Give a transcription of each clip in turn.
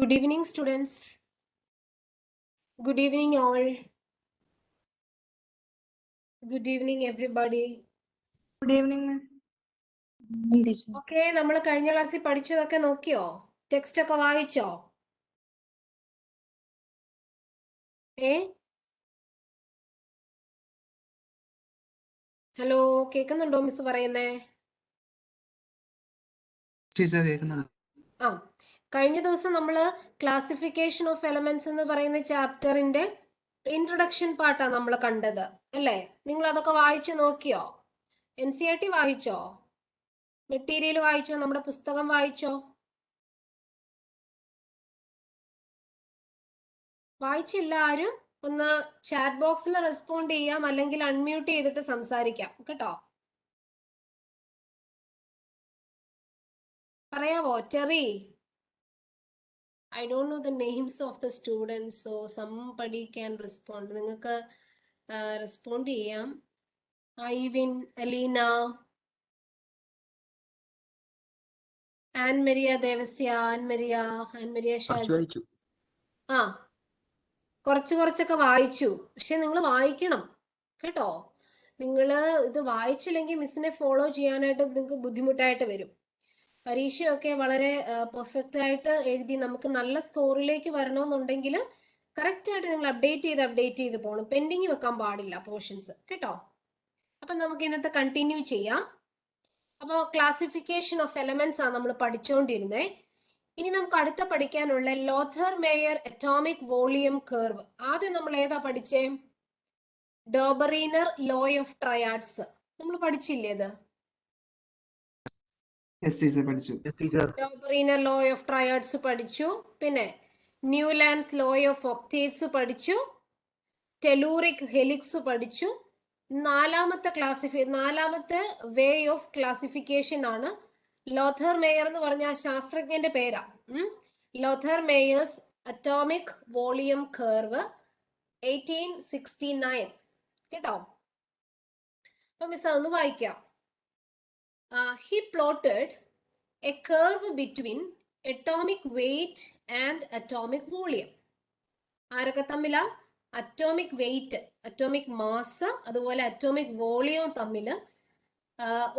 Good evening, students. Good evening, all. Good evening, everybody. Good evening, Miss. Okay, നമ്മൾ കഴിഞ്ഞ ക്ലാസ്സിൽ പഠിച്ചതൊക്കെ നോക്കിയോ? ടെക്സ്റ്റ് ഒക്കെ വായിച്ചോ? ഹലോ, കേൾക്കുന്നുണ്ടോ മിസ് പറയുന്നേ? കഴിഞ്ഞ ദിവസം നമ്മൾ ക്ലാസിഫിക്കേഷൻ ഓഫ് എലമെന്റ്സ് എന്ന് പറയുന്ന ചാപ്റ്ററിന്റെ ഇൻട്രൊഡക്ഷൻ പാർട്ടാണ് നമ്മൾ കണ്ടത് അല്ലേ? നിങ്ങൾ അതൊക്കെ വായിച്ചു നോക്കിയോ? NCERT വായിച്ചോ? മെറ്റീരിയൽ വായിച്ചോ? നമ്മുടെ പുസ്തകം വായിച്ചോ? വായിച്ചില്ല ആരും? ഒന്ന് ചാറ്റ് ബോക്സിൽ റെസ്പോണ്ട് ചെയ്യാം, അല്ലെങ്കിൽ അൺമ്യൂട്ട് ചെയ്തിട്ട് സംസാരിക്കാം കേട്ടോ. പറയാവോ? Terry, I don't know the names of the students, so somebody can respond. നിങ്ങൾക്ക് റെസ്പോണ്ട് ചെയ്യാം. ഐവിൻ, അലീന, ആൻമരിയ ദേവസ്യ, ആൻമരിയ ഷാജി. കുറച്ചൊക്കെ വായിച്ചു. പക്ഷെ നിങ്ങൾ വായിക്കണം കേട്ടോ. നിങ്ങൾ ഇത് വായിച്ചില്ലെങ്കിൽ മിസ്സിനെ ഫോളോ ചെയ്യാനായിട്ട് നിങ്ങൾക്ക് ബുദ്ധിമുട്ടായിട്ട് വരും. പരീക്ഷയൊക്കെ വളരെ പെർഫെക്റ്റ് ആയിട്ട് എഴുതി നമുക്ക് നല്ല സ്കോറിലേക്ക് വരണമെന്നുണ്ടെങ്കിൽ കറക്റ്റ് ആയിട്ട് നിങ്ങൾ അപ്ഡേറ്റ് ചെയ്ത് പോകണം. പെൻഡിങ് വെക്കാൻ പാടില്ല പോർഷൻസ് കേട്ടോ. അപ്പൊ നമുക്ക് ഇന്നത്തെ കണ്ടിന്യൂ ചെയ്യാം. അപ്പോൾ ക്ലാസിഫിക്കേഷൻ ഓഫ് എലമെന്റ്സ് ആണ് നമ്മൾ പഠിച്ചുകൊണ്ടിരുന്നത്. ഇനി നമുക്ക് അടുത്ത പഠിക്കാനുള്ള ലോഥർ മേയർ അറ്റോമിക് വോളിയം കർവ്. ആദ്യം നമ്മൾ ഏതാ പഠിച്ചേ? ഡോബറീനർ ലോ ഓഫ് ട്രയാഡ്സ്. നമ്മൾ പഠിച്ചില്ലേ അത്? ഡോബറീനർ ലോ ഓഫ് ട്രയാഡ്സ് പഠിച്ചു. പിന്നെ ന്യൂലാൻഡ്സ് ലോ ഓഫ് ഒക്ടേവ്സ് പഠിച്ചു. ടെലൂറിക് ഹെലിക്സ് പഠിച്ചു. നാലാമത്തെ വേ ഓഫ് ക്ലാസിഫിക്കേഷൻ ആണ് ലോഥർ മേയർ എന്ന് പറഞ്ഞ ശാസ്ത്രജ്ഞന്റെ പേരാ. ലോഥർ മേയേഴ്സ് അറ്റോമിക് വോളിയം കർവ് 1869 കേട്ടോ. അപ്പൊ മിസ് അതൊന്ന് വായിക്കാം. He plotted a curve between atomic weight and atomic volume. ആരൊക്കെ തമ്മിലാ? അറ്റോമിക് വെയിറ്റ്, അറ്റോമിക് മാസ്, അതുപോലെ അറ്റോമിക് വോളിയം തമ്മിൽ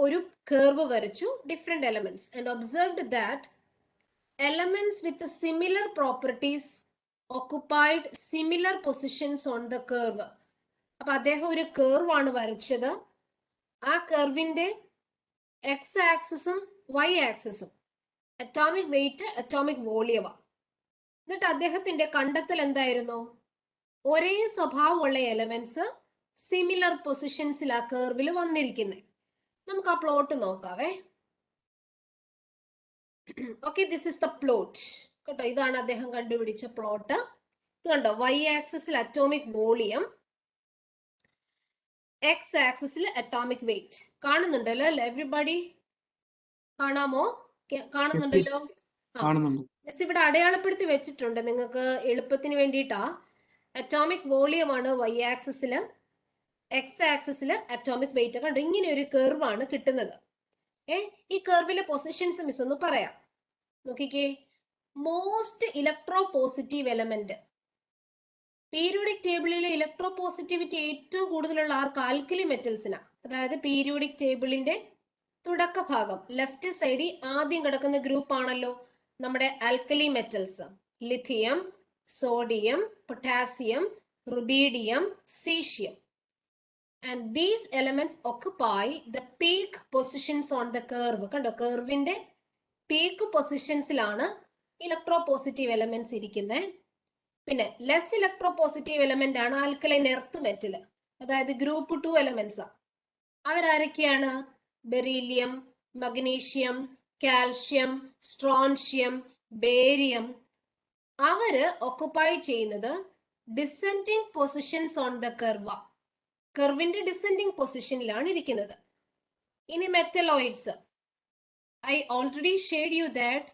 ഒരു കർവ് വരച്ചു, different elements, and observed that elements with similar properties occupied similar positions on the curve. അപ്പൊ അദ്ദേഹം ഒരു curve ആണ് വരച്ചത്. ആ കർവിന്റെ എക്സ് ആക്സിസും വൈ ആക്സിസും അറ്റോമിക് വെയിറ്റ്, അറ്റോമിക് വോളിയമാ. എന്നിട്ട് അദ്ദേഹത്തിന്റെ കണ്ടെത്തൽ എന്തായിരുന്നു? ഒരേ സ്വഭാവമുള്ള എലമെന്റ്സ് സിമിലർ പൊസിഷൻസിൽ ആ കർവിൽ വന്നിരിക്കുന്നത്. നമുക്ക് ആ പ്ലോട്ട് നോക്കാവേ. Okay, this is the plot കേട്ടോ. ഇതാണ് അദ്ദേഹം കണ്ടുപിടിച്ച പ്ലോട്ട്. ഇത് കണ്ടോ? വൈ ആക്സിസിൽ അറ്റോമിക് വോളിയം, എക്സ് ആക്സിസിൽ അറ്റോമിക് വെയിറ്റ്. കാണുന്നുണ്ടല്ലോ അല്ലേ എവരിബഡി? കാണാമോ? കാണുന്നുണ്ടല്ലോ. ഇവിടെ അടയാളപ്പെടുത്തി വെച്ചിട്ടുണ്ട് നിങ്ങൾക്ക് എളുപ്പത്തിന് വേണ്ടിയിട്ടാ. അറ്റോമിക് വോളിയം ആണ് വൈ ആക്സിസില്, എക്സ് ആക്സിസില് അറ്റോമിക് വെയിറ്റ്. കണ്ടോ? ഇങ്ങനെ ഒരു കർവ് ആണ് കിട്ടുന്നത്. ഈ കർവിലെ പൊസിഷൻസ് മിസ് ഒന്ന് പറയാം. നോക്കിക്കേ. Most electropositive element, periodic ടേബിളിലെ ഇലക്ട്രോ പോസിറ്റിവിറ്റി ഏറ്റവും കൂടുതലുള്ള ആർക്ക്? ആൽക്കലി മെറ്റൽസിനാ. അതായത് പീരിയോഡിക് ടേബിളിന്റെ തുടക്ക ഭാഗം ലെഫ്റ്റ് സൈഡിൽ ആദ്യം കിടക്കുന്ന ഗ്രൂപ്പ് ആണല്ലോ നമ്മുടെ alkali metals. Lithium, sodium, potassium, rubidium, caesium. And these elements occupy the peak positions on the curve. കണ്ടോ? കർവിന്റെ പീക്ക് പൊസിഷൻസിലാണ് ഇലക്ട്രോ പോസിറ്റീവ് എലമെന്റ്സ് ഇരിക്കുന്നത്. പിന്നെ ലെസ് ഇലക്ട്രോ പോസിറ്റീവ് എലമെന്റ് ആണ് ആൽക്കലൈൻ എർത്ത് മെറ്റൽ, അതായത് ഗ്രൂപ്പ് 2 എലമെന്റ്സ്. അവരാരൊക്കെയാണ്? Beryllium, magnesium, calcium, strontium, barium. അവര് occupy ചെയ്യുന്നത് descending positions on the curve. കർവിന്റെ ഡിസെൻഡിങ് പൊസിഷനിലാണ് ഇരിക്കുന്നത്. ഇനി metalloids. I already showed you that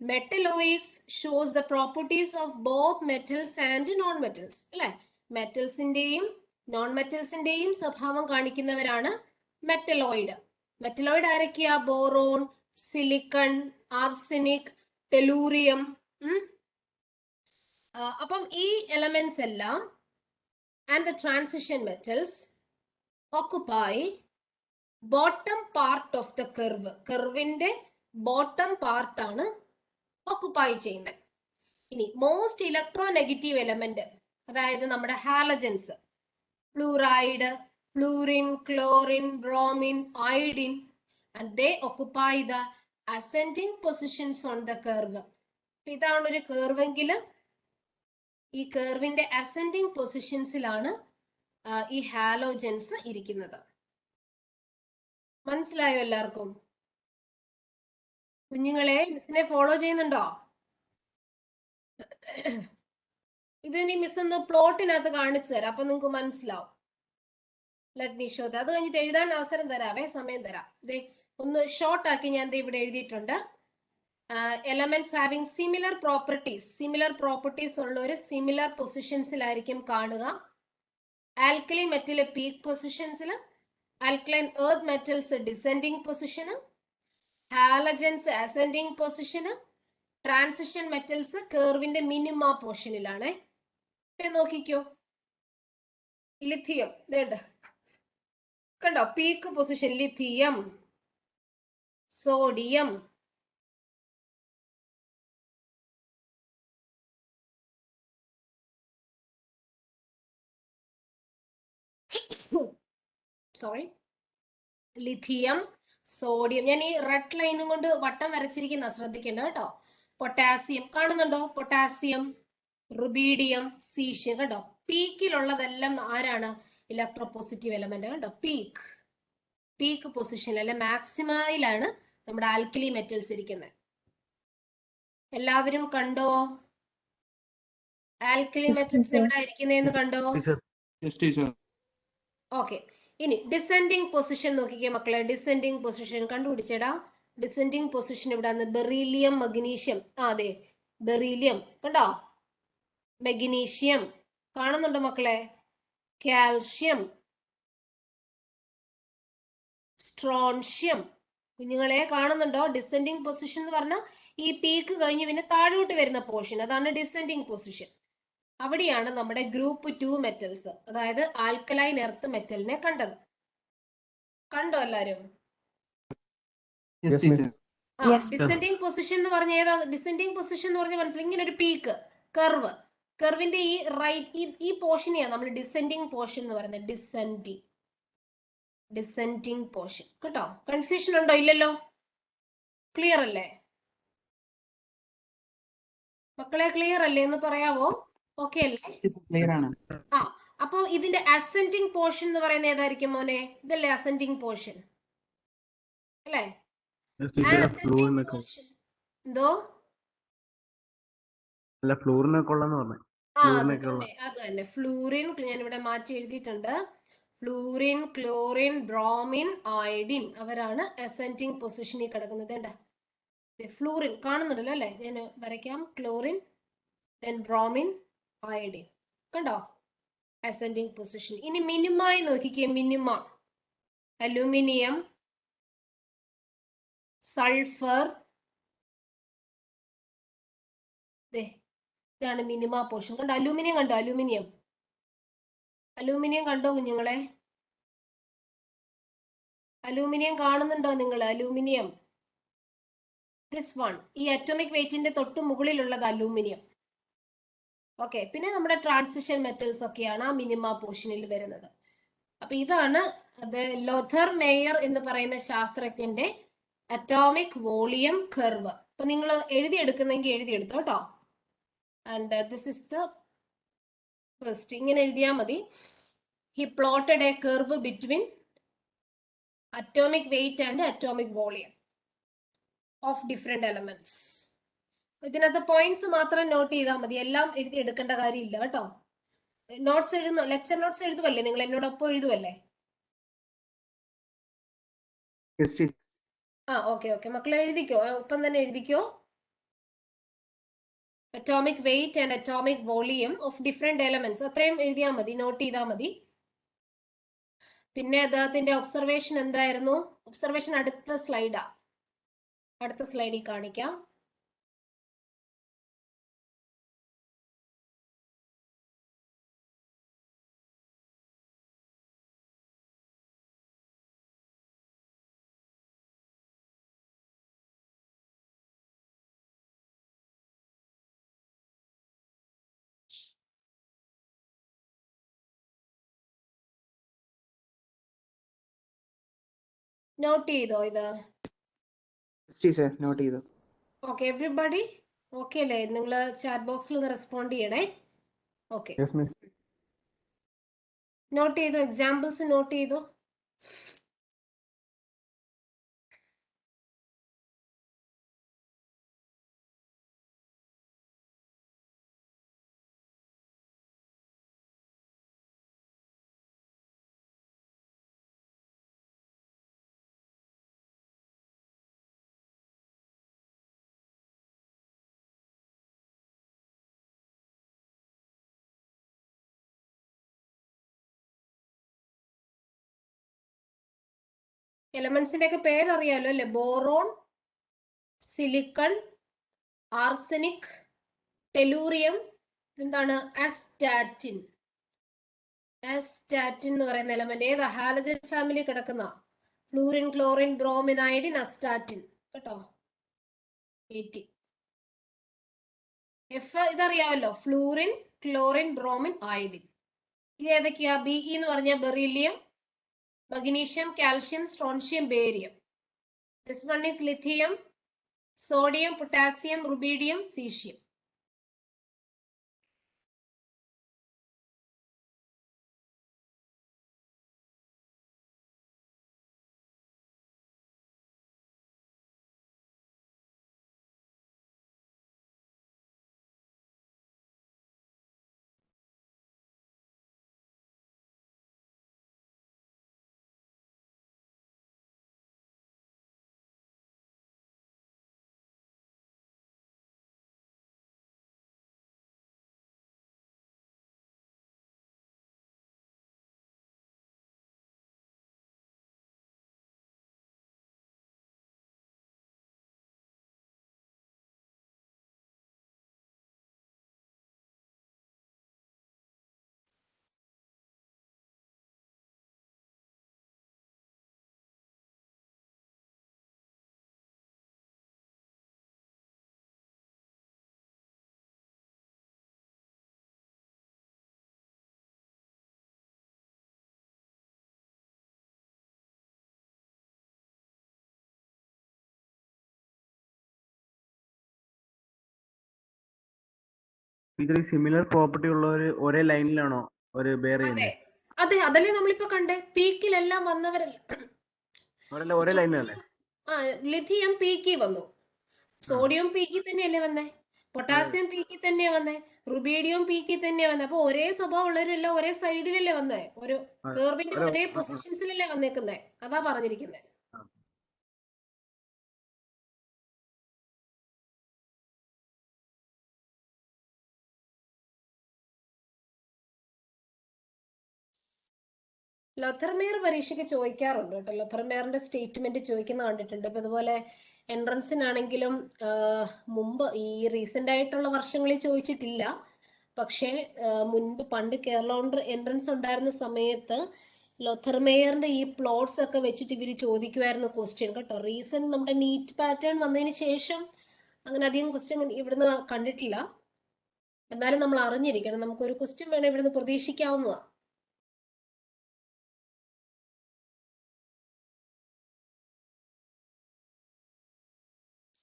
metalloids shows the properties of both metals and non-metals. അല്ലെ? മെറ്റൽസിന്റെയും non മെറ്റൽസിന്റെയും സ്വഭാവം കാണിക്കുന്നവരാണ് മെറ്റലോയിഡ്. മെറ്റലോയിഡ് ആരൊക്കെയാ? Boron, silicon, arsenic, tellurium. അപ്പം ഈ എലമെന്റ്സ് എല്ലാം and the transition metals occupy bottom part of the curve. കർവിന്റെ bottom part ആണ് occupy ചെയ്യുന്നത്. ഇനി മോസ്റ്റ് ഇലക്ട്രോനെഗറ്റീവ് എലമെന്റ്, അതായത് നമ്മുടെ halogens, fluoride, fluorine, chlorine, bromine, iodine, and they occupy the ascending positions on the curve. ഇതാണ് ഒരു കർവെങ്കിൽ ഈ കർവിന്റെ അസെൻഡിങ് പൊസിഷൻസിലാണ് ഈ ഹാലോജൻസ് ഇരിക്കുന്നത്. മനസ്സിലായോ എല്ലാവർക്കും? കുഞ്ഞുങ്ങളെ, മിസ്സിനെ ഫോളോ ചെയ്യുന്നുണ്ടോ? ഇതിനി മിസ് ഒന്ന് പ്ലോട്ടിനകത്ത് കാണിച്ചു തരാം, അപ്പൊ നിങ്ങൾക്ക് മനസ്സിലാവും. Let me show. അത് കഴിഞ്ഞിട്ട് എഴുതാൻ അവസരം തരാവേ, സമയം തരാം. ഒന്ന് ഷോർട്ട് ആക്കി ഞാൻ ഇവിടെ എഴുതിയിട്ടുണ്ട്. എലമെന്റ്സ് ഹാവിംഗ് സിമിലർ പ്രോപ്പർട്ടീസ് ഉള്ള ഒരു സിമിലർ പൊസിഷൻസിലായിരിക്കും കാണുക. ആൽക്കലി മെറ്റൽ പീക്ക് പൊസിഷൻസിൽ, alkaline earth metals descending position, halogens ascending position, transition metals കർവിന്റെ മിനിമ പോർഷനിലാണ്. നോക്കിക്കോ, ലിഥിയം കണ്ടോ, peak position lithium, sodium, lithium, sodium. ഞാൻ ഈ റെഡ് ലൈനും കൊണ്ട് വട്ടം വരച്ചിരിക്കുന്ന ശ്രദ്ധിക്കേണ്ട കേട്ടോ. പൊട്ടാസ്യം കാണുന്നുണ്ടോ? Potassium, rubidium, caesium. കണ്ടോ, പീക്കിലുള്ളതെല്ലാം ആരാണ്? ഇലക്ട്രോപോസിറ്റീവ് എലമെന്റ്. കണ്ടോ, പീക്ക് പൊസിഷൻ അല്ലെ മാക്സിമയിലാണ് നമ്മുടെ ആൽക്കലി മെറ്റൽസ് ഇരിക്കുന്നത്. എല്ലാവരും കണ്ടോ? ആൽക്കലി മെറ്റൽസ് എവിടെ ഇരിക്കുന്നതെന്ന് കണ്ടോ? ഓക്കെ. ഇനി ഡിസെൻഡിങ് പൊസിഷൻ നോക്കിക്കേ മക്കളെ. ഡിസെൻഡിങ് പൊസിഷൻ കണ്ടുപിടിച്ചേടാ. ഡിസെൻഡിങ് പൊസിഷൻ ഇവിടെ ബെറീലിയം, മഗ്നീഷ്യം. അതെ, ബെറീലിയം കണ്ടോ, മഗ്നീഷ്യം കാണുന്നുണ്ടോ മക്കളെ? Calcium, strontium. കുഞ്ഞുങ്ങളെ കാണുന്നുണ്ടോ? ഡിസെൻഡിങ് പൊസിഷൻ എന്ന് പറഞ്ഞാൽ ഈ പീക്ക് കഴിഞ്ഞ് പിന്നെ താഴോട്ട് വരുന്ന പോർഷൻ, അതാണ് ഡിസെൻഡിങ് പൊസിഷൻ. അവിടെയാണ് നമ്മുടെ ഗ്രൂപ്പ് 2 മെറ്റൽസ്, അതായത് ആൽക്കലൈൻ എർത്ത് മെറ്റലിനെ കണ്ടത്. കണ്ടോ എല്ലാരും? ഡിസെൻഡിങ് പൊസിഷൻ എന്ന് പറഞ്ഞ ഏതാ? ഡിസെൻഡിങ് പൊസിഷൻ എന്ന് പറഞ്ഞാൽ മനസ്സിലായി, ഇങ്ങനെ ഒരു പീക്ക് കർവിന്റെ ഈ റൈറ്റ് ഈ പോർഷനെയാണ് നമ്മൾ ഡിസെൻഡിങ് പോർഷൻ എന്ന് പറയുന്നത്. ഡിസെൻഡിങ് പോർഷൻ കേട്ടോ. കൺഫ്യൂഷൻ ഉണ്ടോ? ഇല്ലല്ലോ, ക്ലിയർ അല്ലേ മക്കളെ? ക്ലിയർ അല്ലേ എന്ന് പറയാവോ? ഓക്കെ അല്ലേ? അപ്പൊ ഇതിന്റെ അസെൻഡിങ് പോർഷൻ എന്ന് പറയുന്നത് ഏതായിരിക്കും മോനെ? ഇതല്ലേ അസെൻഡിങ് പോർഷൻ അല്ലേ? എന്തോ? അത് തന്നെ ഫ്ലൂറിൻ. ഞാൻ ഇവിടെ മാറ്റി എഴുതിയിട്ടുണ്ട്. ഫ്ലൂറിൻ, ക്ലോറിൻ, ബ്രോമിൻ, അയോഡിൻ അവരാണ് അസെൻഡിങ് പൊസിഷനിൽ കിടക്കുന്നത്. ഫ്ലൂറിൻ കാണുന്നുണ്ടല്ലോ അല്ലെ? ഞാൻ വരയ്ക്കാം. Chlorine, then bromine, iodine. കണ്ടോ, അസെൻഡിങ് പൊസിഷൻ. ഇനി മിനിമായി നോക്കിക്കേ. Minima aluminium, sulphur. ഇതാണ് മിനിമ പോർഷൻ. കണ്ടോ, അലൂമിനിയം കണ്ടോ? അലൂമിനിയം കണ്ടോ കുഞ്ഞുങ്ങളെ? അലൂമിനിയം കാണുന്നുണ്ടോ നിങ്ങൾ? അലൂമിനിയം, ദിസ് വൺ, ഈ അറ്റോമിക് വെയിറ്റിന്റെ തൊട്ട് മുകളിലുള്ളത് അലൂമിനിയം. ഓക്കെ. പിന്നെ നമ്മുടെ ട്രാൻസിഷൻ മെറ്റൽസ് ഒക്കെയാണ് ആ മിനിമ പോർഷനിൽ വരുന്നത്. അപ്പൊ ഇതാണ് ലോഥർ മേയർ എന്ന് പറയുന്ന ശാസ്ത്രജ്ഞന്റെ അറ്റോമിക് വോളിയം കർവ്. അപ്പൊ നിങ്ങൾ എഴുതിയെടുക്കുന്നെങ്കിൽ എഴുതിയെടുത്തോ കേട്ടോ. And this is the first. ഇങ്ങനെ എഴുതിയാൽ മതി. He plotted A curve between atomic weight and atomic volume of different elements. ഇതിനകത്ത് പോയിന്റ്സ് മാത്രം നോട്ട് ചെയ്താൽ മതി, എല്ലാം എഴുതി എടുക്കേണ്ട കാര്യമില്ല കേട്ടോ. നോട്ട്സ് എഴുതുന്നു, ലെക്ചർ നോട്ട്സ് എഴുതുവല്ലേ നിങ്ങൾ? എന്നോടൊപ്പം എഴുതുവല്ലേ? ഓക്കെ മക്കളെ എഴുതിക്കോ, ഒപ്പം തന്നെ എഴുതിക്കോ. Atomic weight and atomic volume of different elements, അത്രയും എഴുതിയാൽ മതി, നോട്ട് ചെയ്താൽ മതി. പിന്നെ അദ്ദേഹത്തിന്റെ ഒബ്സർവേഷൻ എന്തായിരുന്നു? ഒബ്സർവേഷൻ അടുത്ത സ്ലൈഡിൽ കാണിക്കാം. നോട്ട് ചെയ്തോ ഇത്? ടീച്ചർ നോട്ട് ചെയ്തു. ഓക്കെ എവ്രിബഡി ഓക്കെ അല്ലേ? നിങ്ങൾ ചാറ്റ് ബോക്സിൽ ഒന്ന് റെസ്പോണ്ട് ചെയ്യണേ. ഓക്കെ നോട്ട് ചെയ്തു, എക്സാമ്പിൾസ് നോട്ട് ചെയ്തു. എലമെന്റ്സിന്റെ ഒക്കെ പേരറിയാലോ അല്ലെ? ബോറോൺ, സിലിക്കൺ, ആർസനിക്, ടെലൂറിയം, എന്താണ് അസ്റ്റാറ്റിൻ. അസ്റ്റാറ്റിൻ എന്ന് പറയുന്ന എലമെന്റ് ഏതാ? ഹാലജൻ ഫാമിലി കിടക്കുന്ന fluorine, chlorine, bromine, iodine, astatine കേട്ടോ. എഫ് ഇതറിയാമല്ലോ, ഫ്ലൂറിൻ, ക്ലോറിൻ, ബ്രോമിൻ, അയഡിൻ. ഇത് ഏതൊക്കെയാ? ബി ഇ എന്ന് പറഞ്ഞാൽ beryllium, magnesium, calcium, strontium, barium. This one is lithium, sodium, potassium, rubidium, caesium. ഇതിൽ സിമിലർ പ്രോപ്പർട്ടി ഉള്ളവർ ഒരേ ലൈനിലാണോ ഒരു ബെയർ അതെ ചെയ്യുന്നത്? അതെ, അതല്ലേ നമ്മളിപ്പോ കണ്ടേ. പീക്കിലെല്ലാം വന്നവരല്ല. ഒരേ ലൈനിലല്ലേ? ലിഥിയം പീക്കി വന്നു, സോഡിയം പീക്കി തന്നെയല്ലേ വന്നേ, പൊട്ടാസ്യം പീക്കി തന്നെയാ വന്നേ, റുബീഡിയം പീക്കി തന്നെയാ വന്നേ. അപ്പൊ ഒരേ സ്വഭാവം ഉള്ളവരെല്ലാം ഒരേ സൈഡിലല്ലേ വന്നേ, ഒരു കേർവിന്റെ ഒരേ പൊസിഷൻസിലല്ലേ വന്നേക്കുന്നേ. അതാ പറഞ്ഞിരിക്കുന്നേ. ലൊഥർമെയർ പരീക്ഷയ്ക്ക് ചോദിക്കാറുണ്ട് കേട്ടോ. ലൊഥർമെയറിന്റെ സ്റ്റേറ്റ്മെന്റ് ചോദിക്കുന്ന കണ്ടിട്ടുണ്ട്. ഇപ്പൊ ഇതുപോലെ എൻട്രൻസിനാണെങ്കിലും മുമ്പ് ഈ റീസെന്റ് ആയിട്ടുള്ള വർഷങ്ങളിൽ ചോദിച്ചിട്ടില്ല. പക്ഷേ മുൻപ് പണ്ട് കേരള എൻട്രൻസ് ഉണ്ടായിരുന്ന സമയത്ത് ലൊഥർമെയറിന്റെ ഈ പ്ലോട്ട്സ് ഒക്കെ വെച്ചിട്ട് ഇവര് ചോദിക്കുമായിരുന്നു ക്വസ്റ്റ്യൻ കേട്ടോ. റീസെന്റ് നമ്മുടെ നീറ്റ് പാറ്റേൺ വന്നതിന് ശേഷം അങ്ങനെ അധികം ക്വസ്റ്റ്യൻ ഇവിടുന്ന് കണ്ടിട്ടില്ല. എന്നാലും നമ്മൾ അറിഞ്ഞിരിക്കണം, നമുക്കൊരു ക്വസ്റ്റ്യൻ വേണം ഇവിടുന്ന് പ്രതീക്ഷിക്കാവുന്നതാണ്.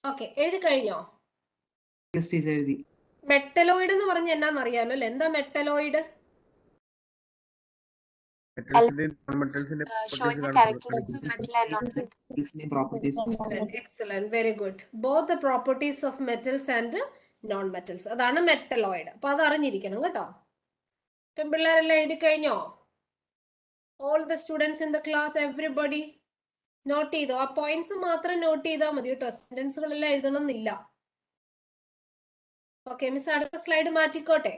ഓക്കെ, എഴുതി കഴിഞ്ഞോ? എഴുതി. മെറ്റലോയിഡ് എന്ന് പറഞ്ഞ എന്നാന്നറിയാലോ അല്ലെ? എന്താ metalloid? Excellent, very good. Both the properties of metals and non-metals. അതാണ് മെറ്റലോയിഡ്. അപ്പൊ അത് അറിഞ്ഞിരിക്കണം കേട്ടോ. പെൺപിള്ളേരെല്ലാം എഴുതി കഴിഞ്ഞോ? All the students in the class, everybody note ചെയ്തോ? ആ പോയിന്റ്സ് മാത്രം നോട്ട് ചെയ്താൽ മതി കേട്ടോ, സെന്റൻസുകളെല്ലാം എഴുതണം എന്നില്ല. ഓക്കെ മിസ്, അടുത്ത സ്ലൈഡ് മാറ്റിക്കോട്ടെ?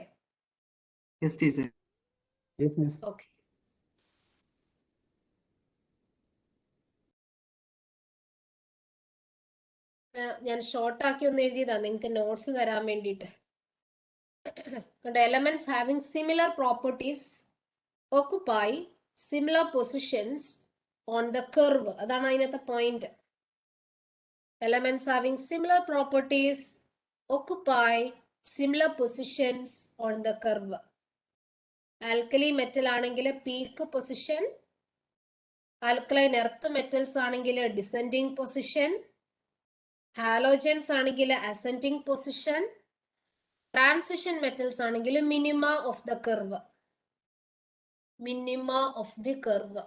ഓക്കെ, ഞാൻ ഷോർട്ട് ആക്കി ഒന്ന് എഴുതിയതാ നിങ്ങൾക്ക് നോട്ട്സ് തരാൻ വേണ്ടിയിട്ട്. Elements having similar properties occupy similar positions on the curve. അതാണ് അതിനകത്തെ point. Elements having similar properties occupy similar positions on the curve. Alkali metal ആണെങ്കിൽ peak position, alkaline earth metals ആണെങ്കിൽ ഡിസെൻഡിങ് പൊസിഷൻ, ഹാലോജൻസ് ആണെങ്കിൽ ascending position, transition metals ആണെങ്കിൽ minima of the curve. Minima of the curve.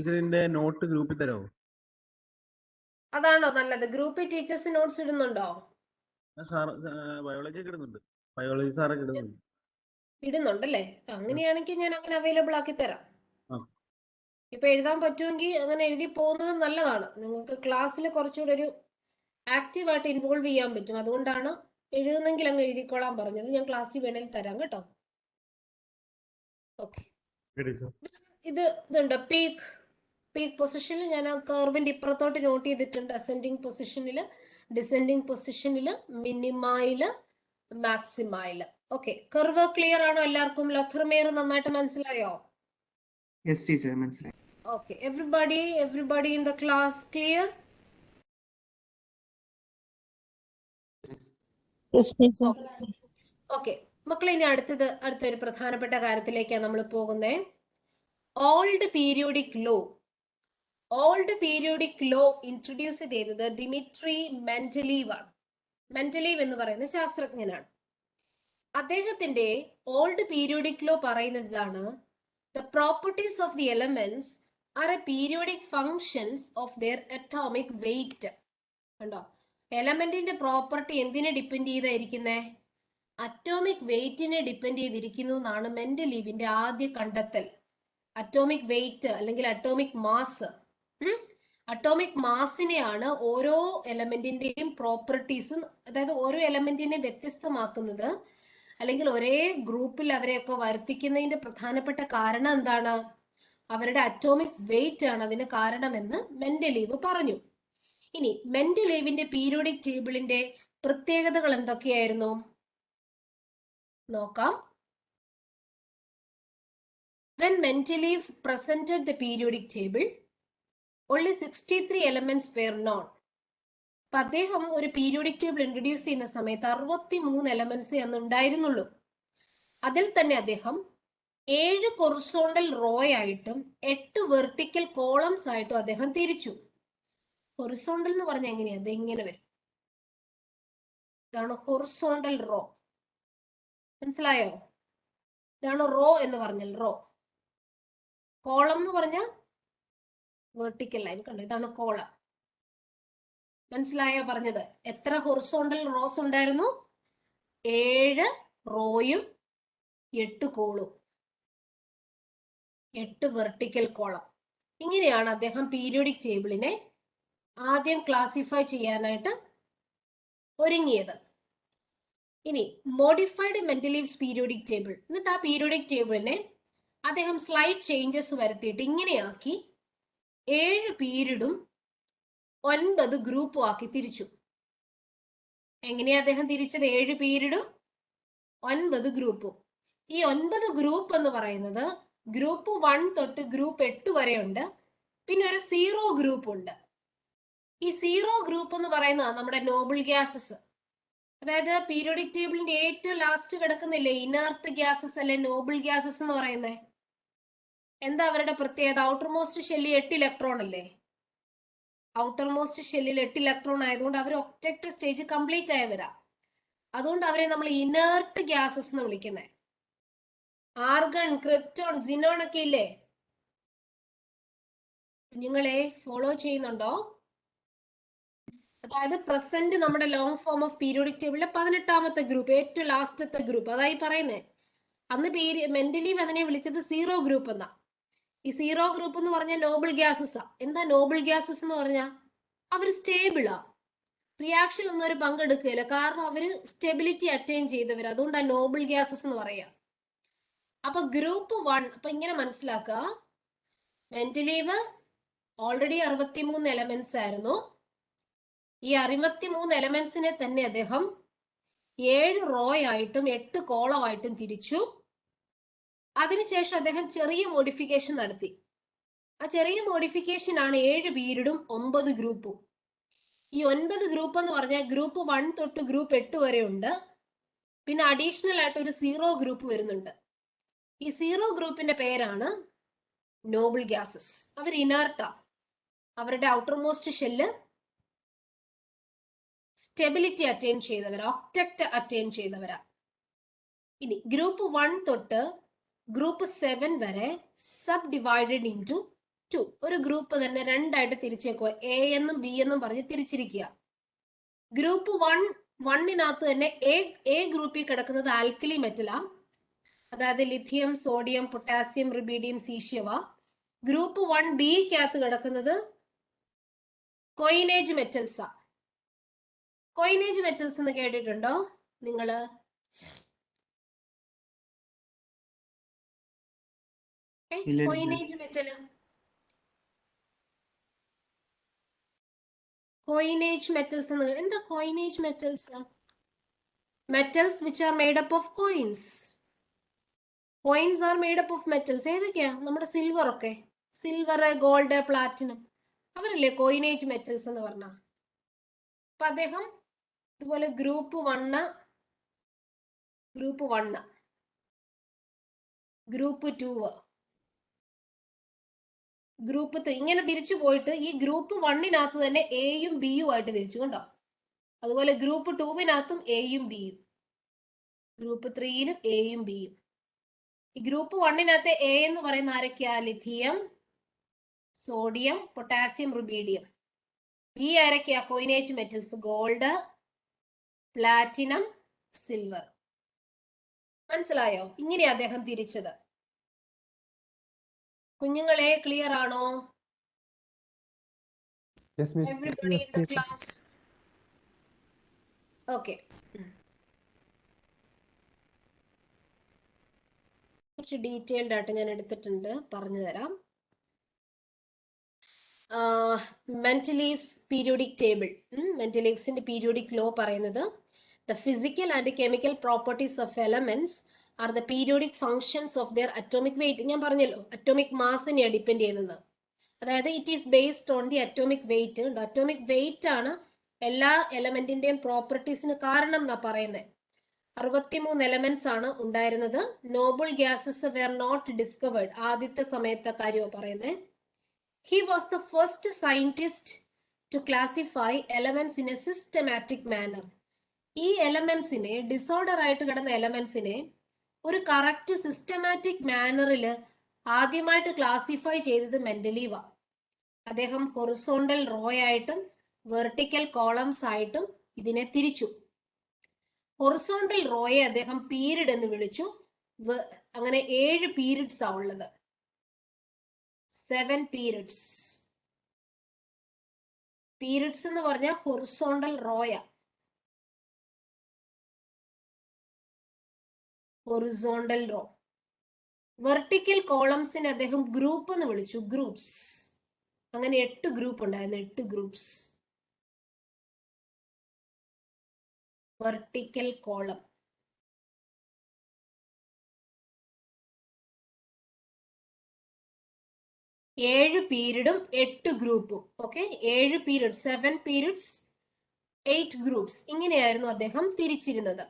ഇതിന്റെ note ഗ്രൂപ്പിൽ തരാമോ? അതാണോ നല്ലത്? ഗ്രൂപ്പിൽ ടീച്ചേഴ്സ് നോട്ട്സ് ഇടുന്നുണ്ടോ? സാർ ബയോളജി ഒക്കെ ഇടുന്നുണ്ട്. ബയോളജി സാറൊക്കെ ഇടുന്നുണ്ട്. ഇടുന്നുണ്ടല്ലേ? അങ്ങനെയാണെങ്കിൽ ഞാൻ അങ്ങനെ അവൈലബിൾ ആക്കി തരാം. ഇപ്പൊ എഴുതാൻ പറ്റുമെങ്കിൽ അങ്ങനെ എഴുതി പോകുന്നത് നല്ലതാണ്. നിങ്ങൾക്ക് ക്ലാസ്സിൽ കുറച്ചുകൂടെ ഒരു ആക്റ്റീവായിട്ട് ഇൻവോൾവ് ചെയ്യാൻ പറ്റും. അതുകൊണ്ടാണ് എഴുതുന്നെങ്കിൽ അങ്ങ് എഴുതിക്കോളാൻ പറഞ്ഞത്. ഞാൻ ക്ലാസ്സിൽ വേണമെങ്കിൽ തരാം കേട്ടോ. ഓക്കെ, ഇതുണ്ട് പീക്ക് പൊസിഷനിൽ ഞാൻ ആ കർവിന്റെ ഇപ്പുറത്തോട്ട് നോട്ട് ചെയ്തിട്ടുണ്ട്. അസെൻഡിങ് പൊസിഷനില്, ഡിസെൻഡിങ് പൊസിഷനില്, മിനിമയില്, മാക്സിമയില്. ഓക്കെ, കർവ് ക്ലിയർ ആണോ എല്ലാവർക്കും? ലഖർമേർ നന്നായിട്ട് മനസ്സിലായോ? യെസ് ടീച്ചർ, മനസ്സിലായി. Okay, everybody in the class clear? Okay മക്കളെ, ഇനി അടുത്തൊരു പ്രധാനപ്പെട്ട കാര്യത്തിലേക്കാണ് നമ്മൾ പോകുന്നത്. ഓൾഡ് പീരിയോഡിക് ലോ ഇൻട്രൊഡ്യൂസ് ചെയ്തത് ദിമിട്രി മെൻഡലീവ് ആണ്. മെൻഡലീവ് എന്ന് പറയുന്ന ശാസ്ത്രജ്ഞനാണ്. അദ്ദേഹത്തിന്റെ ഓൾഡ് പീരിയോഡിക് ലോ പറയുന്നതാണ്, the properties of the elements are a periodic functions of their atomic weight. കണ്ടോ, എലമെന്റിന്റെ പ്രോപ്പർട്ടി എന്തിനെ ഡിപ്പെൻഡ് ചെയ്തായിരിക്കുന്നേ? അറ്റോമിക് വെയിറ്റിനെ ഡിപ്പെൻഡ് ചെയ്തിരിക്കുന്നു എന്നാണ് മെൻഡലീവിന്റെ ആദ്യ കണ്ടെത്തൽ. അറ്റോമിക് വെയിറ്റ് അല്ലെങ്കിൽ അറ്റോമിക് മാസ്. അറ്റോമിക് മാസിനെയാണ് ഓരോ എലമെന്റിന്റെയും പ്രോപ്പർട്ടീസ്, അതായത് ഓരോ എലമെന്റിനെ വ്യത്യസ്തമാക്കുന്നത് അല്ലെങ്കിൽ ഒരേ ഗ്രൂപ്പിൽ അവരെയൊക്കെ വർത്തിക്കുന്നതിന്റെ പ്രധാനപ്പെട്ട കാരണം എന്താണ്? അവരുടെ അറ്റോമിക് വെയിറ്റ് ആണ് അതിന് കാരണമെന്ന് മെൻഡലീവ് പറഞ്ഞു. ഇനി മെൻഡലീവിന്റെ പീരിയോഡിക് ടേബിളിന്റെ പ്രത്യേകതകൾ എന്തൊക്കെയായിരുന്നു നോക്കാം. When Mendeleev presented the periodic table, only 63 elements were known. അപ്പൊ അദ്ദേഹം ഒരു പീരിയോഡിക് ടേബിൾ ഇൻട്രൊഡ്യൂസ് ചെയ്യുന്ന സമയത്ത് 63 എലമെന്റ്സ് എന്നുണ്ടായിരുന്നുള്ളൂ. അതിൽ തന്നെ അദ്ദേഹം 7 ഹൊറിസോണ്ടൽ റോ ആയിട്ടും 8 വെർട്ടിക്കൽ കോളംസ് ആയിട്ടും അദ്ദേഹം തിരിച്ചു. ഹൊറിസോണ്ടൽ എന്ന് പറഞ്ഞാൽ എങ്ങനെയാ? അത് ഇങ്ങനെ വരും. ഇതാണ് ഹൊറിസോണ്ടൽ റോ. മനസ്സിലായോ? ഇതാണ് റോ എന്ന് പറഞ്ഞാൽ റോ. കോളം എന്ന് പറഞ്ഞാൽ വെർട്ടിക്കൽ ലൈൻ. കണ്ടോ, ഇതാണ് കോളം. മനസ്സിലായോ പറഞ്ഞത്? എത്ര ഹൊറിസോണ്ടൽ റോസ് ഉണ്ടായിരുന്നു? 7 റോയും 8 കോളും, 8 വെർട്ടിക്കൽ കോളം. ഇങ്ങനെയാണ് അദ്ദേഹം പീരിയോഡിക് ടേബിളിനെ ആദ്യം ക്ലാസിഫൈ ചെയ്യാനായിട്ട് ഒരുങ്ങിയത്. ഇനി മോഡിഫൈഡ് മെൻഡലീവ്സ് പീരിയോഡിക് ടേബിൾ. എന്നിട്ട് ആ പീരിയോഡിക് ടേബിളിനെ അദ്ദേഹം സ്ലൈഡ് ചേഞ്ചസ് വരുത്തിയിട്ട് ഇങ്ങനെയാക്കി 7 പീരീഡും 9 ഗ്രൂപ്പും ആക്കി തിരിച്ചു. എങ്ങനെയാ അദ്ദേഹം തിരിച്ചത്? 7 പീരീഡും 9 ഗ്രൂപ്പും. ഈ 9 ഗ്രൂപ്പ് എന്ന് പറയുന്നത് ഗ്രൂപ്പ് 1 തൊട്ട് ഗ്രൂപ്പ് 8 വരെ ഉണ്ട്. പിന്നെ ഒരു 0 ഗ്രൂപ്പ് ഉണ്ട്. ഈ 0 ഗ്രൂപ്പ് എന്ന് പറയുന്നത് നമ്മുടെ നോബിൾ ഗ്യാസസ്. അതായത് പീരിയോഡിക് ടേബിളിന്റെ ഏറ്റവും ലാസ്റ്റ് കിടക്കുന്നില്ലേ ഇനർട്ട് ഗ്യാസസ് അല്ലെ നോബിൾ ഗ്യാസസ് എന്ന് പറയുന്നത്? എന്താ അവരുടെ പ്രത്യേകത? ഔട്ടർ മോസ്റ്റ് ഷെല്ലിൽ 8 ഇലക്ട്രോൺ അല്ലേ? ഔട്ടർ മോസ്റ്റ് ഷെല്ലിൽ 8 ഇലക്ട്രോൺ ആയതുകൊണ്ട് അവർ ഒക്ടക്ട് സ്റ്റേജ് കംപ്ലീറ്റ് ആയവരാ. അതുകൊണ്ട് അവരെ നമ്മൾ ഇനർട്ട് ഗ്യാസസ് എന്ന് വിളിക്കുന്നത്. ആർഗൺ, ക്രിപ്റ്റോൺ, സിനോൺ ഒക്കെ ഇല്ലേ? നിങ്ങളെ ഫോളോ ചെയ്യുന്നുണ്ടോ? അതായത് പ്രസന്റ് നമ്മുടെ ലോങ് ഫോം ഓഫ് പീരിയോഡിക് ടേബിളിലെ 18ാമത്തെ ഗ്രൂപ്പ്, ഏറ്റവും ലാസ്റ്റത്തെ ഗ്രൂപ്പ്. അതായി പറയുന്നേ. അന്ന് മെന്റലീവ് അതിനെ വിളിച്ചത് 0 ഗ്രൂപ്പ് എന്നാ. ഈ 0 ഗ്രൂപ്പ് എന്ന് പറഞ്ഞാൽ നോബിൾ ഗ്യാസസ്. എന്താ നോബിൾ ഗ്യാസസ് എന്ന് പറഞ്ഞാൽ? അവർ സ്റ്റേബിളാ, റിയാക്ഷൻ ഒന്നും അവർ പങ്കെടുക്കുകയില്ല. കാരണം അവര് സ്റ്റെബിലിറ്റി അറ്റൈൻ ചെയ്തവർ. അതുകൊണ്ടാണ് നോബിൾ ഗ്യാസസ് എന്ന് പറയാ. അപ്പൊ ഗ്രൂപ്പ് 1 അപ്പൊ ഇങ്ങനെ മനസ്സിലാക്കുക. മെന്റലീവ് ഓൾറെഡി 63 എലമെന്റ്സ് ആയിരുന്നു. ഈ 63 എലമെന്റ്സിനെ തന്നെ അദ്ദേഹം 7 റോ ആയിട്ടും 8 കോളമായിട്ടും തിരിച്ചു. അതിനുശേഷം അദ്ദേഹം ചെറിയ മോഡിഫിക്കേഷൻ നടത്തി. ആ ചെറിയ മോഡിഫിക്കേഷൻ ആണ് 7 പീരീഡും 9 ഗ്രൂപ്പും. ഈ 9 ഗ്രൂപ്പ് എന്ന് പറഞ്ഞാൽ ഗ്രൂപ്പ് 1 തൊട്ട് ഗ്രൂപ്പ് 8 വരെ ഉണ്ട്. പിന്നെ അഡീഷണൽ ആയിട്ട് ഒരു 0 ഗ്രൂപ്പ് വരുന്നുണ്ട്. ഈ 0 ഗ്രൂപ്പിന്റെ പേരാണ് നോബിൾ ഗ്യാസസ്. അവർ ഇനർട്ടാ. അവരുടെ outermost shell stability attain ചെയ്തവരാ, ഒക്ടക്ട് അറ്റൈൻ ചെയ്തവരാ. ഇനി ഗ്രൂപ്പ് 1 തൊട്ട് ഗ്രൂപ്പ് 7 വരെ സബ് ഡിവൈഡഡ് ഇൻറ്റു 2. ഒരു ഗ്രൂപ്പ് തന്നെ രണ്ടായിട്ട് തിരിച്ചേക്കുക. എ എന്നും ബി എന്നും പറഞ്ഞ് തിരിച്ചിരിക്കുക. ഗ്രൂപ്പ് 1 തന്നെ എ ഗ്രൂപ്പിൽ കിടക്കുന്നത് ആൽക്കലി മെറ്റലാ, അതായത് ലിഥിയം, സോഡിയം, പൊട്ടാസ്യം, റിബീഡിയം, സീഷ്യവ. ഗ്രൂപ്പ് 1ബിക്കകത്ത് കിടക്കുന്നത് കോയിനേജ് മെറ്റൽസാ. കോയിനേജ് മെറ്റൽസ് എന്ന് കേട്ടിട്ടുണ്ടോ നിങ്ങള്? കോയിനേജ് മെറ്റല്, കോയിനേജ് മെറ്റൽസ് എന്ന് എന്താ? Coinage metals, metals which are made up of coins. Coins are made up of metals. ഏതൊക്കെയാ? നമ്മുടെ സിൽവർ ഒക്കെ, സിൽവർ, ഗോൾഡ്, പ്ലാറ്റിനം, അവരല്ലേ കോയിനേജ് മെറ്റൽസ് എന്ന് പറഞ്ഞ. അപ്പൊ അദ്ദേഹം ഇതുപോലെ ഗ്രൂപ്പ് 1, ഗ്രൂപ്പ് 2, ഗ്രൂപ്പ് 3 ഇങ്ങനെ തിരിച്ചു പോയിട്ട് ഈ ഗ്രൂപ്പ് 1 തന്നെ എയും ബിയും ആയിട്ട് തിരിച്ചു കൊണ്ടോ. അതുപോലെ ഗ്രൂപ്പ് 2 എയും ബിയും, ഗ്രൂപ്പ് 3 എയും ബിയും. ഈ ഗ്രൂപ്പ് 1 എ എന്ന് പറയുന്ന ആരൊക്കെയാ? Lithium, sodium, potassium, rubidium. B ആരൊക്കെയാ? Coinage metals, gold, platinum, silver. മനസ്സിലായോ? ഇങ്ങനെയാ അദ്ദേഹം തിരിച്ചത്. കുഞ്ഞുങ്ങളെ ക്ലിയർ ആണോ? Everybody in the class? Okay. കുറച്ച് ഡീറ്റെയിൽഡ് ആയിട്ട് ഞാൻ എടുത്തിട്ടുണ്ട്, പറഞ്ഞു തരാം. Mendeleev's periodic table. മെന്റലീവ്സിന്റെ പീരിയോഡിക് ലോ പറയുന്നത് the physical and chemical properties of elements are the periodic functions of their atomic weight. ഞാൻ പറഞ്ഞല്ലോ അറ്റോമിക് മാസിനെയാണ് ഡിപ്പെൻഡ് ചെയ്യുന്നത്. അതായത് it is based on the atomic wait. Atomic wait ആണ് എല്ലാ എലമെന്റിന്റെയും പ്രോപ്പർട്ടീസിന് കാരണം എന്നാ പറയുന്നത്. 63 എലമെന്റ്സ് ആണ് ഉണ്ടായിരുന്നത്. Noble gases were not discovered. ആദ്യത്തെ സമയത്തെ കാര്യമാണ് പറയുന്നത്. He was the first scientist to classify elements in a systematic manner. ഈ എലമെന്റ്സിനെ, ഡിസോർഡർ ആയിട്ട് കിടന്ന എലമെന്റ്സിനെ ഒരു കറക്റ്റ് സിസ്റ്റമാറ്റിക് മാനറിൽ ആദ്യമായിട്ട് ക്ലാസിഫൈ ചെയ്തത് മെന്റലീവ. അദ്ദേഹം ഹൊറിസോണ്ടൽ റോ ആയിട്ടും വെർട്ടിക്കൽ കോളംസ് ആയിട്ടും ഇതിനെ തിരിച്ചു. ഹൊറിസോണ്ടൽ റോയെ അദ്ദേഹം പീരീഡ് എന്ന് വിളിച്ചു. അങ്ങനെ 7 പീരീഡ്സ് ആ ഉള്ളത്. 7 പീരീഡ്സ്. പീരീഡ്സ് എന്ന് പറഞ്ഞാൽ ഹൊറിസോണ്ടൽ റോയ, ഹൊറിസോണ്ടൽ റോ. വെർട്ടിക്കൽ കോളംസിനെ അദ്ദേഹം ഗ്രൂപ്പ് എന്ന് വിളിച്ചു, ഗ്രൂപ്പ്സ്. അങ്ങനെ 8 ഗ്രൂപ്പ് ഉണ്ടായിരുന്നു, 8 ഗ്രൂപ്പ്സ്. Vertical column. ഏഴ് പീരീഡും 8 ഗ്രൂപ്പും. Okay, 7 period, 7 periods, 8 groups. ഇങ്ങനെയായിരുന്നു അദ്ദേഹം തിരിച്ചിരുന്നത്.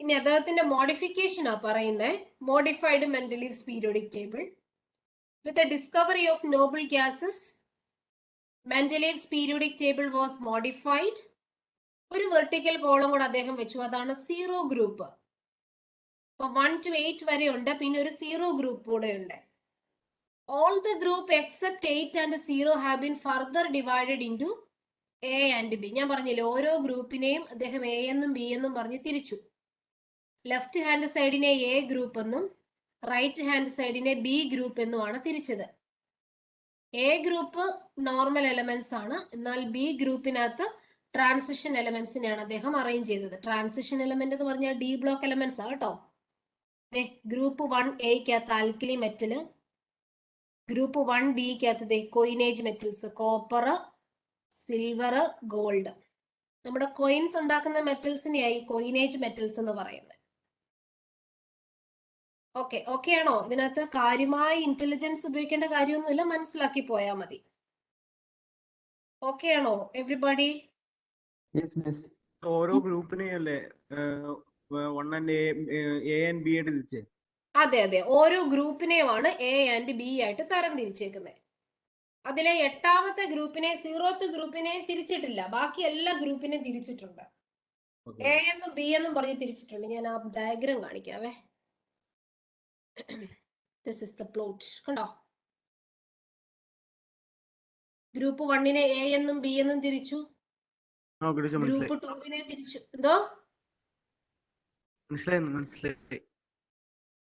ഇനി അദ്ദേഹത്തിന്റെ മോഡിഫിക്കേഷൻ ആ പറയുന്നത്. Modified Mendeleev's periodic table. With the discovery of Noble gases, Mendeleev's periodic table was modified. ഒരു വെർട്ടിക്കൽ കോളം കൂടെ അദ്ദേഹം വെച്ചു, അതാണ് 0 ഗ്രൂപ്പ്. അപ്പൊ 1 to 8 വരെ ഉണ്ട്, പിന്നെ ഒരു 0 ഗ്രൂപ്പ് കൂടെ ഉണ്ട്. All the group except 8 and 0 have been further divided into A and B. ഞാൻ പറഞ്ഞില്ലേ ഓരോ ഗ്രൂപ്പിനെയും അദ്ദേഹം എ എന്നും ബി എന്നും പറഞ്ഞ് തിരിച്ചു. ലെഫ്റ്റ് ഹാൻഡ് സൈഡിനെ എ ഗ്രൂപ്പ് എന്നും റൈറ്റ് ഹാൻഡ് സൈഡിനെ ബി ഗ്രൂപ്പ് എന്നുമാണ് തിരിച്ചത്. എ ഗ്രൂപ്പ് നോർമൽ എലമെന്റ്സ് ആണ്, എന്നാൽ ബി ഗ്രൂപ്പിനകത്ത് ട്രാൻസിഷൻ എലമെന്റ്സിനെയാണ് അദ്ദേഹം അറേഞ്ച് ചെയ്തത്. ട്രാൻസിഷൻ എലമെന്റ് എന്ന് പറഞ്ഞാൽ ഡി ബ്ലോക്ക് എലമെന്റ്സ് ആ കേട്ടോ. Group 1A alkali metal, group 1B coinage metals, copper, silver, gold. നമ്മുടെ കോയിൻസ് ഉണ്ടാക്കുന്ന മെറ്റൽസിനെയായി കോയിനേജ് മെറ്റൽസ് എന്ന് പറയുന്നത്. ഓക്കെ ആണോ? ഇതിനകത്ത് കാര്യമായ ഇന്റലിജൻസ് ഉപയോഗിക്കേണ്ട കാര്യമൊന്നുമില്ല, മനസ്സിലാക്കി പോയാൽ മതി. ഓക്കെ ആണോ എവ്രിബഡി? Yes miss. ഓരോ ഗ്രൂപ്പിനെയും അല്ലേ 1 and A and B ആയിട്ട് തിരിച്ചേ? അതെ അതെ, ഓരോ ഗ്രൂപ്പിനെയുമാണ് എ ആൻഡ് ബി ആയിട്ട് തരം തിരിച്ചേക്കുന്നത്. അതിലെ 8ാമത്തെ ഗ്രൂപ്പിനെ 0th ഗ്രൂപ്പിനെ തിരിച്ചിട്ടില്ല, ബാക്കി എല്ലാ ഗ്രൂപ്പിനെയും തിരിച്ചിട്ടുണ്ട്. എ എന്നും ബി എന്നും പറഞ്ഞ് തിരിച്ചിട്ടുണ്ട്. ഞാൻ ആ ഡയഗ്രാം കാണിക്കാവേ. This is the plot. കണ്ടോ? ഗ്രൂപ്പ് 1നെ എ എന്നും ബി എന്നും തിരിച്ചു, ഗ്രൂപ്പ് 2നെ തിരിച്ചു. എന്തോ? മനസ്സിലായി.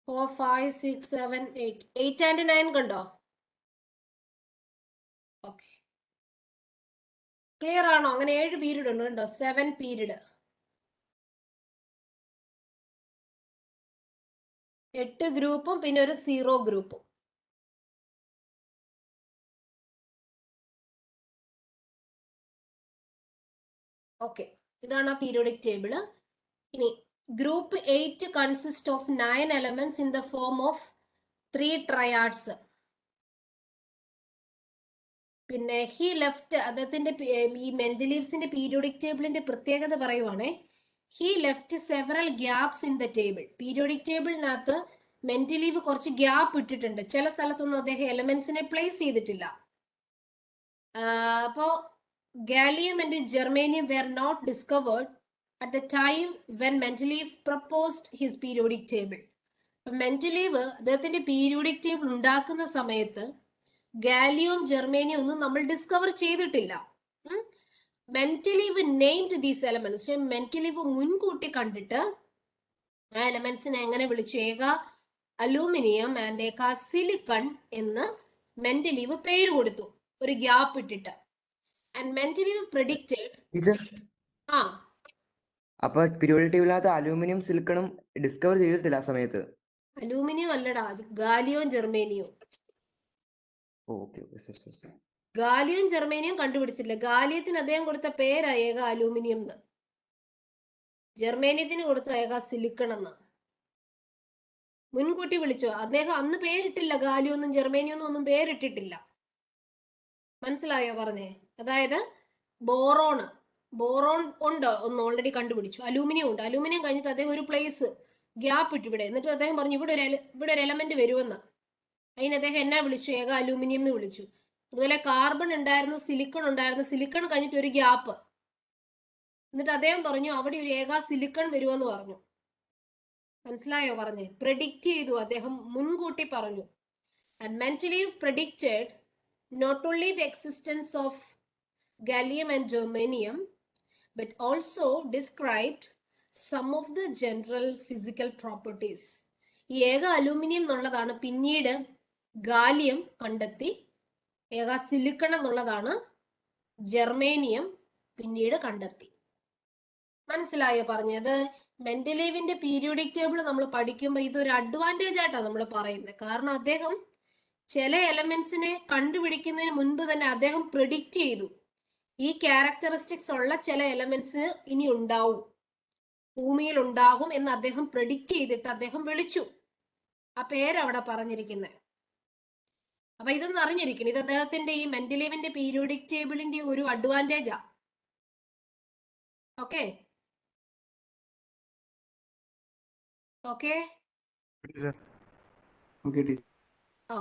4, 5, 6, 7, 8. 8 and 9 കണ്ടോ? ഓക്കെ, ക്ലിയർ ആണോ? അങ്ങനെ 7 പീരീഡ് ഉണ്ട് കണ്ടോ? 7 പീരീഡ്, 8 ഗ്രൂപ്പും പിന്നെ ഒരു 0 ഗ്രൂപ്പും. ഓക്കെ, ഇതാണ് ആ പീരിയോഡിക് ടേബിള്. ഇനി group 8 consist of 9 elements in the form of 3 triads. പിന്നെ ഹി ലെഫ്റ്റ്, അദ്ദേഹത്തിന്റെ ഈ മെന്റലീവ്സിന്റെ പീരിയോഡിക് ടേബിളിന്റെ പ്രത്യേകത പറയുവാണേ. He left several gaps in the table. Periodic ടേബിളിനകത്ത് മെന്റലീവ് കുറച്ച് ഗ്യാപ്പ് ഇട്ടിട്ടുണ്ട്. ചില സ്ഥലത്തൊന്നും അദ്ദേഹം എലമെന്റ്സിനെ പ്ലേസ് ചെയ്തിട്ടില്ല. അപ്പോ gallium and germanium were not discovered at the time when Mendeleev proposed his periodic table. Mendeleev അദ്ദേഹത്തിന്റെ പീരിയോഡിക് ടേബിൾ ഉണ്ടാക്കുന്ന സമയത്ത് ഗാലിയവും ജെർമേനിയും ഒന്നും നമ്മൾ ഡിസ്കവർ ചെയ്തിട്ടില്ല. Mendeleev named these elements. പക്ഷെ മെന്റലീവ് മുൻകൂട്ടി കണ്ടിട്ട് ആ എലമെന്റ്സിനെ എങ്ങനെ വിളിച്ചു? ഏക അലൂമിനിയം ആൻഡ് ഏക സിലിക്കൺ എന്ന് മെന്റലീവ് പേര് കൊടുത്തു, ഒരു ഗ്യാപ്പ് ഇട്ടിട്ട്. And Mendeleev predicted. ആ, അപ്പൊ പീരിയോഡിക് ടേബിളിനകത്ത് അലൂമിനിയം സിലിക്കണും ഡിസ്കവർ ചെയ്തിട്ടില്ല ആ സമയത്ത്. അലൂമിനിയം അല്ലടാ, ഗാലിയവും ജെർമേനിയും. ഗാലിയവും ജെർമേനിയും കണ്ടുപിടിച്ചില്ല. ഗാലിയത്തിന് അദ്ദേഹം കൊടുത്ത പേരാ ഏക അലൂമിനിയം എന്ന്, ജെർമേനിയത്തിന് കൊടുത്ത ഏക സിലിക്കൺ എന്ന് മുൻകൂട്ടി വിളിച്ചു. അദ്ദേഹം അന്ന് പേരിട്ടില്ല, ഗാലിയൊന്നും ജെർമേനിയൊന്നും ഒന്നും പേരിട്ടിട്ടില്ല. മനസ്സിലായോ പറഞ്ഞേ? അതായത് ബോറോൺ ഉണ്ട്, ഒന്ന് ഓൾറെഡി കണ്ടുപിടിച്ചു. അലൂമിനിയം ഉണ്ട്, അലൂമിനിയം കഴിഞ്ഞിട്ട് അദ്ദേഹം ഒരു പ്ലേസ് ഗ്യാപ്പ് ഇട്ട് ഇവിടെ. എന്നിട്ട് അദ്ദേഹം പറഞ്ഞു ഇവിടെ ഒരു എലമെന്റ് വരുമെന്ന്. അതിന് അദ്ദേഹം എന്നാ വിളിച്ചു? ഏക അലൂമിനിയം എന്ന് വിളിച്ചു. അതുപോലെ കാർബൺ ഉണ്ടായിരുന്നു, സിലിക്കൺ ഉണ്ടായിരുന്നു, സിലിക്കൺ കഴിഞ്ഞിട്ട് ഒരു ഗ്യാപ്പ്. എന്നിട്ട് അദ്ദേഹം പറഞ്ഞു അവിടെ ഒരു ഏക സിലിക്കൺ വരുമെന്ന് പറഞ്ഞു. മനസ്സിലായോ പറഞ്ഞേ? പ്രെഡിക്റ്റ് ചെയ്തു, അദ്ദേഹം മുൻകൂട്ടി പറഞ്ഞു. And Mendeleev predicted not only the existence of gallium and germanium but also described some of the general physical properties. ഈ ഏക അലൂമിനിയം എന്നുള്ളതാണ് പിന്നീട് ഗാലിയം കണ്ടെത്തി, ഏക സിലിക്കൺ എന്നുള്ളതാണ് ജെർമേനിയം പിന്നീട് കണ്ടെത്തി. മനസ്സിലായോ പറഞ്ഞത്? മെന്റലീവിന്റെ പീരിയോഡിക് ടേബിൾ നമ്മൾ പഠിക്കുമ്പോൾ ഇതൊരു അഡ്വാൻറ്റേജ് ആയിട്ടാണ് നമ്മൾ പറയുന്നത്. കാരണം അദ്ദേഹം ചില എലമെന്റ്സിനെ കണ്ടുപിടിക്കുന്നതിന് മുൻപ് തന്നെ അദ്ദേഹം പ്രെഡിക്റ്റ് ചെയ്തു ഈ ക്യാരക്ടറിസ്റ്റിക്സ് ഉള്ള ചില എലമെന്റ്സ് ഇനി ഉണ്ടാവും, ഭൂമിയിൽ ഉണ്ടാകും എന്ന് അദ്ദേഹം പ്രെഡിക്റ്റ് ചെയ്തിട്ട് അദ്ദേഹം വിളിച്ചു. ആ പേരവിടെ പറഞ്ഞിരിക്കുന്നത്. അപ്പൊ ഇതൊന്നും അറിഞ്ഞിരിക്കണം. ഇത് അദ്ദേഹത്തിന്റെ ഈ മെന്റലീവിന്റെ പീരിയോഡിക് ടേബിളിന്റെ ഒരു അഡ്വാൻറ്റേജാ. ഓക്കെ ഓക്കെ ആ,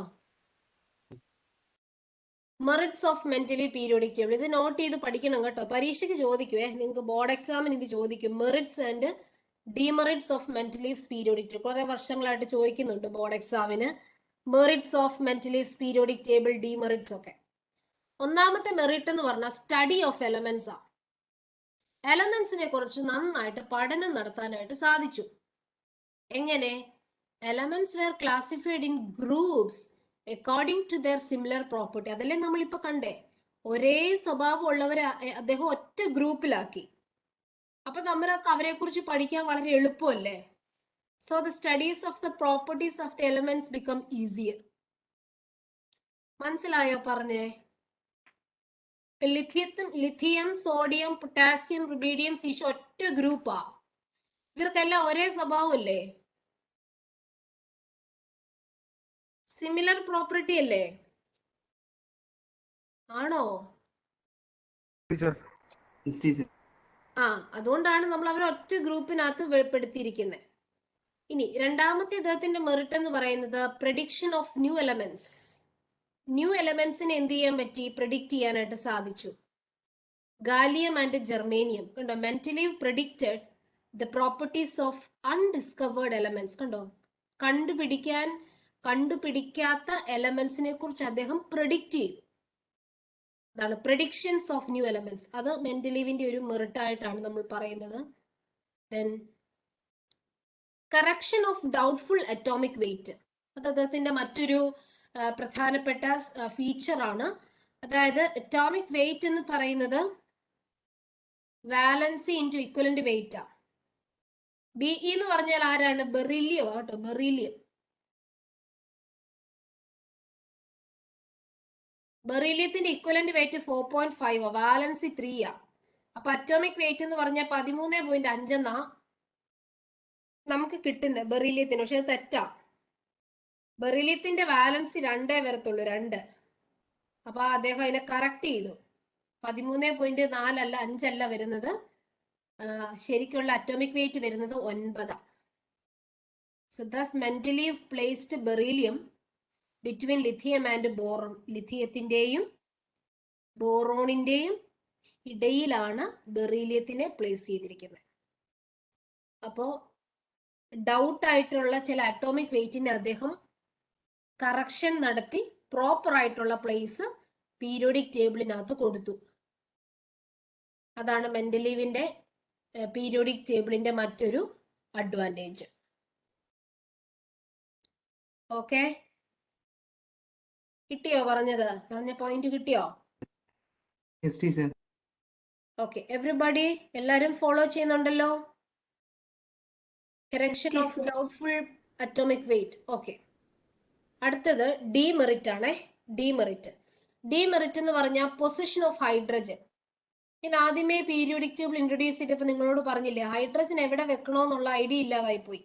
merits of mentally periodic table. ഇത് നോട്ട് ചെയ്ത് പഠിക്കണം കേട്ടോ, പരീക്ഷയ്ക്ക് ചോദിക്കുവേ. നിങ്ങൾക്ക് ബോർഡ് എക്സാമിന് ഇത് ചോദിക്കും. Merits and demerits of Mendeleev's periodic table കുറെ വർഷങ്ങളായിട്ട് ചോദിക്കുന്നുണ്ട് ബോർഡ് എക്സാമിന്. Merits of Mendeleev's periodic table, demerits ഒക്കെ. ഒന്നാമത്തെ മെറിറ്റ് എന്ന് പറഞ്ഞാൽ സ്റ്റഡി ഓഫ് എലമെന്റ്സ് ആണ്. എലമെന്റ്സിനെ കുറിച്ച് നന്നായിട്ട് പഠനം നടത്താനായിട്ട് സാധിച്ചു. എങ്ങനെ? Elements were classified in groups according to their similar property. അതല്ലേ നമ്മളിപ്പോ കണ്ടേ? ഒരേ സ്വഭാവം ഉള്ളവരെ അദ്ദേഹം ഒറ്റ ഗ്രൂപ്പിലാക്കി. അപ്പൊ നമ്മൾക്ക് അവരെ കുറിച്ച് പഠിക്കാൻ വളരെ എളുപ്പമല്ലേ? So the studies of the properties of the elements become easier. മനസ്സിലായോ പറഞ്ഞേ? ലിഥിയം, സോഡിയം, പൊട്ടാസ്യം, റുബീഡിയം, സീഷോ ഒറ്റ ഗ്രൂപ്പാ. ഇവർക്കെല്ലാം ഒരേ സ്വഭാവമല്ലേ? സിമിലർ പ്രോപ്പർട്ടി അല്ലേ? ആണോ? Teacher yes teacher. അതുകൊണ്ടാണ് നമ്മൾ അവരെ ഒറ്റ ഗ്രൂപ്പിനകത്ത് ഉൾപ്പെടുത്തിയിരിക്കുന്നത്. ഇനി രണ്ടാമത്തെ ഇദ്ദേഹത്തിന്റെ മെറിറ്റ് എന്ന് പറയുന്നത് prediction of new elements. New എലമെന്റ്സിനെ എന്ത് ചെയ്യാൻ പറ്റി? പ്രിഡിക്റ്റ് ചെയ്യാനായിട്ട് സാധിച്ചു. ഗാലിയം ആൻഡ് ജെർമേനിയം കണ്ടോ, Mendeleev predicted the properties of undiscovered elements. കണ്ടോ, കണ്ടുപിടിക്കാത്ത എലമെന്റ്സിനെ കുറിച്ച് അദ്ദേഹം പ്രിഡിക്റ്റ് ചെയ്തു. അതാണ് പ്രഡിക്ഷൻസ് ഓഫ് ന്യൂ എലമെന്റ്സ്. അത് മെന്റലീവിന്റെ ഒരു മെറിറ്റ് ആയിട്ടാണ് നമ്മൾ പറയുന്നത്. Then correction of doubtful atomic wait, അത് അദ്ദേഹത്തിന്റെ മറ്റൊരു പ്രധാനപ്പെട്ട ഫീച്ചർ ആണ്. അതായത് അറ്റോമിക് വെയിറ്റ് എന്ന് പറയുന്നത് വാലൻസി ഇൻറ്റു ഇക്വലന്റ് വെയിറ്റ് ആണ്. BE എന്ന് പറഞ്ഞാൽ ആരാണ്? ബെറിലിയം കേട്ടോ, ബെറിലിയം. ബെറിലിയത്തിന്റെ ഇക്വലന്റ് വെയിറ്റ് 4.5, വാലൻസി 3 ആ. അപ്പൊ അറ്റോമിക് വെയിറ്റ് എന്ന് പറഞ്ഞാൽ 13.5 എന്നാ നമുക്ക് കിട്ടുന്നത് ബെറിലിയത്തിന്. പക്ഷെ അത് തെറ്റാ. ബെറിലിയത്തിന്റെ വാലൻസി 2 വരത്തുള്ളൂ, 2. അപ്പൊ അദ്ദേഹം അതിനെ കറക്റ്റ് ചെയ്തു. 13.4 അല്ല, 5 അല്ല വരുന്നത്. ശരിക്കുള്ള അറ്റോമിക് വെയിറ്റ് വരുന്നത് 9. So thus Mendeleev placed beryllium between lithium and boron. ലിഥിയത്തിന്റെയും ബോറോണിന്റെയും ഇടയിലാണ് ബെറിലിയത്തിനെ പ്ലേസ് ചെയ്തിരിക്കുന്നത്. അപ്പോ ഡൗട്ട് ആയിട്ടുള്ള ചില അറ്റോമിക് വെയിറ്റിനെ അദ്ദേഹം കറക്ഷൻ നടത്തി പ്രോപ്പർ ആയിട്ടുള്ള പ്ലേസ് പീരിയോഡിക് ടേബിളിനകത്ത് കൊടുത്തു. അതാണ് മെന്റലീവിന്റെ പീരിയോഡിക് ടേബിളിന്റെ മറ്റൊരു അഡ്വാൻറ്റേജ്. ഓക്കെ, കിട്ടിയോ? പറഞ്ഞ പോയിന്റ് കിട്ടിയോ? Yes teacher. ഓക്കെ, എവറിബഡി എല്ലാരും ഫോളോ ചെയ്യുന്നുണ്ടല്ലോ? Correction of doubtful atomic wait. Okay, അടുത്തത് ഡിമെറിറ്റ് ആണേ. ഡിമെറിറ്റ് എന്ന് പറഞ്ഞാൽ പൊസിഷൻ ഓഫ് ഹൈഡ്രജൻ. ഞാൻ ആദ്യമേ പീരിയോഡിക് ടേബിൾ ഇൻട്രൊഡ്യൂസ് ചെയ്തപ്പോൾ നിങ്ങളോട് പറഞ്ഞില്ലേ, ഹൈഡ്രജൻ എവിടെ വെക്കണോന്നുള്ള ഐഡിയ ഇല്ലാതായി പോയി.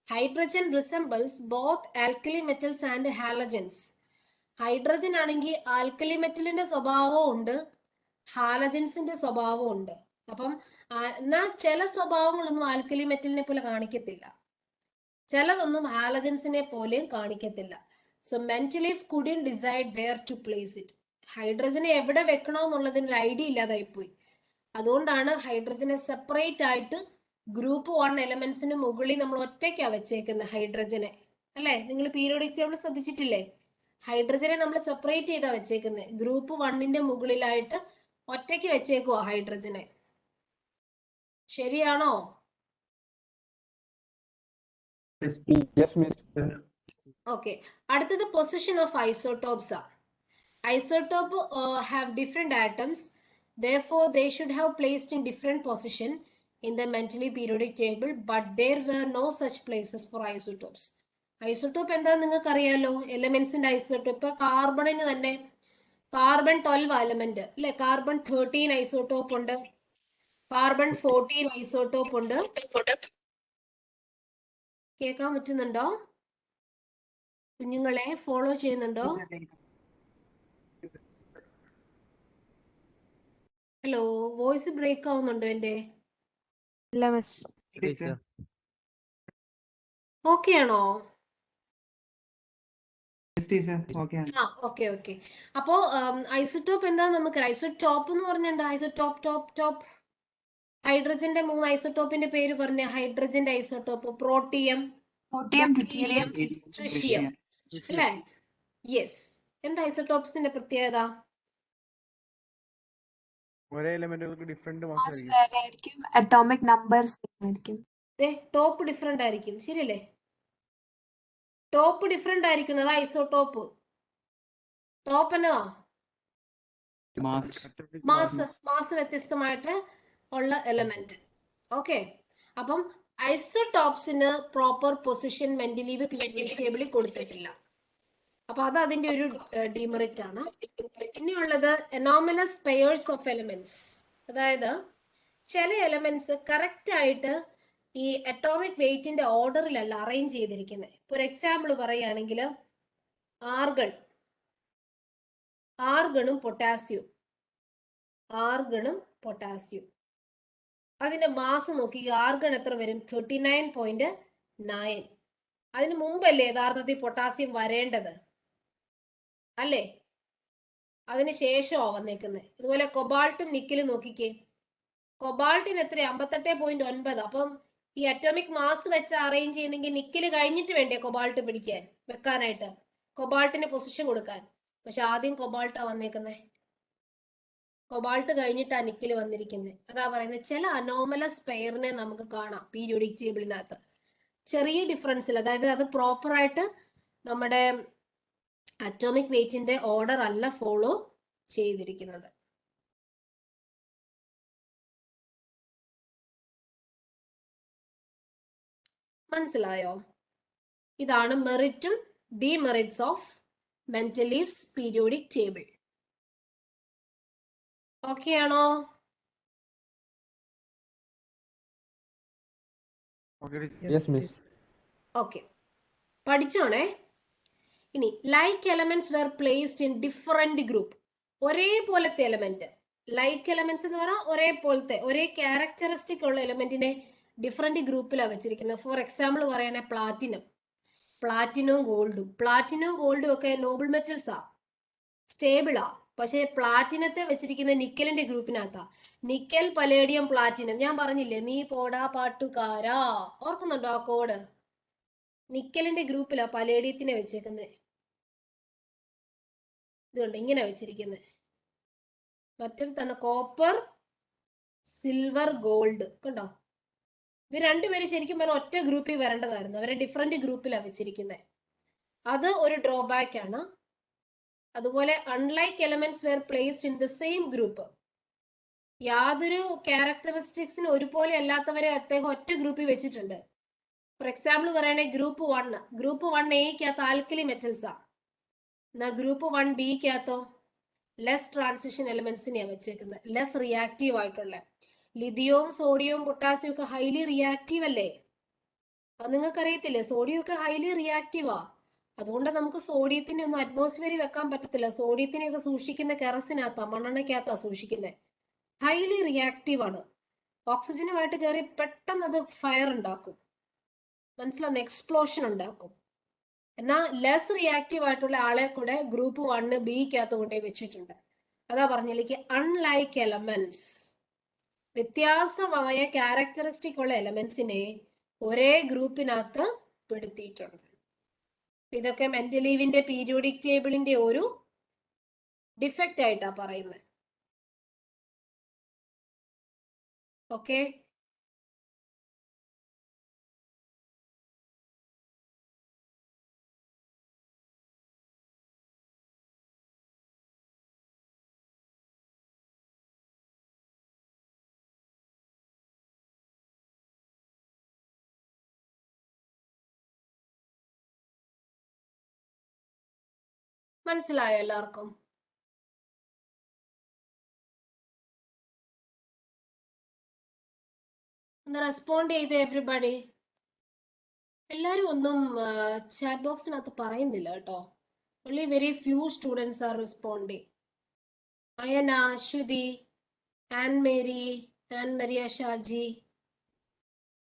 Hydrogen resembles both alkali metals and halogens. Hydrogen ആണെങ്കിൽ ആൽക്കലി മെറ്റലിന്റെ സ്വഭാവവും ഉണ്ട്, ഹാലജൻസിന്റെ സ്വഭാവവും ഉണ്ട്. അപ്പം എന്നാൽ ചില സ്വഭാവങ്ങളൊന്നും ആൽക്കലി മെറ്റലിനെ പോലെ കാണിക്കത്തില്ല, ചിലതൊന്നും ഹാലജൻസിനെ പോലെയും കാണിക്കത്തില്ല. So Mendeleev couldn't decide where to place it. ഹൈഡ്രജനെ എവിടെ വെക്കണമെന്നുള്ളതിന് ഒരു ഐഡിയ ഇല്ലാതായി പോയി. അതുകൊണ്ടാണ് ഹൈഡ്രജനെ സെപ്പറേറ്റ് ആയിട്ട് ഗ്രൂപ്പ് 1 എലമെന്റ്സിന് മുകളിൽ നമ്മൾ ഒറ്റയ്ക്കാ വെച്ചേക്കുന്നത് ഹൈഡ്രജനെ. അല്ലെ, നിങ്ങൾ പീരിയോഡിക് ടേബിൾ ശ്രദ്ധിച്ചിട്ടില്ലേ? ഹൈഡ്രജനെ നമ്മൾ സെപ്പറേറ്റ് ചെയ്താ വെച്ചേക്കുന്നത്. ഗ്രൂപ്പ് 1ന്റെ മുകളിലായിട്ട് ഒറ്റയ്ക്ക് വെച്ചേക്കുവാ ഹൈഡ്രജനെ. ശരിയാണോ? ഓക്കെ, അടുത്തത് പൊസിഷൻ ഓഫ് ഐസോടോപ്സ് ആ. Isotope have different atoms, therefore they should have placed in different position in the mentally periodic table, but there were no such places for isotopes. Isotope എന്താന്ന് നിങ്ങൾക്ക് അറിയാലോ, എലമെന്റ്സിന്റെ isotope. കാർബണിന് തന്നെ carbon 12 element അല്ലെ, carbon 13 isotope ഉണ്ട്, carbon 14 isotope ഉണ്ട്. കേൾക്കാൻ പറ്റുന്നുണ്ടോ കുഞ്ഞുങ്ങളെ? ഫോളോ ചെയ്യുന്നുണ്ടോ? ഹലോ, വോയിസ് ബ്രേക്ക് ആവുന്നുണ്ടോ എന്റെ? ഇല്ല മിസ്. ടീച്ചർ. ഓക്കെ ആണോ? Yes teacher. ഓക്കെ ആണ്. ഓക്കെ. അപ്പോ ഐസോടോപ്പ് എന്താ നമുക്ക്? ഐസോടോപ്പ് എന്ന് പറഞ്ഞാൽ എന്താ? ടോപ്പ്. ഹൈഡ്രജന്റെ 3 ഐസോടോപ്പിന്റെ പേര് പറഞ്ഞ. ഹൈഡ്രജന്റെ ഐസോടോപ്പ് പ്രോട്ടിയം, ഡ്യൂട്ടീരിയം, ട്രിഷിയം അല്ലേ? യെസ്. എന്താ ഐസോടോപ്സിന്റെ പ്രത്യേകത? ഒരേ എലമെന്റുകൾക്ക് ഡിഫറെന്റ് അറ്റോമിക് നമ്പേഴ്സ് ആയിരിക്കും. ടോപ്പ് ഡിഫറെന്റ് ആയിരിക്കും, ശരിയല്ലേ? ടോപ്പ് ഡിഫറെന്റ് ആയിരിക്കുന്നത് ഐസോടോപ്പ്. ടോപ്പ് എന്നതാ? മാസ് വ്യത്യസ്തമായിട്ട് ഉള്ള എലമെന്റ്. ഓക്കെ, അപ്പം ഐസോടോപ്സിന് പ്രോപ്പർ പൊസിഷൻ മെന്റലീവ് പീരിയോഡിക് ടേബിളിൽ കൊടുത്തിട്ടില്ല. അപ്പൊ അത് അതിന്റെ ഒരു ഡിമെറിറ്റ് ആണ്. ഇനിയുള്ളത് അനോമലസ് പെയേഴ്സ് ഓഫ് എലമെന്റ്സ്. അതായത് ചില എലമെന്റ്സ് കറക്റ്റ് ആയിട്ട് ഈ അറ്റോമിക് വെയിറ്റിന്റെ ഓർഡറിലല്ല അറേഞ്ച് ചെയ്തിരിക്കുന്നത്. ഇപ്പൊ ഒരു എക്സാമ്പിൾ പറയുകയാണെങ്കിൽ ആർഗണും പൊട്ടാസ്യവും. ആർഗണും പൊട്ടാസ്യം. അതിന്റെ മാസ് നോക്കി, ആർഗൺ എത്ര വരും? 39.9. അതിന് മുമ്പല്ലേ യഥാർത്ഥത്തിൽ പൊട്ടാസ്യം വരേണ്ടത് അല്ലേ? അതിന് ശേഷമാ വന്നേക്കുന്നത്. ഇതുപോലെ കൊബാൾട്ടും നിക്കലും നോക്കിക്കേ. കൊബാൾട്ടിന് എത്ര? 58.9. അപ്പം ഈ അറ്റോമിക് മാസ് വെച്ച് അറേഞ്ച് ചെയ്യുന്നെങ്കിൽ നിക്കല് കഴിഞ്ഞിട്ട് വേണ്ടേ കൊബാൾട്ട് പിടിക്കാൻ വെക്കാനായിട്ട്, കൊബാൾട്ടിന് പൊസിഷൻ കൊടുക്കാൻ. പക്ഷെ ആദ്യം കൊബാൾട്ടാ വന്നേക്കുന്നത്. കൊബാൾട്ട് കഴിഞ്ഞിട്ടാ നിക്കല് വന്നിരിക്കുന്നത്. അതാ പറയുന്നത് ചില അനോമലസ് പെയറിനെ നമുക്ക് കാണാം പീരിയോഡിക് ടേബിളിനകത്ത്. ചെറിയ ഡിഫറൻസിൽ, അതായത് അത് പ്രോപ്പർ ആയിട്ട് നമ്മുടെ അറ്റോമിക് വെയിറ്റിന്റെ ഓർഡർ അല്ല ഫോളോ ചെയ്തിരിക്കുന്നത്. മനസ്സിലായോ? ഇതാണ് മെറിറ്റും demerits of Mendeleev's periodic table. Okay ആണോ? ഓക്കെ, പഠിച്ചോണേ. ഇനി like elements were placed in different group. ഒരേപോലത്തെ എലമെന്റ്, ലൈക്ക് എലമെന്റ്സ് എന്ന് പറഞ്ഞാൽ ഒരേപോലത്തെ, ഒരേ ക്യാരക്ടറിസ്റ്റിക് ഉള്ള എലമെന്റിനെ ഡിഫറെന്റ് ഗ്രൂപ്പിലാണ് വെച്ചിരിക്കുന്നത്. ഫോർ എക്സാമ്പിൾ പറയണേ പ്ലാറ്റിനം, പ്ലാറ്റിനവും ഗോൾഡും. പ്ലാറ്റിനവും ഗോൾഡും ഒക്കെ നോബിൾ മെറ്റൽസാ, സ്റ്റേബിളാ. പക്ഷെ പ്ലാറ്റിനത്തെ വെച്ചിരിക്കുന്ന നിക്കലിന്റെ ഗ്രൂപ്പിനകത്താ. Nickel, palladium, platinum. ഞാൻ പറഞ്ഞില്ലേ നീ പോടാ പാട്ടുകാരാ, ഓർക്കുന്നുണ്ടോ ആ കോഡ്? നിക്കലിന്റെ ഗ്രൂപ്പിലാ പലേഡിയത്തിനെ വെച്ചേക്കുന്നത്. ഇതുകൊണ്ട് ഇങ്ങനെ വെച്ചിരിക്കുന്നത്. മറ്റൊരു തന്നെ കോപ്പർ, സിൽവർ, ഗോൾഡ്. കണ്ടോ? ഇവർ രണ്ടുപേരും ശരിക്കും പറഞ്ഞാൽ ഒറ്റ ഗ്രൂപ്പിൽ വരേണ്ടതായിരുന്നു, അവരെ ഡിഫറെന്റ് ഗ്രൂപ്പിലാണ് വെച്ചിരിക്കുന്നത്. അത് ഒരു ഡ്രോബാക്ക് ആണ്. അതുപോലെ unlike elements were placed in the same group. യാതൊരു ക്യാരക്ടറിസ്റ്റിക്സിന് ഒരുപോലെ അല്ലാത്തവരെ അദ്ദേഹം ഒറ്റ ഗ്രൂപ്പിൽ വെച്ചിട്ടുണ്ട്. ഫോർ എക്സാമ്പിൾ പറയണേ ഗ്രൂപ്പ് 1, ഗ്രൂപ്പ് 1A ആൽക്കലി മെറ്റൽസാ. എന്നാ ഗ്രൂപ്പ് 1B ലെസ് ട്രാൻസിഷൻ എലമെന്റ്സിനെയാണ് വെച്ചേക്കുന്നത്, ലെസ് റിയാക്റ്റീവ് ആയിട്ടുള്ള. ലിഥിയവും സോഡിയവും പൊട്ടാസ്യവും ഒക്കെ ഹൈലി റിയാക്റ്റീവ് അല്ലേ? അത് നിങ്ങൾക്ക് അറിയത്തില്ലേ? സോഡിയം ഒക്കെ ഹൈലി റിയാക്റ്റീവാ. അതുകൊണ്ട് നമുക്ക് സോഡിയത്തിനെ ഒന്നും അറ്റ്മോസ്ഫിയറിൽ വെക്കാൻ പറ്റത്തില്ല. സോഡിയത്തിനെയൊക്കെ സൂക്ഷിക്കുന്ന കെറസിനകത്താ, മണ്ണെണ്ണയ്ക്കകത്താ സൂക്ഷിക്കുന്നത്. ഹൈലി റിയാക്റ്റീവ് ആണ്. ഓക്സിജനുമായിട്ട് കയറി പെട്ടെന്ന് അത് ഫയർ ഉണ്ടാക്കും, മനസ്സിലാവുന്ന, എക്സ്പ്ലോഷൻ ഉണ്ടാക്കും. എന്നാൽ ലെസ് റിയാക്റ്റീവ് ആയിട്ടുള്ള ആളെ കൂടെ ഗ്രൂപ്പ് 1B കൊണ്ടുപോയി വെച്ചിട്ടുണ്ട്. അതാ പറഞ്ഞില്ലേ അൺലൈക്ക് എലമെന്റ്സ്, വ്യത്യാസമായ ക്യാരക്ടറിസ്റ്റിക് ഉള്ള എലമെന്റ്സിനെ ഒരേ ഗ്രൂപ്പിനകത്ത് പെടുത്തിയിട്ടുണ്ട്. ഇതൊക്കെ മെന്റലീവിന്റെ പീരിയോഡിക് ടേബിളിന്റെ ഒരു ഡിഫക്റ്റ് ആയിട്ടാ പറയുന്നത്. ഓക്കെ, മനസ്സിലായോ എല്ലാവർക്കും? ഒന്ന് റെസ്പോണ്ട് ചെയ്ത് എവരിബഡി. എല്ലാരും ഒന്നും ചാറ്റ് ബോക്സിനകത്ത് പറയുന്നില്ല കേട്ടോ. only very few students are responding. Ayana, Aswathy, Ann Mary, Ann Maria Shaji,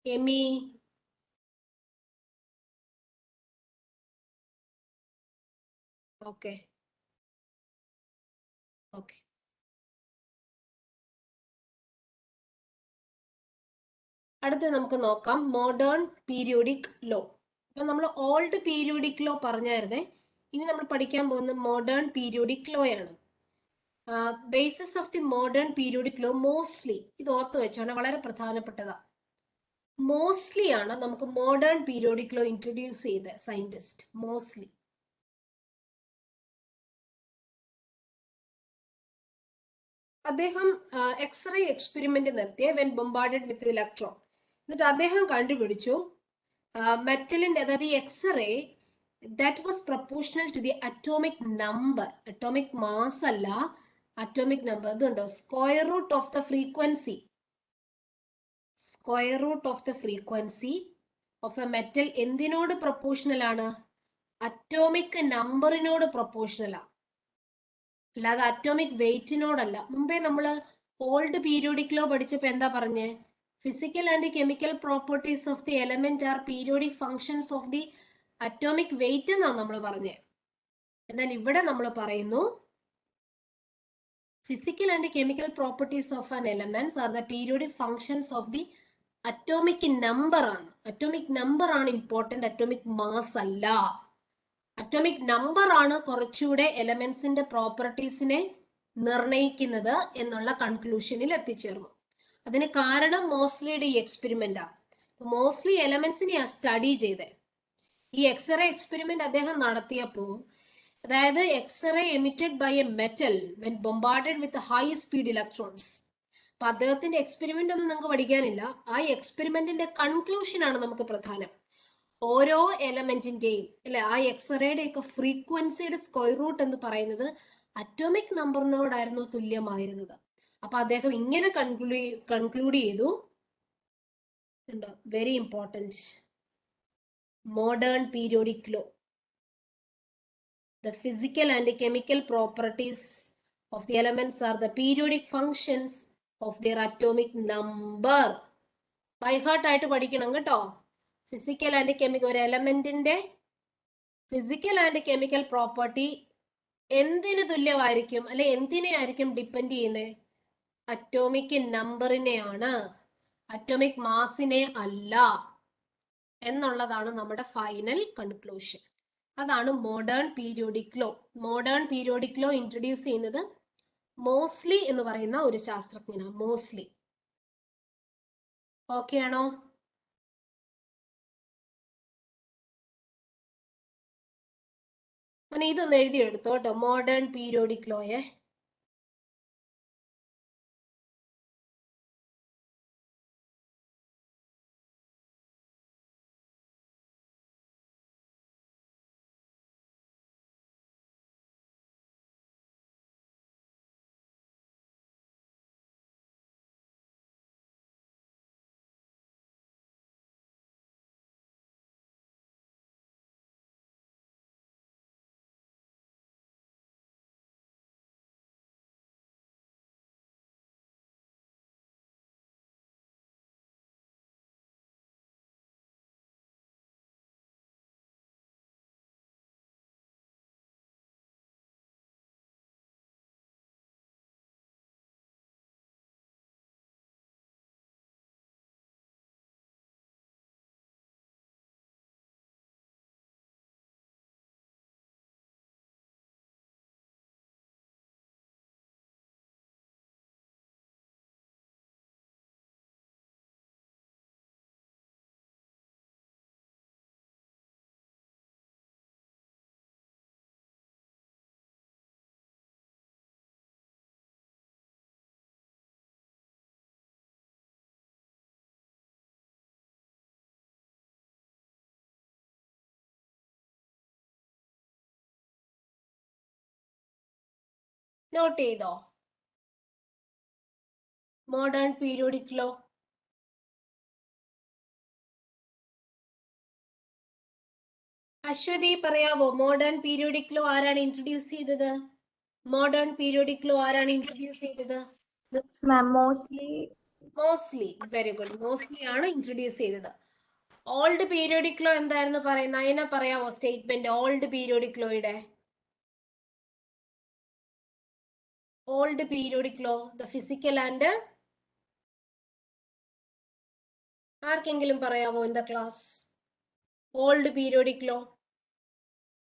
Emy, okay okay. അടുത്ത് നമുക്ക് നോക്കാം മോഡേൺ പീരിയോഡിക് ലോ. അപ്പൊ നമ്മൾ ഓൾഡ് പീരിയോഡിക് ലോ പറഞ്ഞായിരുന്നേ. ഇനി നമ്മൾ പഠിക്കാൻ പോകുന്ന മോഡേൺ പീരിയോഡിക് ലോ ആണ്. Basis of the modern periodic law Moseley, ഇത് ഓർത്ത് വെച്ചോണം, വളരെ പ്രധാനപ്പെട്ടതാ. മോസ്റ്റ്ലി ആണ് നമുക്ക് മോഡേൺ പീരിയോഡിക് ലോ ഇൻട്രൊഡ്യൂസ് ചെയ്ത സയന്റിസ്റ്റ്. മോസ്റ്റ്ലി അദ്ദേഹം എക്സ്റേ എക്സ്പെരിമെന്റ് നടത്തിയ വെൻ ബോംബാർഡഡ് വിത്ത് ഇലക്ട്രോൺ. എന്നിട്ട് അദ്ദേഹം കണ്ടുപിടിച്ചു മെറ്റലിന്റെ, അതായത് ഈ x ray that was proportional to the atomic number. Atomic mass അല്ല, അറ്റോമിക് നമ്പർ. ഇതുണ്ടോ, square root of the frequency, square root of the frequency of A metal എന്തിനോട് proportional ആണ്? അറ്റോമിക് നമ്പറിനോട് പ്രൊപ്പോർഷണൽ ആണ്. അല്ലാതെ അറ്റോമിക് വെയിറ്റിനോടല്ല. മുമ്പേ നമ്മൾ ഓൾഡ് പീരിയോഡിക് ലോ പഠിച്ചപ്പോൾ എന്താ പറഞ്ഞേ? Physical and chemical properties of the element are periodic functions of the atomic weight എന്നാണ് നമ്മൾ പറഞ്ഞേ. എന്നാൽ ഇവിടെ നമ്മൾ പറയുന്നു physical and chemical properties of an elements are the periodic functions of the atomic number ആണ്. atomic number ആണ് important, atomic mass അല്ല. atomic number ആണ് കുറച്ചുകൂടെ എലമെന്റ്സിന്റെ പ്രോപ്പർട്ടീസിനെ നിർണയിക്കുന്നത് എന്നുള്ള കൺക്ലൂഷനിൽ എത്തിച്ചേർന്നു. അതിന് കാരണം മോസ്ലിയുടെ ഈ എക്സ്പെരിമെന്റ് ആണ്. മോസ്ലി എലമെന്റ്സിനെ സ്റ്റഡി ചെയ്തേ. ഈ എക്സ്റേ എക്സ്പെരിമെന്റ് അദ്ദേഹം നടത്തിയപ്പോൾ, അതായത് x-ray emitted by a metal when bombarded with high speed electrons. അപ്പൊ അദ്ദേഹത്തിന്റെ എക്സ്പെരിമെന്റ് ഒന്നും നിങ്ങൾക്ക് പഠിക്കാനില്ല. ആ എക്സ്പെരിമെന്റിന്റെ കൺക്ലൂഷൻ ആണ് നമുക്ക് പ്രധാനം. ഓരോ എലമെന്റിന്റെയും അല്ലെ ആ എക്സ്റേയുടെ ഒക്കെ ഫ്രീക്വൻസിയുടെ സ്ക്വയർ റൂട്ട് എന്ന് പറയുന്നത് അറ്റോമിക് നമ്പറിനോടായിരുന്നു തുല്യമായിരുന്നത്. അപ്പൊ അദ്ദേഹം ഇങ്ങനെ കൺക്ലൂഡ് ചെയ്തു. Very important, modern periodic law. The physical and chemical properties of the elements are the periodic functions of their atomic number. By heart ആയിട്ട് പഠിക്കണം കേട്ടോ. ഫിസിക്കൽ ആൻഡ് കെമിക്കൽ, ഒരു എലമെന്റിന്റെ ഫിസിക്കൽ ആൻഡ് കെമിക്കൽ പ്രോപ്പർട്ടി എന്തിന് തുല്യമായിരിക്കും, അല്ലെ എന്തിനെ ആയിരിക്കും ഡിപ്പെൻഡ് ചെയ്യുന്നത്? അറ്റോമിക് നമ്പറിനെയാണ്, അറ്റോമിക് മാസിനെ അല്ല എന്നുള്ളതാണ് നമ്മുടെ ഫൈനൽ കൺക്ലൂഷൻ. അതാണ് modern periodic law. Modern periodic law introduce ചെയ്യുന്നത് മോസ്ലി എന്ന് പറയുന്ന ഒരു ശാസ്ത്രജ്ഞനാണ്. മോസ്ലി. ഓക്കെ ആണോ? അങ്ങനെ ഇതൊന്ന് എഴുതിയെടുത്തോ കേട്ടോ, മോഡേൺ പീരിയോഡിക് ലോയെ. നോട്ട് ചെയ്തോ? Modern periodic law. അശ്വതി പറയാവോ, മോഡേൺ പീരിയോഡിക് ലോ ആരാണ് ഇൻട്രൊഡ്യൂസ് ചെയ്തത്? മോഡേൺ പീരിയോഡിക് ലോ ആരാണ് ഇൻട്രൊഡ്യൂസ് ചെയ്തത്? മോസ്ലി. Very good. മോസ്ലി ആണ് ഇൻട്രൊഡ്യൂസ് ചെയ്തത്. ഓൾഡ് പീരിയോഡിക് ലോ എന്തായിരുന്നു പറയുന്നത്? അതിനെ പറയാവോ സ്റ്റേറ്റ്മെന്റ്? ഓൾഡ് പീരിയോഡിക് ലോയുടെ old periodic law, the physical and, ആർക്കെങ്കിലും പറയാവോ in the class? Old periodic law.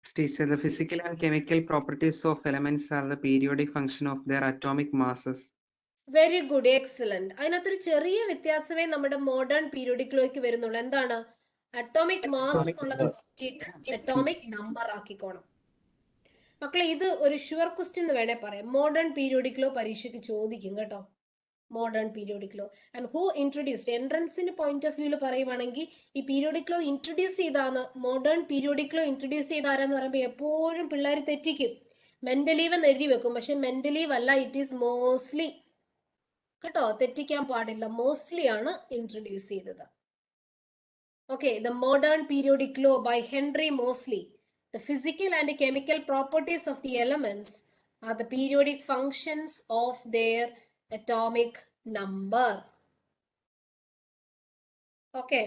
Teacher, the physical and chemical properties of elements are the periodic function of their atomic masses. Very good, excellent. അതിനകത്തൊരു ചെറിയ വ്യത്യാസമേ നമ്മുടെ modern periodic ലോയ്ക്ക് വരുന്നുള്ളൂ. എന്താണ്? Atomic mass എന്നുള്ളത് മാറ്റിയിട്ട് അറ്റോമിക് നമ്പർ ആക്കിക്കോണം. മക്കളെ, ഇത് ഒരു ഷുവർ ക്വസ്റ്റ്യൻ എന്ന് വേണേ പറയാം. മോഡേൺ പീരിയോഡിക് ലോ പരീക്ഷയ്ക്ക് ചോദിക്കും കേട്ടോ. Modern periodic law and who introduced. എൻട്രൻസിന് പോയിന്റ് ഓഫ് വ്യൂല് പറയുവാണെങ്കിൽ ഈ പീരിയോഡിക് ലോ ഇൻട്രൊഡ്യൂസ് ചെയ്താണ്, മോഡേൺ പീരിയോഡിക് ലോ ഇൻട്രൊഡ്യൂസ് ചെയ്ത ആരാന്ന് പറയുമ്പോൾ എപ്പോഴും പിള്ളേർ തെറ്റിക്കും. മെന്റലീവ് എന്ന് എഴുതി വെക്കും, പക്ഷെ മെന്റലീവ് അല്ല, ഇറ്റ് ഈസ് മോസ്ലി കേട്ടോ. തെറ്റിക്കാൻ പാടില്ല. മോസ്ലി ആണ് ഇൻട്രൊഡ്യൂസ് ചെയ്തത്. Okay, the modern periodic law by Henry Moseley. The physical and chemical properties of the elements are the periodic functions of their atomic number. Okay.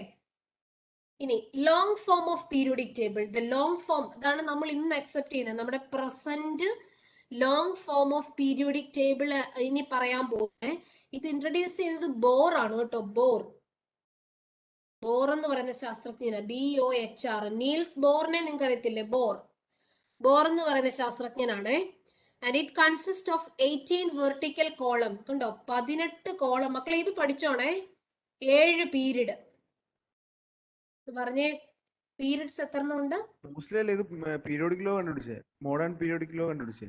ഇനി long form of periodic table. The long form, അതാണ് നമ്മൾ ഇന്ന് accept ചെയ്യുന്നത്. നമ്മുടെ present long form of periodic table ഇനി പറയാൻ പോകുന്നത്. ഇത് ഇൻട്രൊഡ്യൂസ് ചെയ്തത് ബോർ ആണ് കേട്ടോ. ബോർ എന്ന് പറയുന്ന ശാസ്ത്രജ്ഞനാണ്. BOHR. നീൽസ് ബോറിനെ നിങ്ങൾക്ക് അറിയത്തില്ലേ? ബോർ എന്ന് പറയുന്ന ശാസ്ത്രജ്ഞനാണ്. And it consist of 18 vertical column. കണ്ടോ, 18 കോളം. മക്കളെ ഇത് പഠിച്ചോണേ. 7 പീരീഡ് പറഞ്ഞേ. പീരീഡ്സ് എത്ര ഉണ്ട്? പീരിയോഡിക് ലോ കണ്ടുപിടിച്ചേ, മോഡേൺ പീരിയോഡിക് ലോ കണ്ടുപിടിച്ചേ.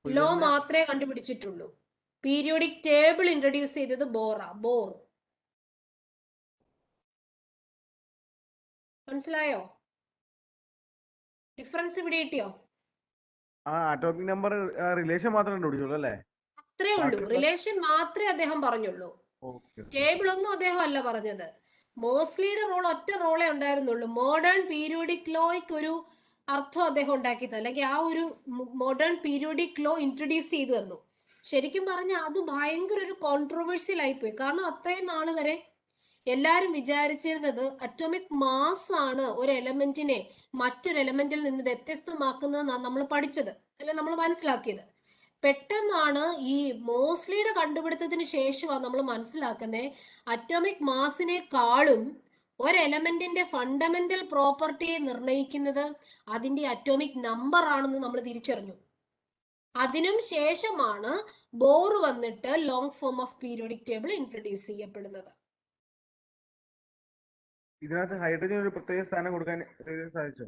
ലോ മാത്രമേ കണ്ടുപിടിച്ചിട്ടുള്ളൂ. പീരിയോഡിക് ടേബിൾ ഇൻട്രൊഡ്യൂസ് ചെയ്തത് ബോർ. മനസ്സിലായോ? ഡിഫറൻസ് ഇവിടെ കിട്ടിയോ? അറ്റോമിക് നമ്പർ റിലേഷൻ മാത്രമേ കണ്ടുപിടിച്ചുള്ളൂ അല്ലേ? അത്രേ ഉള്ളൂ. റിലേഷൻ മാത്രമേ അദ്ദേഹം പറഞ്ഞുള്ളൂ. ടേബിൾ ഒന്നും അദ്ദേഹം അല്ല പറഞ്ഞത്. മോസ്ലിയുടെ റോൾ ഒറ്റ റോളേ ഉണ്ടായിരുന്നുള്ളൂ. മോഡേൺ പീരിയോഡിക് ലോയ്ക്ക് ഒരു അർത്ഥം അദ്ദേഹം ഉണ്ടാക്കി തന്നു, അല്ലെങ്കിൽ ആ ഒരു മോഡേൺ പീരിയോഡിക് ലോ ഇൻട്രൊഡ്യൂസ് ചെയ്തു തന്നു. ശരിക്കും പറഞ്ഞാൽ അത് ഭയങ്കര ഒരു കോൺട്രവേഴ്സ്യൽ ആയിപ്പോയി. കാരണം അത്രയും നാള് വരെ എല്ലാരും വിചാരിച്ചിരുന്നത് അറ്റോമിക് മാസ് ആണ് ഒരു എലമെന്റിനെ മറ്റൊരു എലമെന്റിൽ നിന്ന് വ്യത്യസ്തമാക്കുന്നതെന്നാണ് നമ്മൾ പഠിച്ചത്, അല്ലെ നമ്മൾ മനസ്സിലാക്കിയത്. പെട്ടെന്നാണ് ഈ മോസ്ലിയുടെ കണ്ടുപിടുത്തത്തിന് ശേഷമാണ് നമ്മൾ മനസ്സിലാക്കുന്നത് അറ്റോമിക് മാസിനെക്കാളും ഒരു എലമെന്റിന്റെ ഫണ്ടമെന്റൽ പ്രോപ്പർട്ടിയെ നിർണ്ണയിക്കുന്നത് അതിന്റെ അറ്റോമിക് നമ്പർ ആണെന്ന് നമ്മൾ തിരിച്ചറിഞ്ഞു. അതിനും ശേഷമാണ് ബോർ വന്നിട്ട് long form of periodic table introduce ചെയ്യപ്പെടുന്നത്. ഇതിനകത്ത് ഹൈഡ്രജൻ ഒരു പ്രത്യേക സ്ഥാനം കൊടുക്കാൻ സാധിച്ചോ?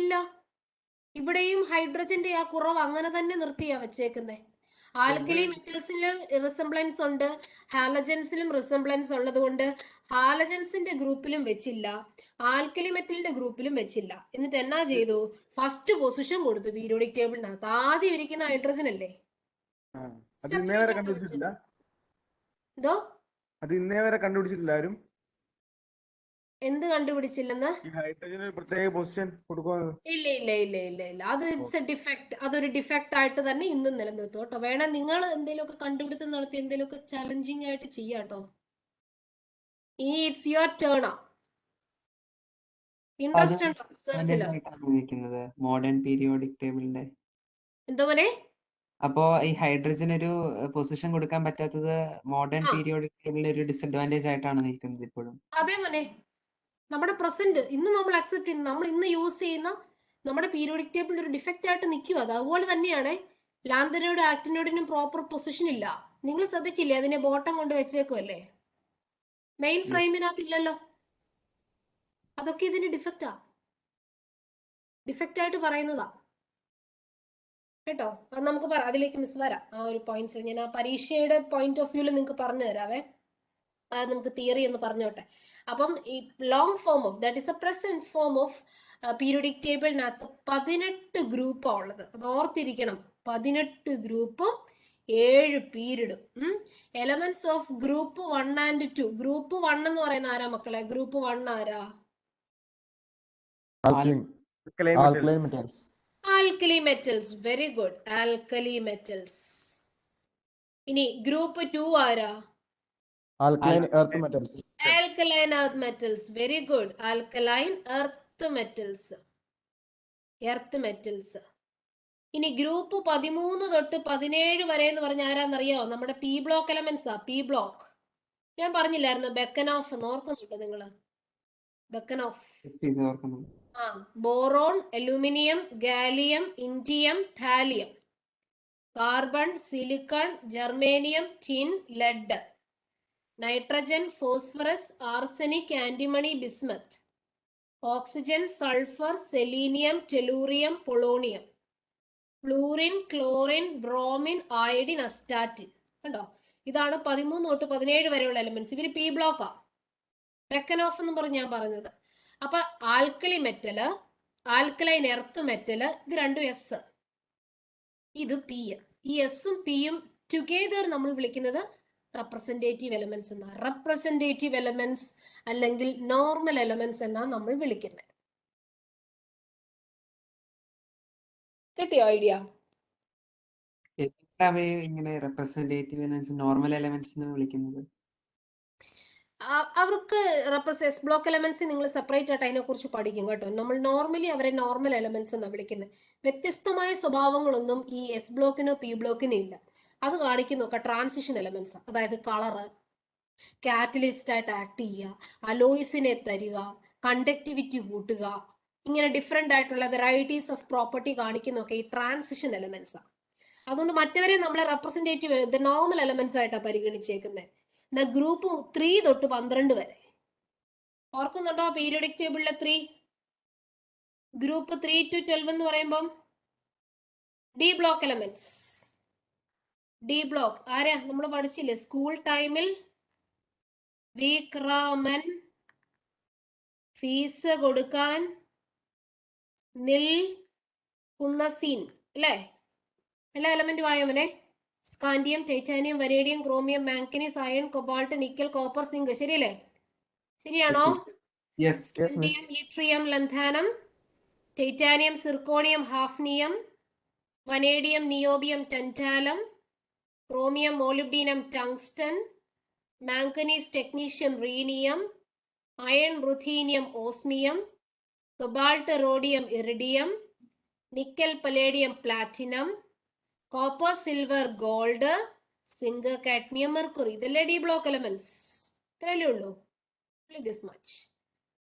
ഇല്ല. ഇവിടെയും ഹൈഡ്രജന്റെ ആ കുറവ് അങ്ങനെ തന്നെ നിർത്തിയാ വെച്ചേക്കുന്നേ. ആൽക്കലി മെറ്റൽസിലും റിസംബ്ലൻസ് ഉണ്ട്, ഹാലജൻസിലും റിസംബ്ലൻസ് ഉള്ളത് കൊണ്ട് ഹാലജൻസിന്റെ ഗ്രൂപ്പിലും വെച്ചില്ല, ആൽക്കലി മെറ്റലിന്റെ ഗ്രൂപ്പിലും വെച്ചില്ല. എന്നിട്ട് എന്നാ ചെയ്തു? ഫസ്റ്റ് പൊസിഷൻ കൊടുത്തു പീരിയോഡിക് ടേബിളിനകത്ത്. ആദ്യം ഇരിക്കുന്ന ഹൈഡ്രജൻ അല്ലേ? എന്തോ അത് ഇന്നേ വരെ കണ്ടുപിടിച്ചിട്ടില്ല ആരും. എന്ത് കണ്ടുപിടിച്ചില്ലെന്ന്? ഇല്ല ഇല്ല ഇല്ല ഇല്ല ഇല്ല. അത് ഇറ്റ്സ് എ ഡിഫക്ട്. അതൊരു ഡിഫക്ട് ആയിട്ട് തന്നെ ഇന്നും നിലനിർത്തും കേട്ടോ. വേണം നിങ്ങൾ എന്തെങ്കിലുമൊക്കെ കണ്ടുപിടുത്തം നടത്തി എന്തെങ്കിലുമൊക്കെ ചലഞ്ചിങ് ആയിട്ട് ചെയ്യാട്ടോ. ഇനി ഇറ്റ്സ് യുവർ ടേൺ. ഇൻട്രസ്റ്റ് ഉണ്ടോ സെർച്ചില്? മോഡേൺ പീരിയോഡിക് ടേബിളിന്റെ എന്തോ മോനെ? അപ്പോ ഈ ഹൈഡ്രജൻ ഒരു പൊസിഷൻ കൊടുക്കാൻ പറ്റാത്തത് മോഡേൺ പീരിയോഡിക് ടേബിളിലെ ഒരു ഡിസഡ്വാൻറ്റേജ് ആയിട്ടാണ് നിൽക്കുന്നത് ഇപ്പോഴും. അതെ മോനെ, നമ്മുടെ പ്രസന്റ് ഇന്ന് നമ്മൾ അക്സെപ്റ്റ് ചെയ്യുന്ന, നമ്മൾ ഇന്ന് യൂസ് ചെയ്യുന്ന നമ്മുടെ പീരിയോഡിക് ടേബിൾ ഒരു ഡിഫക്റ്റ് ആയിട്ട് നിൽക്കുക. അത് അതുപോലെ തന്നെയാണ് ലാന്തനോട് ആക്ടിനോഡിനും പ്രോപ്പർ പൊസിഷൻ ഇല്ല. നിങ്ങൾ ശ്രദ്ധിച്ചില്ലേ? അതിനെ ബോട്ടം കൊണ്ട് വെച്ചേക്കുമല്ലേ? മെയിൻ ഫ്രെയിമിനകത്ത് ഇല്ലല്ലോ. അതൊക്കെ ഇതിന്റെ ഡിഫക്റ്റാ, ഡിഫക്റ്റ് ആയിട്ട് പറയുന്നതാ കേട്ടോ. അത് നമുക്ക് അതിലേക്ക് മിസ് വരാം. ആ ഒരു പോയിന്റ്സ് ഞാൻ ആ പരീക്ഷയുടെ പോയിന്റ് ഓഫ് വ്യൂവിൽ നിങ്ങൾക്ക് പറഞ്ഞു തരാവേ. അത് നമുക്ക് തിയറി എന്ന് പറഞ്ഞോട്ടെ. അപ്പം ഈ long form of that is a present form of periodic ടേബിളിനകത്ത് 18 ഗ്രൂപ്പാണ് ഉള്ളത്. അത് ഓർത്തിരിക്കണം. 18 ഗ്രൂപ്പും 7 പീരീഡും. Elements of group 1 and 2. Group 1 എന്ന് പറയുന്ന ആരാ മക്കളെ? ഗ്രൂപ്പ് 1 ആരാ? Alkali metals. Very good, alkali metals. ഇനി ഗ്രൂപ്പ് 2 ആരാ? Alkaline earth metals. Alkaline earth metals. Very good. Alkaline earth metals. Earth metals. ഇനി ഗ്രൂപ്പ് 13 തൊട്ട് 17 വരെ എന്ന് പറഞ്ഞ ആരാന്നറിയോ? നമ്മുടെ പി ബ്ലോക്ക് എലമെന്റ്സ് ആ. പി ബ്ലോക്ക് ഞാൻ പറഞ്ഞില്ലായിരുന്നു? ബെക്കനോഫ് എന്ന് ഓർക്കുന്നുണ്ടോ നിങ്ങള്? ബെക്കനോഫ്. Boron, aluminium, gallium, indium, thallium, carbon, silicon, germanium, tin, lead, nitrogen, phosphorus, arsenic, antimony, bismuth, oxygen, sulphur, selenium, tellurium, polonium, fluorine, chlorine, bromine, iodine, astatine. കണ്ടോ? ഇതാണ് 13 തൊട്ട് 17 വരെയുള്ള എലിമെന്റ്സ്. ഇവര് പി ബ്ലോക്കാ. ബെക്കനോഫ് എന്ന് പറഞ്ഞ് ഞാൻ പറഞ്ഞത്. അപ്പൊ alkali metal, alkaline earth metal, ഇത് രണ്ടും എസ്, ഇത് പി. ഈ എസും പിയും ടുഗെദർ നമ്മൾ വിളിക്കുന്നത് റെപ്രസെന്റേറ്റീവ് എലമെന്റ്സ് എന്നാ. റെപ്രസെന്റേറ്റീവ് എലമെന്റ്സ് അല്ലെങ്കിൽ നോർമൽ എലമെന്റ്സ് എന്നാ നമ്മൾ വിളിക്കുന്നത്. കിട്ടിയോ ഐഡിയ? എന്താ അവയെ ഇങ്ങനെ റെപ്രസെന്റേറ്റീവ് എലമെന്റ്സ് നോർമൽ എലമെന്റ്സ് എന്ന് വിളിക്കുന്നത്? അവർക്ക് എസ് ബ്ലോക്ക് എലമെന്റ്സ് നിങ്ങൾ സെപ്പറേറ്റ് ആയിട്ട് അതിനെക്കുറിച്ച് പഠിക്കും കേട്ടോ. നമ്മൾ നോർമലി അവരെ നോർമൽ എലമെന്റ്സ് എന്നാണ് വിളിക്കുന്നത്. വ്യത്യസ്തമായ സ്വഭാവങ്ങളൊന്നും ഈ എസ് ബ്ലോക്കിനോ പി ബ്ലോക്കിനോ ഇല്ല. അത് കാണിക്കുന്നൊക്കെ ട്രാൻസിഷൻ എലമെന്റ്സ്, അതായത് കളറ്, കാറ്റലിസ്റ്റ് ആയിട്ട് ആക്ട് ചെയ്യുക, അലോയ്സിനെ തരിക, കണ്ടക്ടിവിറ്റി കൂട്ടുക, ഇങ്ങനെ ഡിഫറെന്റ് ആയിട്ടുള്ള വെറൈറ്റീസ് ഓഫ് പ്രോപ്പർട്ടി കാണിക്കുന്നൊക്കെ ഈ ട്രാൻസിഷൻ എലമെന്റ്സ് ആണ്. അതുകൊണ്ട് മറ്റവരെ നമ്മളെ റെപ്രസെന്റേറ്റീവ് നോർമൽ എലമെന്റ്സ് ആയിട്ടാണ് പരിഗണിച്ചേക്കുന്നത്. എന്നാൽ ഗ്രൂപ്പ് 3 തൊട്ട് 12 വരെ ഓർക്കുന്നുണ്ടോ? പീരിയോഡിക് ടേബിളിലെ 3 ഗ്രൂപ്പ് 3 to 12 എന്ന് പറയുമ്പം D block elements. D block ആരാ നമ്മൾ പഠിച്ചില്ലേ സ്കൂൾ ടൈമിൽ? വിക്രമൻ ഫീസ് കൊടുക്കാൻ നിൽക്കുന്ന സീൻ അല്ലേ? എല്ലാ എലമെന്റും ആയവനെ scandium, titanium, vanadium, chromium, manganese, iron, cobalt, nickel, copper, zinc. ശരിയല്ലേ? ശരിയാണോ? Yes. Scandium, yttrium, lanthanum, titanium, zirconium, hafnium, vanadium, niobium, tantalum, chromium, molybdenum, tungsten, manganese, technetium, rhenium, iron, ruthenium, osmium, cobalt, rhodium, iridium, nickel, palladium, platinum, copper, silver, gold, zinc, cadmium, mercury. ഇതല്ലേ D block elements. ഇത്രയല്ലേ ഉള്ളൂ. This much.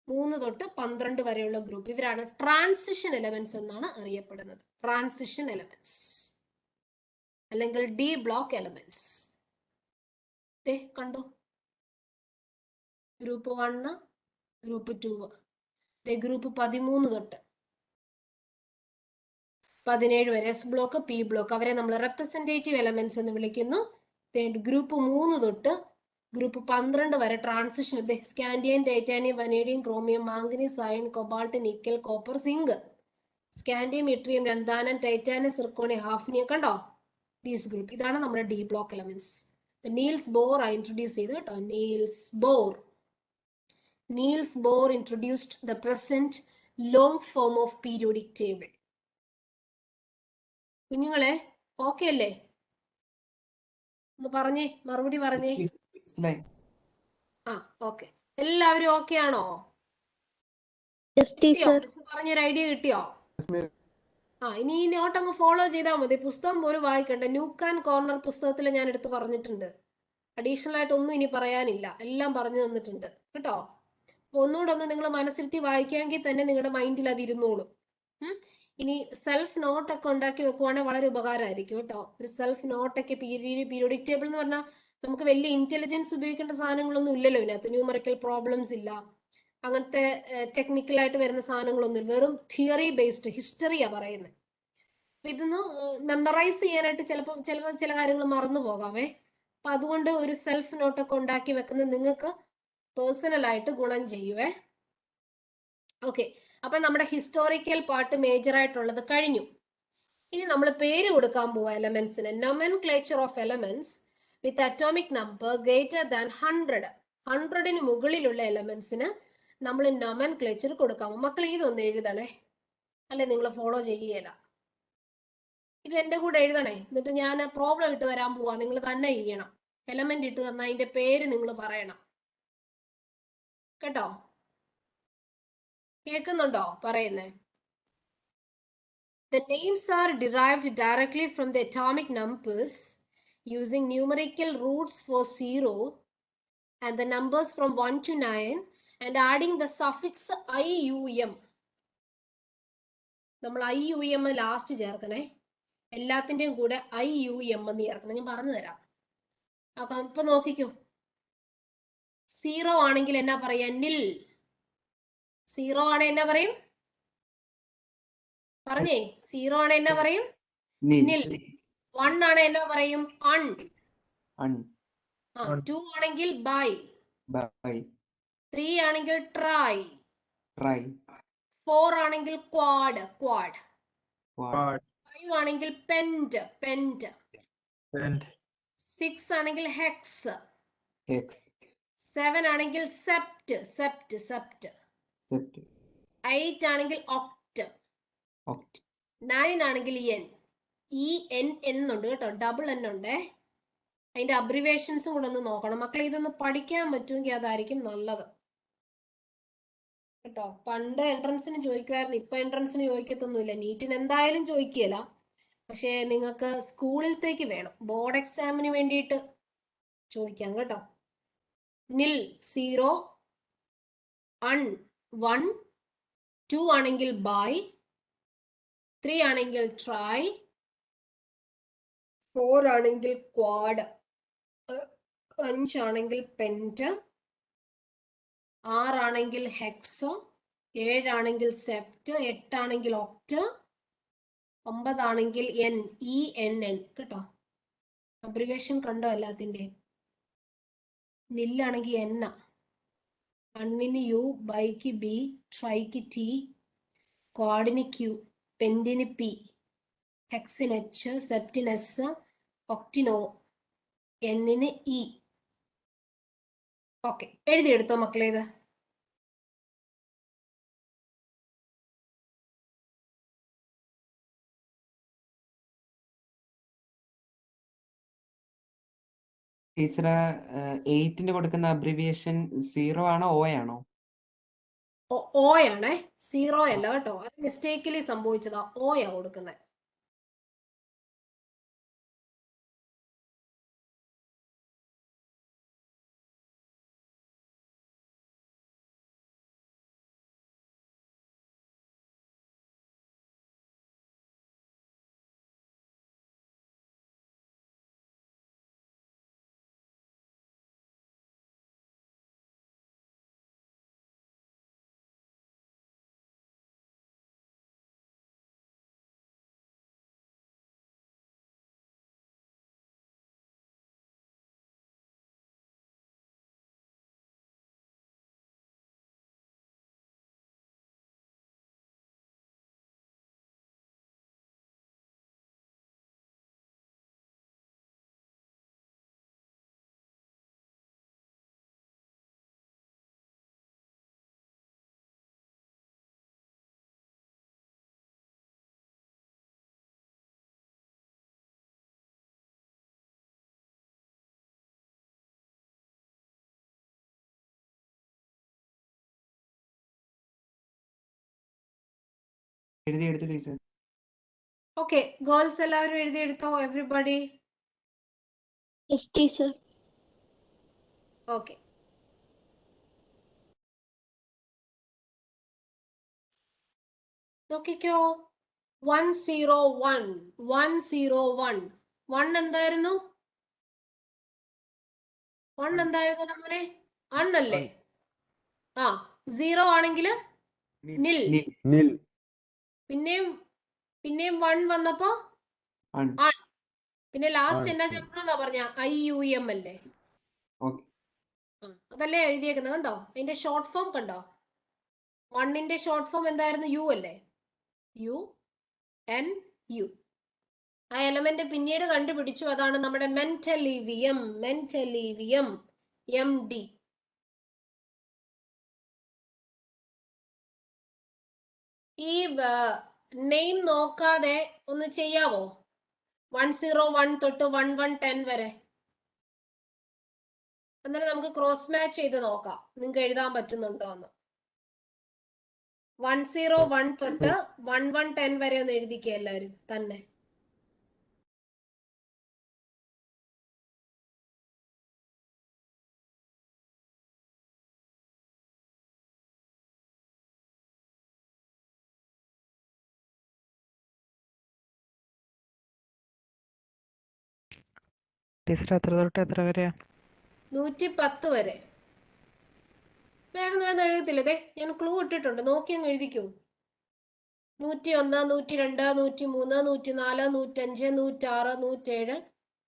3 തൊട്ട് 12 വരെയുള്ള group ഇവരാണ് transition elements എന്നാണ് അറിയപ്പെടുന്നത്. Transition elements അല്ലെങ്കിൽ D block elements. കണ്ടോ? ഗ്രൂപ്പ് 1, ഗ്രൂപ്പ് 2, ഗ്രൂപ്പ് 13 തൊട്ട് 17 വരെ എസ് ബ്ലോക്ക്, പി ബ്ലോക്ക്, അവരെ നമ്മൾ റെപ്രസെന്റേറ്റീവ് എലമെന്റ്സ് എന്ന് വിളിക്കുന്നു. ഗ്രൂപ്പ് 3 തൊട്ട് ഗ്രൂപ്പ് 12 വരെ transition. Scandium, titanium, vanadium, chromium, manganese, iron, cobalt, nickel, copper, zinc. Scandium, yttrium, lanthanum, titanium, zirconium, hafnium. കണ്ടോ? These group. ഇതാണ് നമ്മുടെ D block elements. Niels Bohr introduce ചെയ്ത് കേട്ടോ. Niels Bohr introduced the present long form of periodic table. കുഞ്ഞുങ്ങളെ okay അല്ലേ? ഒന്ന് പറഞ്ഞേ, മറുപടി പറഞ്ഞേ. ആ ഓക്കെ. എല്ലാവരും ഓക്കെ ആണോ? പറഞ്ഞൊരു ഐഡിയ കിട്ടിയോ? ഇനി ഈ നോട്ട് അങ്ങ് ഫോളോ ചെയ്താൽ മതി. പുസ്തകം പോലും വായിക്കണ്ട. ന്യൂക്ക് ആൻഡ് കോർണർ പുസ്തകത്തിൽ ഞാൻ എടുത്ത് പറഞ്ഞിട്ടുണ്ട്. അഡീഷണൽ ആയിട്ട് ഒന്നും ഇനി പറയാനില്ല, എല്ലാം പറഞ്ഞു തന്നിട്ടുണ്ട് കേട്ടോ. അപ്പൊ ഒന്നുകൂടെ ഒന്ന് നിങ്ങൾ മനസ്സിരുത്തി വായിക്കാമെങ്കിൽ തന്നെ നിങ്ങളുടെ മൈൻഡിൽ അത് ഇരുന്നോളും. ഇനി സെൽഫ് നോട്ട് ഒക്കെ ഉണ്ടാക്കി വെക്കുവാണെങ്കിൽ വളരെ ഉപകാരമായിരിക്കും കേട്ടോ. ഒരു സെൽഫ് നോട്ടൊക്കെ പീരിയോഡിക് ടേബിൾ എന്ന് പറഞ്ഞാൽ നമുക്ക് വലിയ ഇന്റലിജൻസ് ഉപയോഗിക്കേണ്ട സാധനങ്ങളൊന്നും ഇല്ലല്ലോ ഇതിനകത്ത്. ന്യൂമറിക്കൽ പ്രോബ്ലംസ് ഇല്ല, അങ്ങനത്തെ ടെക്നിക്കലായിട്ട് വരുന്ന സാധനങ്ങളൊന്നും ഇല്ല. വെറും തിയറി ബേസ്ഡ് ഹിസ്റ്ററിയാ പറയുന്നത്. അപ്പൊ ഇതൊന്ന് മെമ്മറൈസ് ചെയ്യാനായിട്ട് ചിലപ്പോൾ ചില കാര്യങ്ങൾ മറന്നു പോകാമേ. അപ്പൊ അതുകൊണ്ട് ഒരു സെൽഫ് നോട്ടൊക്കെ ഉണ്ടാക്കി വെക്കുന്നത് നിങ്ങൾക്ക് പേഴ്സണൽ ആയിട്ട് ഗുണം ചെയ്യുവേ. ഓക്കെ, അപ്പൊ നമ്മുടെ ഹിസ്റ്റോറിക്കൽ പാർട്ട് മേജർ ആയിട്ടുള്ളത് കഴിഞ്ഞു. ഇനി നമ്മൾ പേര് കൊടുക്കാൻ പോവാ എലമെന്റ്സിന്. Nomenclature of elements with atomic number greater than 100. 100ന് മുകളിലുള്ള എലമെന്റ്സിന് നമ്മൾ നോമെൻക്ലേച്ചർ കൊടുക്കാം. മക്കൾ ഇതൊന്ന് എഴുതണേ, അല്ലെ നിങ്ങൾ ഫോളോ ചെയ്യുകയില്ല. ഇത് എന്റെ കൂടെ എഴുതണേ. എന്നിട്ട് ഞാൻ പ്രോബ്ലം ഇട്ട് തരാൻ പോവാ, നിങ്ങൾ തന്നെ ചെയ്യണം. എലമെന്റ് ഇട്ട് തന്നാൽ അതിന്റെ പേര് നിങ്ങൾ പറയണം കേട്ടോ. കേൾക്കുന്നുണ്ടോ പറയുന്നേ? The names are derived directly from the atomic numbers using numerical roots for 0 and the numbers from 1 to 9 and adding the suffix IUM. നമ്മൾ IUM ലാസ്റ്റ് ചേർക്കണേ. എല്ലാത്തിന്റെയും കൂടെ IUM എന്ന് ചേർക്കണം. ഞാൻ പറഞ്ഞു തരാം. അപ്പൊ ഇപ്പൊ നോക്കിക്കോ. 0 ആണെങ്കിൽ എന്നാ പറയാ? നിൽ. 0 ആണ് എന്നാ പറയും? പറഞ്ഞേ. 0 ആണ് എന്നാ പറയും? നിൽ. 1 ആണ് എന്നാ പറയും? അൺ. 2 ആണെങ്കിൽ ബൈ. 3 ആണെങ്കിൽ ട്രൈ. 4 ആണെങ്കിൽ ക്വാഡ്. 5 ആണെങ്കിൽ പെന്റ്. 6 ആണെങ്കിൽ ഹെക്സ്. 7 ആണെങ്കിൽ സെപ്റ്റ്. 8 ആണെങ്കിൽ ഒക്ട്. 9 ആണെങ്കിൽ എൻ. EN എന്നുണ്ട് കേട്ടോ, ഡബിൾ N ഉണ്ടേ. അതിന്റെ അബ്രിവേഷൻസും കൂടെ ഒന്ന് നോക്കണം മക്കളെ. ഇതൊന്ന് പഠിക്കാൻ പറ്റുമെങ്കിൽ അതായിരിക്കും നല്ലത് കേട്ടോ. പണ്ട് എൻട്രൻസിന് ചോദിക്കുമായിരുന്നു, ഇപ്പൊ എൻട്രൻസിന് ചോദിക്കത്തൊന്നുമില്ല. നീറ്റിന് എന്തായാലും ചോദിക്കുകയില്ല. പക്ഷെ നിങ്ങൾക്ക് സ്കൂളിലത്തേക്ക് വേണം, ബോർഡ് എക്സാമിന് വേണ്ടിയിട്ട് ചോദിക്കാം കേട്ടോ. നിൽ 0, അൺ 1, 2 ആണെങ്കിൽ ബൈ, 3 ആണെങ്കിൽ ട്രൈ, 4 ആണെങ്കിൽ ക്വാഡ്, 5 ആണെങ്കിൽ പെന്റ്, 6 ആണെങ്കിൽ ഹെക്സ്, 7 ആണെങ്കിൽ സെപ്റ്റ്, 8 ആണെങ്കിൽ ഒക്ട്, 9 ആണെങ്കിൽ NENN കേട്ടോ. അബ്രിവേഷൻ കണ്ടോ എല്ലാത്തിന്റെ. നില്ലാണെങ്കിൽ N, അണ്ണിന് U, ബൈക്ക് B, ട്രൈക്ക് T, ക്വാഡിന് Q, പെന്റിന് P, ഹെക്സിന് H, സെപ്റ്റിന് S, ഒക്ടിന് O, എന്നിന് E. ഓക്കെ, എഴുതിയെടുത്തോ മക്കളെ ഇത്. ടീച്ചറെ 8ന് കൊടുക്കുന്ന അബ്രിവിയേഷൻ 0 ആണോ O ആണോ? O ആണേ, 0 അല്ല കേട്ടോ. അത് മിസ്റ്റേക്കിലി സംഭവിച്ചതാ. O യാ കൊടുക്കുന്നത്. എഴുതിയെടുത്തു ടീച്ചർ. ഓക്കെ, ഗേൾസ് എല്ലാവരും എഴുതിയെടുത്തോ? എവറിബഡി? Yes teacher. ഓക്കെ, നോക്കിക്കോ. 101, 101. 1 എന്തായിരുന്നു? 1 എന്തായിരുന്നു നമ്മുടെ? അണ്ണല്ലേ? ആ, 0 ആണെങ്കിൽ നിൽ. നിൽ. പിന്നെയും 1 വന്നപ്പോ അൺ. അൺ. പിന്നെ ലാസ്റ്റ് അൺ. എന്നാ ചേർക്കണമെന്നാ പറഞ്ഞ? IUM അല്ലേ? ഓക്കെ. അതല്ലേ എഴുതിയേക്കുന്നത് കണ്ടോ? അതിന്റെ ഷോർട്ട് ഫോം കണ്ടോ? 1ന്റെ ഷോർട്ട് ഫോം എന്തായിരുന്നു? U അല്ലേ? UNU. ആ എലമെന്റ് പിന്നീട് കണ്ടുപിടിച്ചു. അതാണ് നമ്മുടെ മെന്റലിവിയം. മെന്റലിവിയം MD. ഈ നെയിം നോക്കാതെ ഒന്ന് ചെയ്യാവോ? 101 തൊട്ട് 1110 വരെ. അന്നേരം നമുക്ക് ക്രോസ് മാച്ച് ചെയ്ത് നോക്കാം നിങ്ങൾക്ക് എഴുതാൻ പറ്റുന്നുണ്ടോ എന്ന്. 101 തൊട്ട് 1110 വരെ ഒന്ന് എഴുതിക്കുക എല്ലാവരും തന്നെ. ടീച്ചർ എത്ര തൊട്ട് എത്ര വരെയാ? 110 വരെ. വേഗം വേഗം എഴുതത്തില്ലേ? ഞാൻ ക്ലൂ ഇട്ടിട്ടുണ്ട്, നോക്കി അങ്ങ് എഴുതിക്കൂ. 101, 102, 103, 104, 105, 106, 107,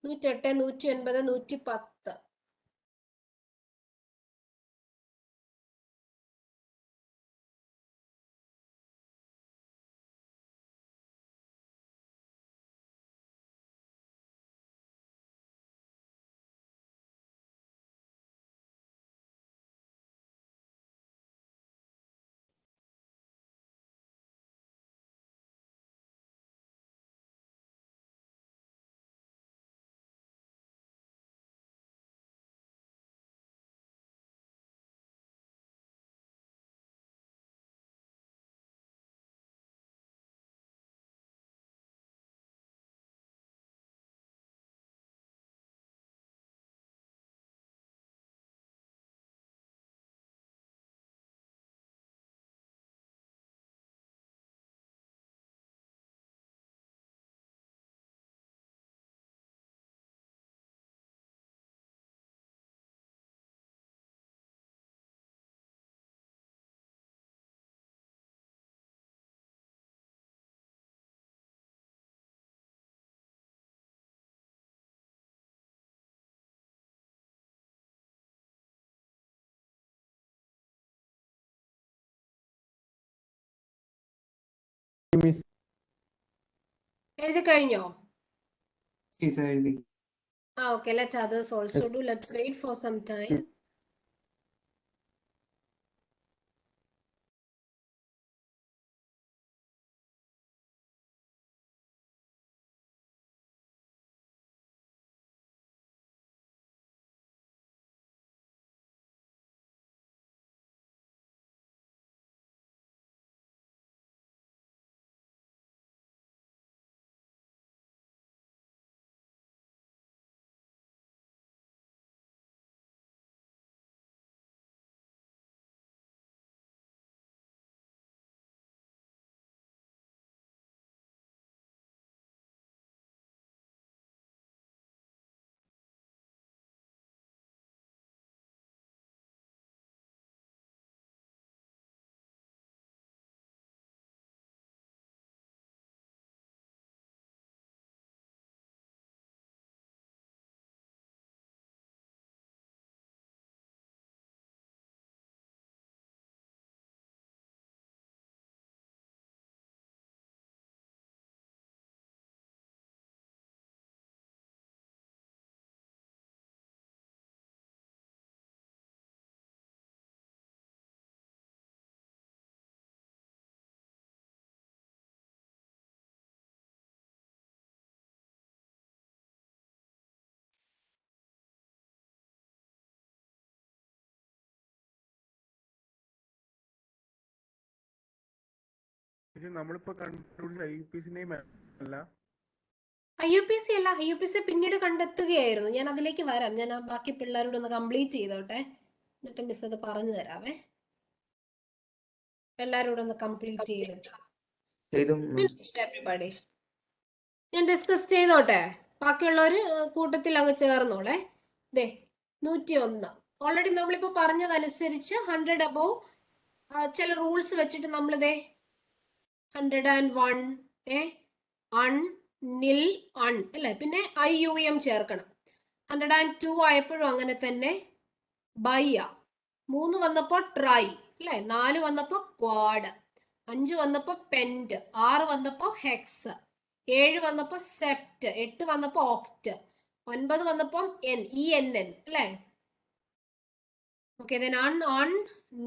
108, 109, 110. മിസ്. എഴുതി കഴിഞ്ഞോ? ടീച്ചർ എഴുതി. Okay, let others also do. Let's wait for some time. നമ്മളിപ്പോ കണ്ടുപിടിച്ച IUPAC നെയിം അല്ല. IUPAC അല്ല, IUPAC പിന്നീട് കണ്ടെത്തുകയായിരുന്നു. ഞാൻ അതിലേക്ക് വരാം. ഞാൻ ആ ബാക്കി പിള്ളേരോട് ഒന്ന് കംപ്ലീറ്റ് ചെയ്തോട്ടെ, എന്നിട്ട് മിസ് അത് പറഞ്ഞു തരാവേ. എല്ലാരോടും ഒന്ന് കംപ്ലീറ്റ് ചെയ്തിട്ട് everybody. ഞാൻ ഡിസ്കസ് ചെയ്തോട്ടെ, ബാക്കിയുള്ളവര് കൂട്ടത്തിൽ അങ്ങ് ചേർന്നോളെ. ദേ 101 ഓൾറെഡി നമ്മളിപ്പോ പറഞ്ഞതനുസരിച്ച് 100 above ചില റൂൾസ് വെച്ചിട്ട് നമ്മളിതേ 101 അൺ നിൽ അൺ അല്ലെ, പിന്നെ IUM ചേർക്കണം. 102 ആയപ്പോഴും അങ്ങനെ തന്നെ ബൈയ, 3 വന്നപ്പോ ട്രൈ അല്ലെ, 4 വന്നപ്പോ ക്വാഡ്, 5 വന്നപ്പോ പെന്റ്, 6 വന്നപ്പോ ഹെക്സ്, 7 വന്നപ്പോ സെപ്റ്റ്, 8 വന്നപ്പോ ഓക്ട്, 9 വന്നപ്പോ ENN അല്ലെ. ഓക്കെ, അൺ ഓൺ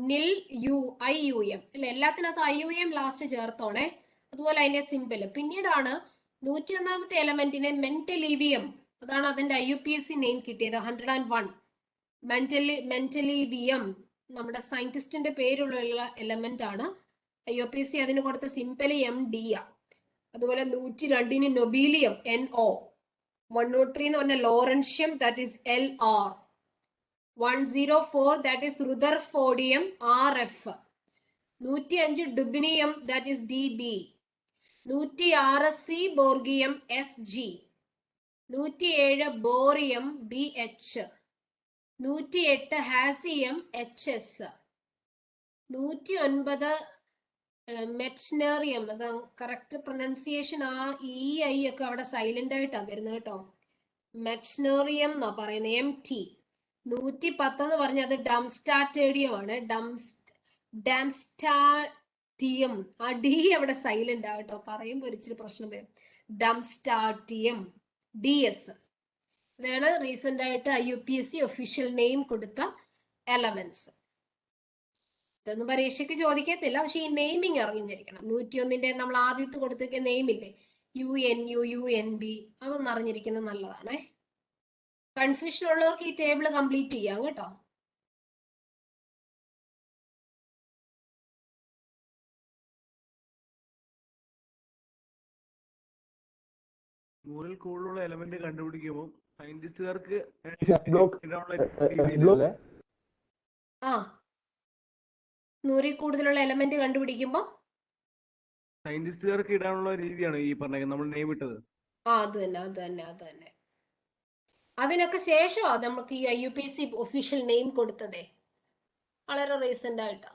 നിൽ IUM അല്ലെ, എല്ലാത്തിനകത്ത് IUM ലാസ്റ്റ് ചേർത്തോണേ. അതുപോലെ അതിന്റെ സിമ്പിൾ. പിന്നീടാണ് 101ാമത്തെ എലമെന്റിനെ മെന്റലീവിയം, അതാണ് അതിന്റെ IUPAC നെയിം കിട്ടിയത്. 101 മെന്റലീവിയം നമ്മുടെ സയന്റിസ്റ്റിന്റെ പേരുള്ള എലമെന്റ് ആണ്. IUPAC അതിന് കൊടുത്ത സിംപലി MD. അതുപോലെ 102ന് നൊബീലിയം NO, 103 എന്ന് പറഞ്ഞ lawrencium that is LR, 104 that is rutherfordium RF, 105 dubnium that is DB, 106 seaborgium SG, 107 bohrium BH, 108 hassium HS, 109 meitnerium. അത് കറക്റ്റ് പ്രൊനൗൺസിയേഷൻ ആ EI ഒക്കെ അവിടെ സൈലന്റ് ആയിട്ടാണ് വരുന്നത് കേട്ടോ. മെറ്റ്നേറിയം എന്നാ പറയുന്നത്, MT. 110 എന്ന് പറഞ്ഞാൽ അത് ഡംസ്റ്റാറ്റേഡിയം ആണ്, ഡംസ്റ്റാറ്റിയം. ആ ഡി അവിടെ സൈലന്റ് ആവട്ടോ, പറയുമ്പോൾ ഒരിച്ചിരി പ്രശ്നം വരും. ഡംസ്റ്റാറ്റിയം DS. ഇതാണ് റീസെന്റ് ആയിട്ട് IUPAC ഒഫീഷ്യൽ നെയിം കൊടുത്ത എലമെന്റ്സ്. ഇതൊന്നും പരീക്ഷയ്ക്ക് ചോദിക്കത്തില്ല, പക്ഷെ ഈ നെയിമിങ് അറിഞ്ഞിരിക്കണം. 101ന്റെ നമ്മൾ ആദ്യത്തെ കൊടുത്തേക്ക് നെയിമില്ലേ, UNU UNB, അതൊന്നും അറിഞ്ഞിരിക്കുന്നത് നല്ലതാണേ. കൺഫ്യൂഷൻ ഉള്ളവർക്ക് ഈ ടേബിൾ കംപ്ലീറ്റ് ചെയ്യാം കേട്ടോ. നൂറിൽ കൂടുതലുള്ള എലമെന്റ് കണ്ടുപിടിക്കുമ്പോൾ സയന്റിസ്റ്റുകാർക്ക് ആ 100ൽ കൂടുതലുള്ള എലമെന്റ് കണ്ടുപിടിക്കുമ്പോൾ സയന്റിസ്റ്റുകാർക്ക് ഇടാനുള്ള രീതിയാണ് ഈ പറഞ്ഞ നമ്മൾ നെയിം ഇട്ടത്. അത് തന്നെ. അതിനൊക്കെ ശേഷമാണ് നമുക്ക് ഈ IUPAC ഒഫീഷ്യൽ നെയിം കൊടുത്തതേ. വളരെ റീസെന്റ് ആയിട്ടാ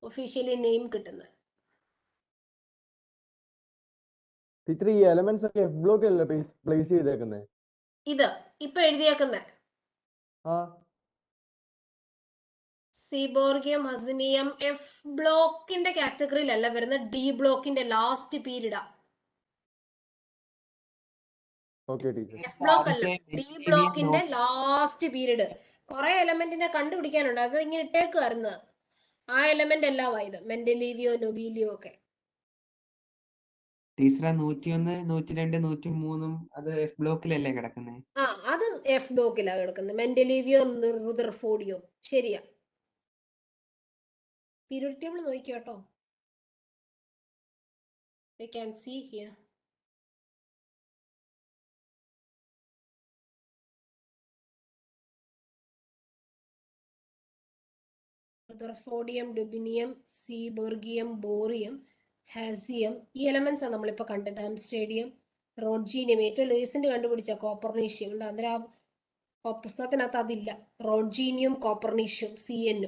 ഒഫീഷ്യലി നെയിം കിട്ടുന്നത്. ടീച്ചർ ഈ എലമെന്റ്സ് ഒക്കെ എഫ് ബ്ലോക്ക് അല്ലേ പ്ലേസ് ചെയ്തേക്കുന്നത്? ഇത് ഇപ്പൊ എഴുതിയേക്കുന്നത് സീബോർഗിയം, ഹസിനിയം എഫ് ബ്ലോക്കിന്റെ കാറ്റഗറിയിലല്ല വരുന്ന, ഡി ബ്ലോക്കിന്റെ ലാസ്റ്റ് പീരീഡാ. Okay teacher. എഫ് ബ്ലോക്ക് അല്ല, ആദ്യത്തെ ഡി മെന്റലിവിയം ബ്ലോക്കിന്റെ ലാസ്റ്റ് പീരീഡ്. കുറെ എലമെന്റിനെ കണ്ടുപിടിക്കാനുണ്ട്, അത് ഇങ്ങനെ ഇട്ടേക്ക് വരുന്നത്. ആ എലമെന്റ് എല്ലാം ആയത് മെന്റലീവിയോ നൊബീലിയോ ഒക്കെ. ടീച്ചറെ 101, 102, 103 അത് എഫ് ബ്ലോക്കിലല്ലേ കിടക്കുന്നത്? ആ, അത് എഫ് ബ്ലോക്കിലാ കിടക്കുന്നത്. മെന്റലീവിയോ റുദർഫോർഡിയോ. ശരിയാ. പീരിയോഡിക് ടേബിൾ നോക്കിയോ കേട്ടോ. You can see here. റുദർഫോർഡിയം, ഡുബിനിയം, സീബോർഗിയം, ബോറിയം, ഹാസിയം, ഈ എലമെന്റ്സ് ആണ് നമ്മളിപ്പോ കണ്ടത്. സ്റ്റേഡിയം, റോഡ്ജീനിയം, ഏറ്റവും ലേസിന്റെ കണ്ടുപിടിച്ച കോപ്പർനീഷ്യം ഉണ്ട്. അന്നേരം ആ പുസ്തകത്തിനകത്ത് അതില്ല. റോഡ്ജീനിയം, കോപ്പർനീഷ്യം, CN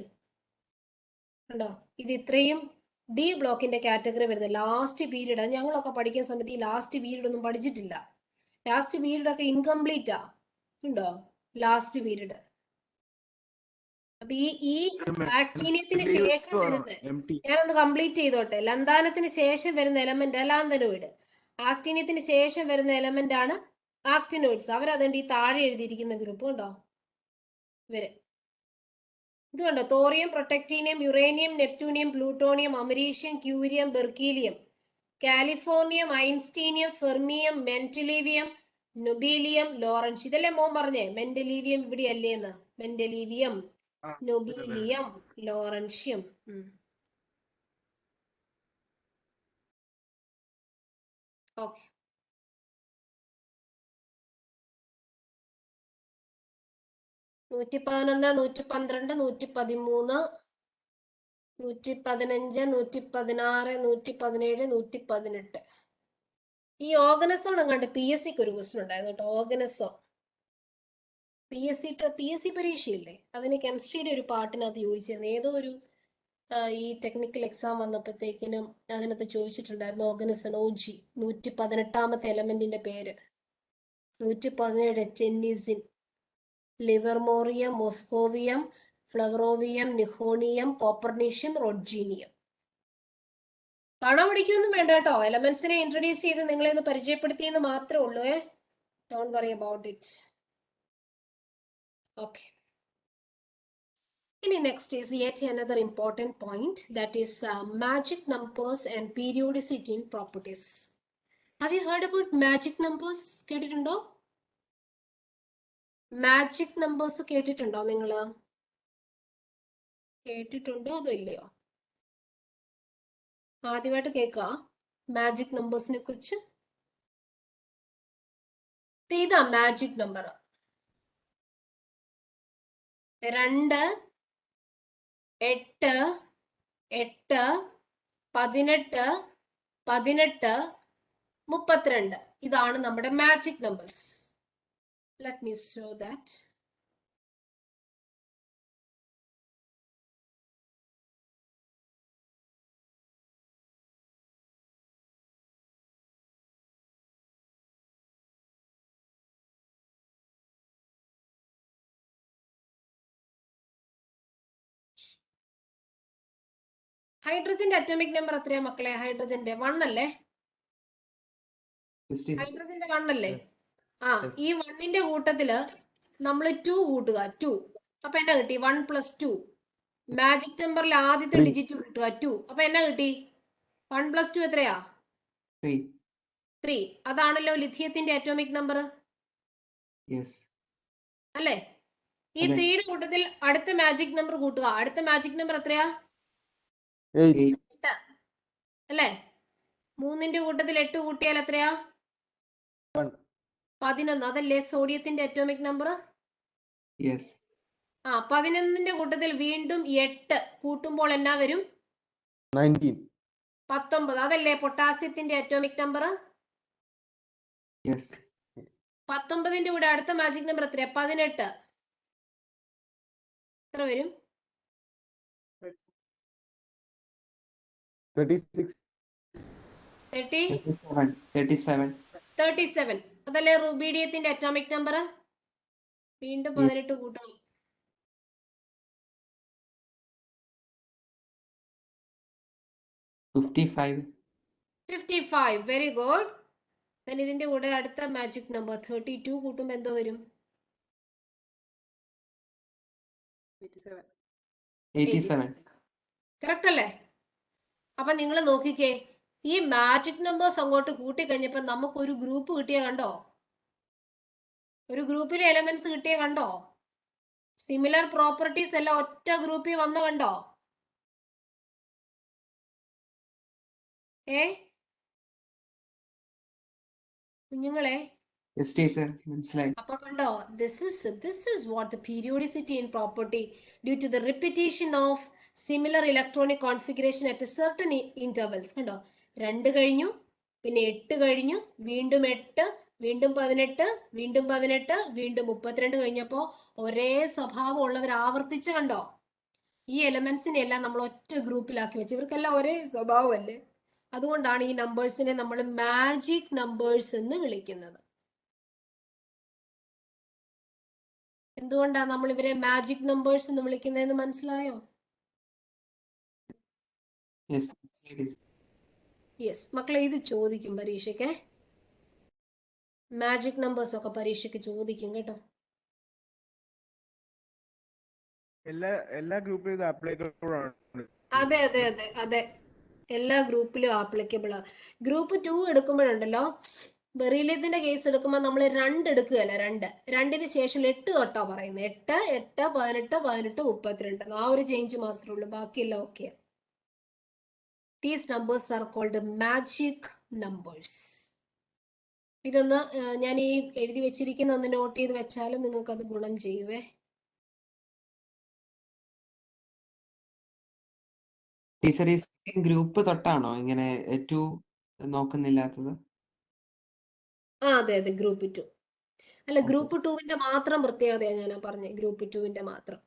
ഉണ്ടോ? ഇത് ഇത്രയും ഡി ബ്ലോക്കിന്റെ കാറ്റഗറി വരുന്നത് ലാസ്റ്റ് പീരീഡ്. ഞങ്ങളൊക്കെ പഠിക്കുന്ന സമയത്ത് ഈ ലാസ്റ്റ് പീരീഡ് ഒന്നും പഠിച്ചിട്ടില്ല. ലാസ്റ്റ് പീരീഡ് ഒക്കെ ഇൻകംപ്ലീറ്റാ. ഉണ്ടോ ലാസ്റ്റ് പീരീഡ്? അപ്പൊ ഈ ആക്ടീനിയത്തിന് ശേഷം വരുന്നത്, ഞാനൊന്ന് കംപ്ലീറ്റ് ചെയ്തോട്ടെ. ലന്താനത്തിന് ശേഷം വരുന്ന എലമെന്റ് ലാന്തനോയിഡ്. ആക്ടീനിയത്തിന് ശേഷം വരുന്ന എലമെന്റ് ആണ് ആക്ടിനോയിഡ്സ്. അവരതുകൊണ്ട് ഈ താഴെ എഴുതിയിരിക്കുന്ന ഗ്രൂപ്പ് ഉണ്ടോ ഇവര്. ഇത് കണ്ടോ? Thorium, protactinium, uranium, neptunium, plutonium, americium, curium, berkelium, californium, einsteinium, fermium, mendelevium, nobelium, lawrence. ഇതല്ലേ മോൻ പറഞ്ഞേ മെന്റലീവിയം ഇവിടെ അല്ലേന്ന്? മെന്റലീവിയം, നൊബീലിയം, ലോറൻഷ്യം. ഓക്കെ. നൂറ്റി 11, 112, 113, 115, 116, 117, 118. ഈ ഓർഗനസോൺ അങ്ങാണ്ട് PSCക്ക് ഒരു ക്വസ്റ്റൻ ഉണ്ടായിരുന്നു കേട്ടോ. ഓർഗനസോൺ PSC പരീക്ഷയില്ലേ, അതിന് കെമിസ്ട്രിയുടെ ഒരു പാർട്ടിനകത്ത് ചോദിച്ചിരുന്നു. ഏതോ ഒരു ഈ ടെക്നിക്കൽ എക്സാം വന്നപ്പോഴത്തേക്കിനും അതിനകത്ത് ചോദിച്ചിട്ടുണ്ടായിരുന്നു ഓർഗനസൺ. OG 118ാമത്തെ എലമെന്റിന്റെ പേര്. 117 ടെന്നിസിൻ, ലിവർമോറിയം, മോസ്കോവിയം, ഫ്ലവറോവിയം, നിഹോണിയം, കോപ്പർനീഷ്യം, റോഡ്ജീനിയം. കാണാൻ പഠിക്കൊന്നും വേണ്ട കേട്ടോ. എലമെന്റ്സിനെ ഇൻട്രൊഡ്യൂസ് ചെയ്ത് നിങ്ങളെ ഒന്ന് പരിചയപ്പെടുത്തിയെന്ന് മാത്രമേ ഉള്ളൂ. Don't worry about it. Okay. ഇനി next is yet another important point, that is magic numbers and periodicity in properties. Have you heard about magic numbers? കേട്ടിട്ടുണ്ടോ? മാജിക് നമ്പേഴ്സ് കേട്ടിട്ടുണ്ടോ നിങ്ങള്? കേട്ടിട്ടുണ്ടോ അതോ ഇല്ലയോ? ആദ്യമായിട്ട് കേൾക്കുക മാജിക് നമ്പേഴ്സിനെ കുറിച്ച്. ഇതാ മാജിക് നമ്പർ. 2, 8, 8, 18, 18, 32. ഇതാണ് നമ്മുടെ magic numbers. Let me show that. ഹൈഡ്രജന്റെ അറ്റോമിക് നമ്പർ എത്രയാ മക്കളെ? ഹൈഡ്രജന്റെ 1 അല്ലേ? ഹൈഡ്രജന്റെ 1 അല്ലേ? ആ, ഈ 1ന്റെ കൂട്ടത്തില് നമ്മൾ 2 കൂട്ടുക. 2 അപ്പൊ എന്നാ കിട്ടി? 1 + 2. മാജിക് നമ്പറിൽ ആദ്യത്തെ 3. ഡിജിറ്റ് കൂട്ടുക 2. അപ്പൊ എന്നാ കിട്ടി? 1 + 2 എത്രയാ? 3. അതാണല്ലോ ലിഥിയത്തിന്റെ അറ്റോമിക് നമ്പർ അല്ലേ? ഈ 3യുടെ കൂട്ടത്തിൽ അടുത്ത മാജിക് നമ്പർ കൂട്ടുക. അടുത്ത മാജിക് നമ്പർ എത്രയാ? 8. അല്ലേ? 3ന്റെ കൂട്ടത്തിൽ 8 കൂട്ടിയാൽ എത്രയാ? 11. അതല്ലേ സോഡിയത്തിന്റെ അറ്റോമിക് നമ്പർ? ആ, 11ന്റെ കൂട്ടത്തിൽ വീണ്ടും 8 കൂട്ടുമ്പോൾ എന്നാ വരും? 19. 19. അതല്ലേ പൊട്ടാസ്യത്തിന്റെ അറ്റോമിക് നമ്പർ? 19ന്റെ കൂടെ അടുത്ത മാജിക് നമ്പർ എത്രയാ? 18. എത്ര വരും? 36. 37. അതല്ലേ റുബീഡിയത്തിന്റെ അറ്റോമിക് നമ്പർ? വീണ്ടും 18 കൂട്ടുക. 55. 55. Very good. Then ഇതിന്റെ കൂടെ അടുത്ത മാജിക് നമ്പർ 32 കൂട്ടുമ്പോൾ എന്തോ വരും? 87. കറക്റ്റ് അല്ലേ? അപ്പൊ നിങ്ങൾ നോക്കിക്കേ, ഈ മാജിക് നമ്പേഴ്സ് അങ്ങോട്ട് കൂട്ടി കഴിഞ്ഞപ്പോ നമുക്ക് ഒരു ഗ്രൂപ്പ് കിട്ടിയ കണ്ടോ? ഒരു ഗ്രൂപ്പിലെ എലമെന്റ്സ് കിട്ടിയ കണ്ടോ? സിമിലർ പ്രോപ്പർട്ടീസ് എല്ലാം ഒറ്റ ഗ്രൂപ്പിൽ വന്ന കണ്ടോ? ഏ കുഞ്ഞുങ്ങളെ, Yes, teacher. മനസ്സിലായി. അപ്പൊ കണ്ടോ, this is what the periodicity in property due to the repetition of similar electronic configuration at a certain intervals. കണ്ടോ, 2 കഴിഞ്ഞു, പിന്നെ 8 കഴിഞ്ഞു, വീണ്ടും 8, വീണ്ടും 18, വീണ്ടും 18, വീണ്ടും 32 കഴിഞ്ഞപ്പോ ഒരേ സ്വഭാവം ഉള്ളവർ ആവർത്തിച്ച് കണ്ടോ? ഈ എലമെന്റ്സിനെ എല്ലാം നമ്മൾ ഒറ്റ ഗ്രൂപ്പിലാക്കി വെച്ച്, ഇവർക്കെല്ലാം ഒരേ സ്വഭാവമല്ലേ? അതുകൊണ്ടാണ് ഈ നമ്പേഴ്സിനെ നമ്മൾ മാജിക് നമ്പേഴ്സ് എന്ന് വിളിക്കുന്നത്. എന്തുകൊണ്ടാണ് നമ്മൾ ഇവരെ മാജിക് നമ്പേഴ്സ് എന്ന് വിളിക്കുന്നതെന്ന് മനസ്സിലായോ? Yes, മനസ്സിലായി teacher. യെസ് മക്കളെ, ഇത് ചോദിക്കും പരീക്ഷയ്ക്ക്. മാജിക് നമ്പേഴ്സ് ഒക്കെ പരീക്ഷയ്ക്ക് ചോദിക്കും കേട്ടോ. എല്ലാ ഗ്രൂപ്പിലും ഇത് ആപ്ലിക്കബിൾ ആണ്. അതെ അതെ അതെ അതെ, എല്ലാ ഗ്രൂപ്പിലും ആപ്ലിക്കബിൾ ആ. ഗ്രൂപ്പ് 2 എടുക്കുമ്പോഴുണ്ടല്ലോ, ബെറീലിയത്തിന്റെ കേസ് എടുക്കുമ്പോൾ നമ്മൾ 2 എടുക്കുകയല്ല, 2ന് ശേഷം 8 തൊട്ടാ പറയുന്നത്. 8, 8, 18, 18, 32. ആ ഒരു ചേഞ്ച് മാത്രമേ ഉള്ളൂ, ബാക്കിയെല്ലാം okay. These numbers are called magic numbers. ഇതൊന്ന് ഞാൻ ഈ എഴുതി വെച്ചിരിക്കുന്ന ഒന്ന് നോട്ട് ചെയ്ത് വെച്ചാലും നിങ്ങൾക്ക് അത് ഗുണം ചെയ്യുവേ. ടീച്ചർ, ഈ ഗ്രൂപ്പ് തൊട്ടാണോ ഇങ്ങനെ 2 നോക്കുന്നില്ലാത്തത്? അതെ അതെ, ഗ്രൂപ്പ് 2 അല്ല, ഗ്രൂപ്പ് 2വിന്റെ മാത്രം പ്രത്യേകതയാണ് ഞാൻ പറഞ്ഞത്, ഗ്രൂപ്പ് 2വിന്റെ മാത്രം.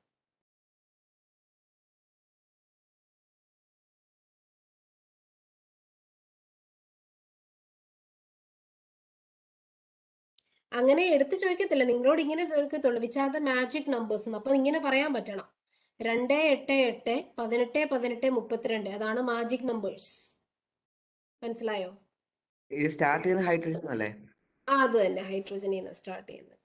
അങ്ങനെ എടുത്തു ചോദിക്കത്തില്ല, നിങ്ങളോട് ഇങ്ങനെ ചോദിക്കത്തുള്ളൂ, which are the magic numbers എന്ന്. അപ്പൊ ഇങ്ങനെ പറയാൻ പറ്റണം, 2, 8, 8, 18, 18, 32. അതാണ് മാജിക് നമ്പേഴ്സ്. മനസ്സിലായോ? ഇത് സ്റ്റാർട്ട് ചെയ്യുന്ന ഹൈഡ്രജൻ അല്ലേ? അത് തന്നെ, ഹൈഡ്രജനിൽ നിന്ന് സ്റ്റാർട്ട് ചെയ്യുന്നത്.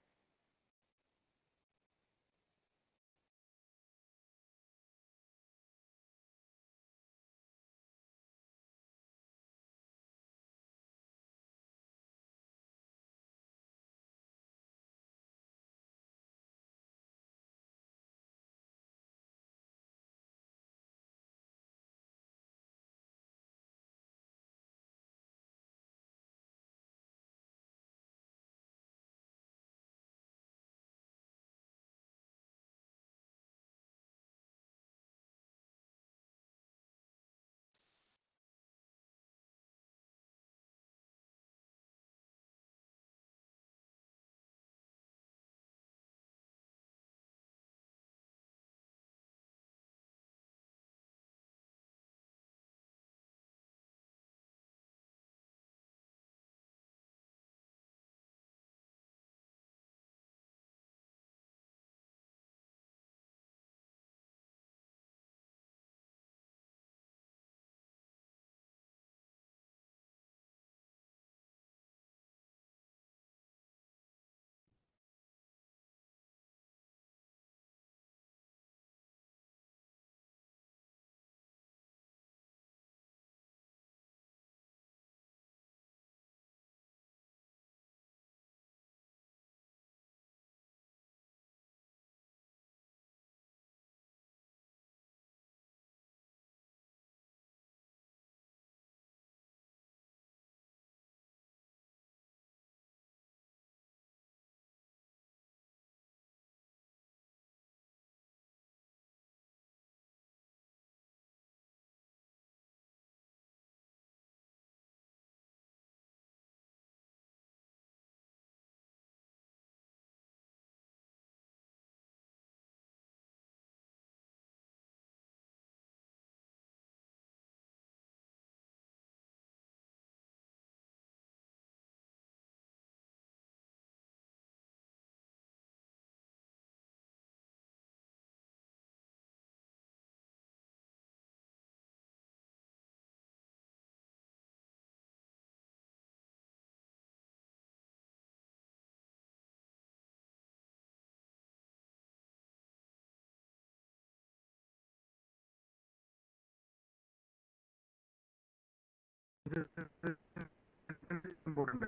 ഇമ്പോർട്ടന്റ്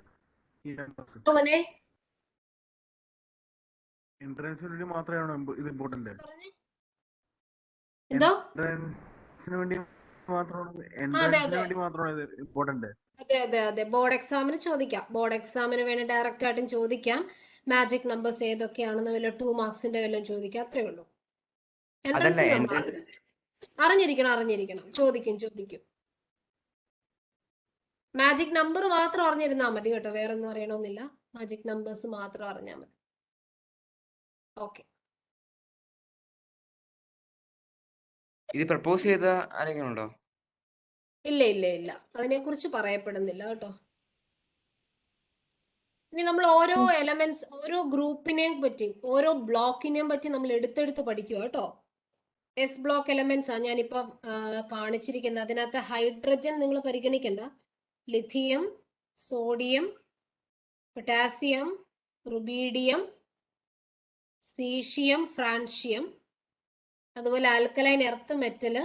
ഈ numbers. അവനെ എൻട്രൻസിന് വേണ്ടി മാത്രമാണോ ഇത് ഇമ്പോർട്ടന്റ്? എന്തോ എൻട്രൻസിന് വേണ്ടി മാത്രമാണ് അതെ എൻട്രൻസിന് അതെ വേണ്ടി മാത്രമാണ് ഇത് ഇമ്പോർട്ടന്റ്. അതെ അതെ അതെ ബോർഡ് എക്സാമിന് ചോദിക്കാം. ബോർഡ് എക്സാമിന് വേണ്ടി ഡയറക്റ്റ് ആയിട്ടും ചോദിക്കാം. മാജിക് നമ്പേഴ്സ് ഏതൊക്കെയാണെന്ന് വല്ല 2 മാർക്സിന്റെ വല്ലതും ചോദിക്കാം. അത്രേ ഉള്ളൂ. അതല്ല എൻട്രൻസിന് നമ്മൾ എൻട്രൻസ് അറിഞ്ഞിരിക്കണം. ചോദിക്കും. മാജിക് നമ്പർ മാത്രം അറിഞ്ഞിരുന്നാ മതി കേട്ടോ, വേറെ ഒന്നും അറിയണമെന്നില്ല. മാജിക് നമ്പേഴ്സ് മാത്രം അറിഞ്ഞാൽ മതി. ഓക്കെ. ഇത് പ്രപ്പോസ് ചെയ്ത ആരെങ്കിലും ഉണ്ടോ? ഇല്ല അതിനെ കുറിച്ച് പറയപ്പെടുന്നില്ല കേട്ടോ. ഇനി നമ്മൾ ഓരോ എലമെന്റ്സ്, ഓരോ ഗ്രൂപ്പിനെയും പറ്റി, ഓരോ ബ്ലോക്കിനെയും പറ്റി നമ്മൾ എടുത്തെടുത്ത് പഠിക്കുക കേട്ടോ. എസ് ബ്ലോക്ക് എലമെന്റ്സ് ആണ് ഞാനിപ്പം കാണിച്ചിരിക്കുന്നത്. അതിനകത്ത് ഹൈഡ്രജൻ നിങ്ങൾ പരിഗണിക്കണ്ട. Lithium, sodium, potassium, rubidium, caesium, francium, അതുപോലെ alkaline earth metal,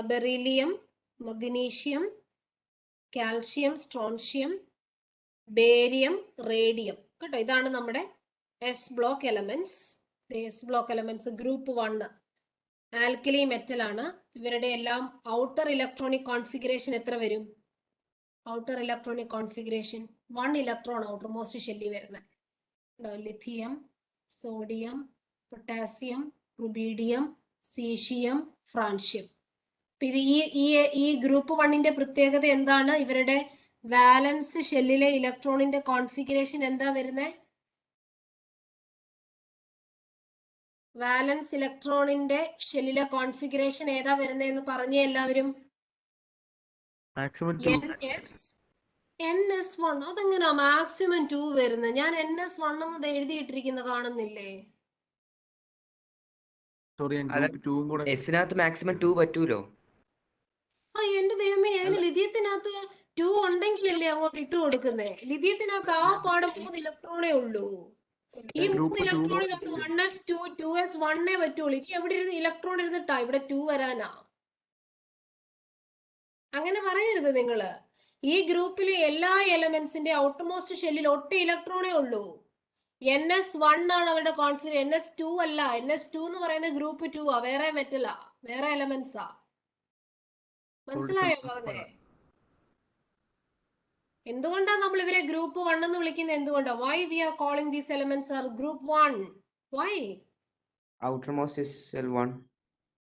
beryllium, magnesium, calcium, strontium, barium, radium കേട്ടോ. ഇതാണ് നമ്മുടെ S block elements. S block elements group 1 alkali metal ആണ്. ഇവരുടെ എല്ലാം ഔട്ടർ ഇലക്ട്രോണിക് കോൺഫിഗറേഷൻ എത്ര വരും? Outer electronic configuration 1 electron outermost ഷെല്ലി വരുന്നത്. Lithium, sodium, potassium, rubidium, caesium, francium. ഇത് ഈ ഗ്രൂപ്പ് 1ന്റെ പ്രത്യേകത എന്താണ്? ഇവരുടെ വാലൻസ് ഷെല്ലിലെ ഇലക്ട്രോണിന്റെ കോൺഫിഗറേഷൻ എന്താ വരുന്നത്? വാലൻസ് ഇലക്ട്രോണിന്റെ ഷെല്ലിലെ കോൺഫിഗറേഷൻ ഏതാ വരുന്നതെന്ന് പറഞ്ഞേ എല്ലാവരും. മാക്സിമം 2. NS1. അതെങ്ങനെയാ മാക്സിമം 2 വരുന്നത്? ഞാൻ NS1 എന്ന് എഴുതിയിട്ടിരിക്കുന്ന കാണുന്നില്ലേ? സോറി, ഞാൻ ഗ്രൂപ്പ് 2 കൂടെ എസിനകത്ത് മാക്സിമം 2 പറ്റൂലോ? എന്റെ ദൈവമേ, ഞാൻ ലിഥിയത്തിനകത്ത് 2 ഉണ്ടെങ്കിലല്ലേ അങ്ങോട്ട് ഇട്ട് കൊടുക്കുന്നേ. ലിഥിയത്തിനകത്ത് ആ പാടെ 3 ഇലക്ട്രോണേ ഉള്ളൂ. ഈ 3 ഇലക്ട്രോണിനകത്ത് 1s2 2s1 പറ്റുള്ളൂ. ഇനി എവിടെ ഇരുന്ന് ഇലക്ട്രോൺ ഇരുന്നിട്ടാ ഇവിടെ 2 വരാനാ? അങ്ങനെ പറയരുത് നിങ്ങള്. ഈ ഗ്രൂപ്പിലെ എല്ലാ എലമെന്റ്സിന്റെ ഔട്ടർമോസ്റ്റ് ഷെല്ലിൽ ഒറ്റ ഇലക്ട്രോണേ ഉള്ളൂ. NS1 ആണ് അവരുടെ കോൺഫിഗറേഷൻ, NS2 അല്ല. NS2 എന്ന് പറയുന്നത് ഗ്രൂപ്പ് 2 ആ, വേറെ മെറ്റലാ, വേറെ എലമെന്റ്സാ. മനസ്സിലായോ പറഞ്ഞേ? എന്തുകൊണ്ടാ നമ്മൾ ഇവരെ ഗ്രൂപ്പ് 1 എന്ന് വിളിക്കുന്നത്? എന്തുകൊണ്ടാ? Why we are calling these elements are group 1? Why? Outermost shell 1